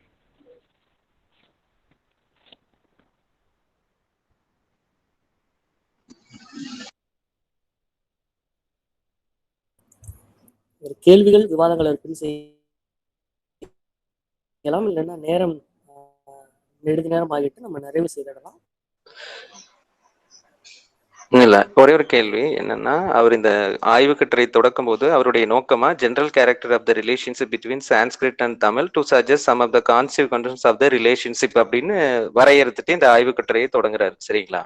ஒரு கேள்விகள் விவாதங்கள் இருக்குன்னு செய்யலாம், இல்லைன்னா நேரம் நெடுது நேரம் ஆகிட்டு நம்ம நிறைவு செய்திடலாம். இல்ல, ஒரே ஒரு கேள்வி என்னன்னா, அவர் இந்த ஆய்வு கட்டுரை தொடக்கும் போது அவருடைய நோக்கமா general character of the relationship between Sanskrit and Tamil to suggest some of the consequences of the relationship அப்படின்னு வரையறுத்துட்டு இந்த ஆய்வு கட்டுரையை தொடங்குறாரு. சரிங்களா?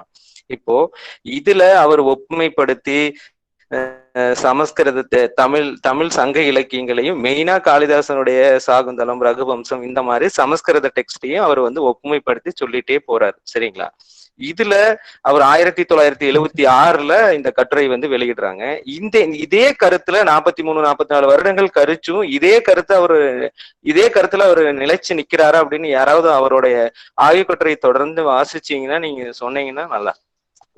இப்போ இதுல அவர் ஒப்புமைப்படுத்தி சமஸ்கிருதத்தை தமிழ் சங்க இலக்கியங்களையும் மெயினா காளிதாசனுடைய சாகுந்தலம் ரகுவம்சம் இந்த மாதிரி சமஸ்கிருத டெக்ஸ்டையும் அவர் வந்து ஒப்புமைப்படுத்தி சொல்லிட்டே போறாரு. சரிங்களா? இதுல அவர் 1976 இந்த கட்டுரை வந்து வெளியிடுறாங்க. இதே கருத்துல 43-44 வருடங்கள் கழிச்சும் இதே கருத்துல அவர் நிலைச்சு நிக்கிறாரு அப்படின்னு யாராவது அவருடைய ஆய்வு கட்டுரை தொடர்ந்து வாசிச்சீங்கன்னா நீங்க சொன்னீங்கன்னா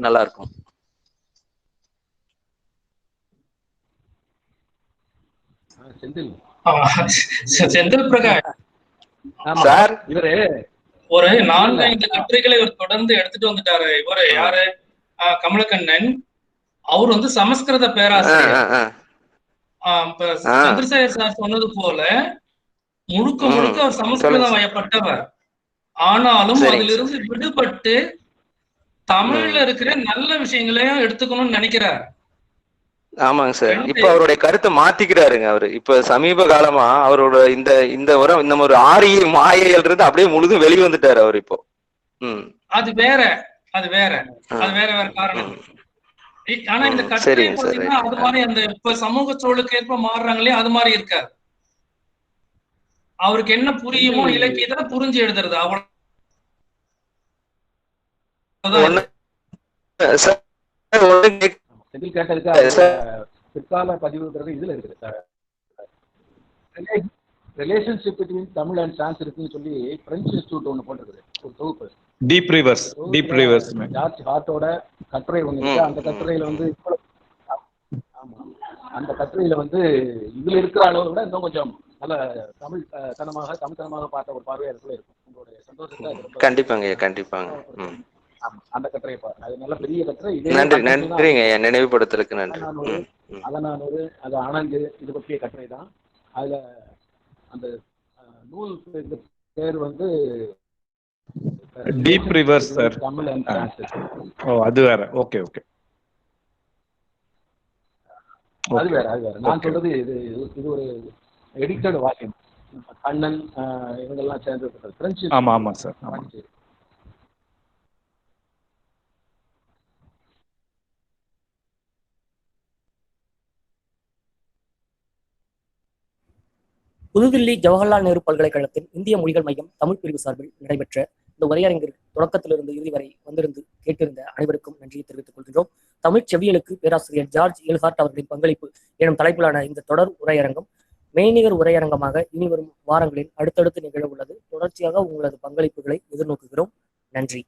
நல்லா இருக்கும். செந்தில் பிரகாஷ் சார், இவரு ஒரு 4-5 கட்டுரைகளை இவர் தொடர்ந்து எடுத்துட்டு வந்துட்டாரு. இவரு யாரு? கமலக்கண்ணன். அவர் வந்து சமஸ்கிருத பேராசிரியர். சந்திரசேகர் சார் சொன்னது போல முழுக்க அவர் சமஸ்கிருதம் வயப்பட்டவர். ஆனாலும் அதிலிருந்து விடுபட்டு தமிழ்ல இருக்கிற நல்ல விஷயங்களையும் எடுத்துக்கணும்னு நினைக்கிறார். ஆமாங்க சார். இப்ப அவருடைய கருத்தை மாத்திக்கிறாருங்க. அவரு இப்ப சமீப காலமா அவரோட இந்த ஒரு ஆரிய மாயைன்றது அப்படியே முழுதும் வெளிவந்துட்டாரு அவர் இப்போ. அது வேற காரணம். ஆனா இந்த கட்டுரை பாத்தீங்கன்னா அது மாதிரி அந்த இப்ப சமூக சூழலுக்கு ஏற்ப மாறுறாங்களே அது மாதிரி இருக்காது. அவருக்கு என்ன புரியுமோ இலக்கியத்தை புரிஞ்சு எழுதுறது அவ்வளவு. பிற்கால பதிவுங்கிறது இதுல இருக்குது. ரிலேஷன்ஷிப் பிட்வீன் தமிழ் அண்ட் சான்ஸ்கிரிட்னு சொல்லி பிரெஞ்சு இன்ஸ்டிடியூட் ஒன்று போட்டிருக்குது, ஒரு தொகுப்பு. டீப் ரிவர்ஸ் ஜார்ஜ் ஹார்ட்டோட கட்டுரை ஒன்று இருக்கு. அந்த கட்டுரையில வந்து அந்த கட்டுரையில வந்து இதுல இருக்கிற அளவை விட இன்னும் கொஞ்சம் நல்ல தமிழ்த்தனமாக பார்த்த ஒரு பார்வையா இருக்கும். உங்களுடைய சந்தோஷத்தை கண்டிப்பாங்க. அந்த கட்டுரையை பாரு, அது நல்ல பெரிய கட்டுரை. நன்றிங்க நினைவுபடுத்தலுக்கு நன்றி. அது ஆனந்த் இது பற்றிய கட்டுரை தான். அதுல அந்த நூல் பேர் வந்து deep reverse sir. Tamil and Sanskrit. அது வேற. ஓகே அது வேற. நான் சொல்றது இது ஒரு எடிட்டட் வால்யூம். கண்ணன் இவங்கெல்லாம் சேர்ந்து பிரெஞ்சு. ஆமா சார். புதுதில்லி ஜவஹர்லால் நேரு பல்கலைக்கழகத்தின் இந்திய மொழிகள் மையம் தமிழ் பிரிவு சார்பில் நடைபெற்ற இந்த உரையரங்கில் தொடக்கத்திலிருந்து இறுதி வரை வந்திருந்து கேட்டிருந்த அனைவருக்கும் நன்றியை தெரிவித்துக் கொள்கின்றோம். தமிழ் செவ்வியலுக்கு பேராசிரியர் ஜார்ஜ் எல்ஹார்ட் அவர்களின் பங்களிப்பு எனும் தலைப்பிலான இந்த தொடர் உரையரங்கம் மெய்நிகர் உரையரங்கமாக இனி வரும் வாரங்களில் அடுத்தடுத்து நிகழ உள்ளது. தொடர்ச்சியாக உங்களது பங்களிப்புகளை எதிர்நோக்குகிறோம். நன்றி.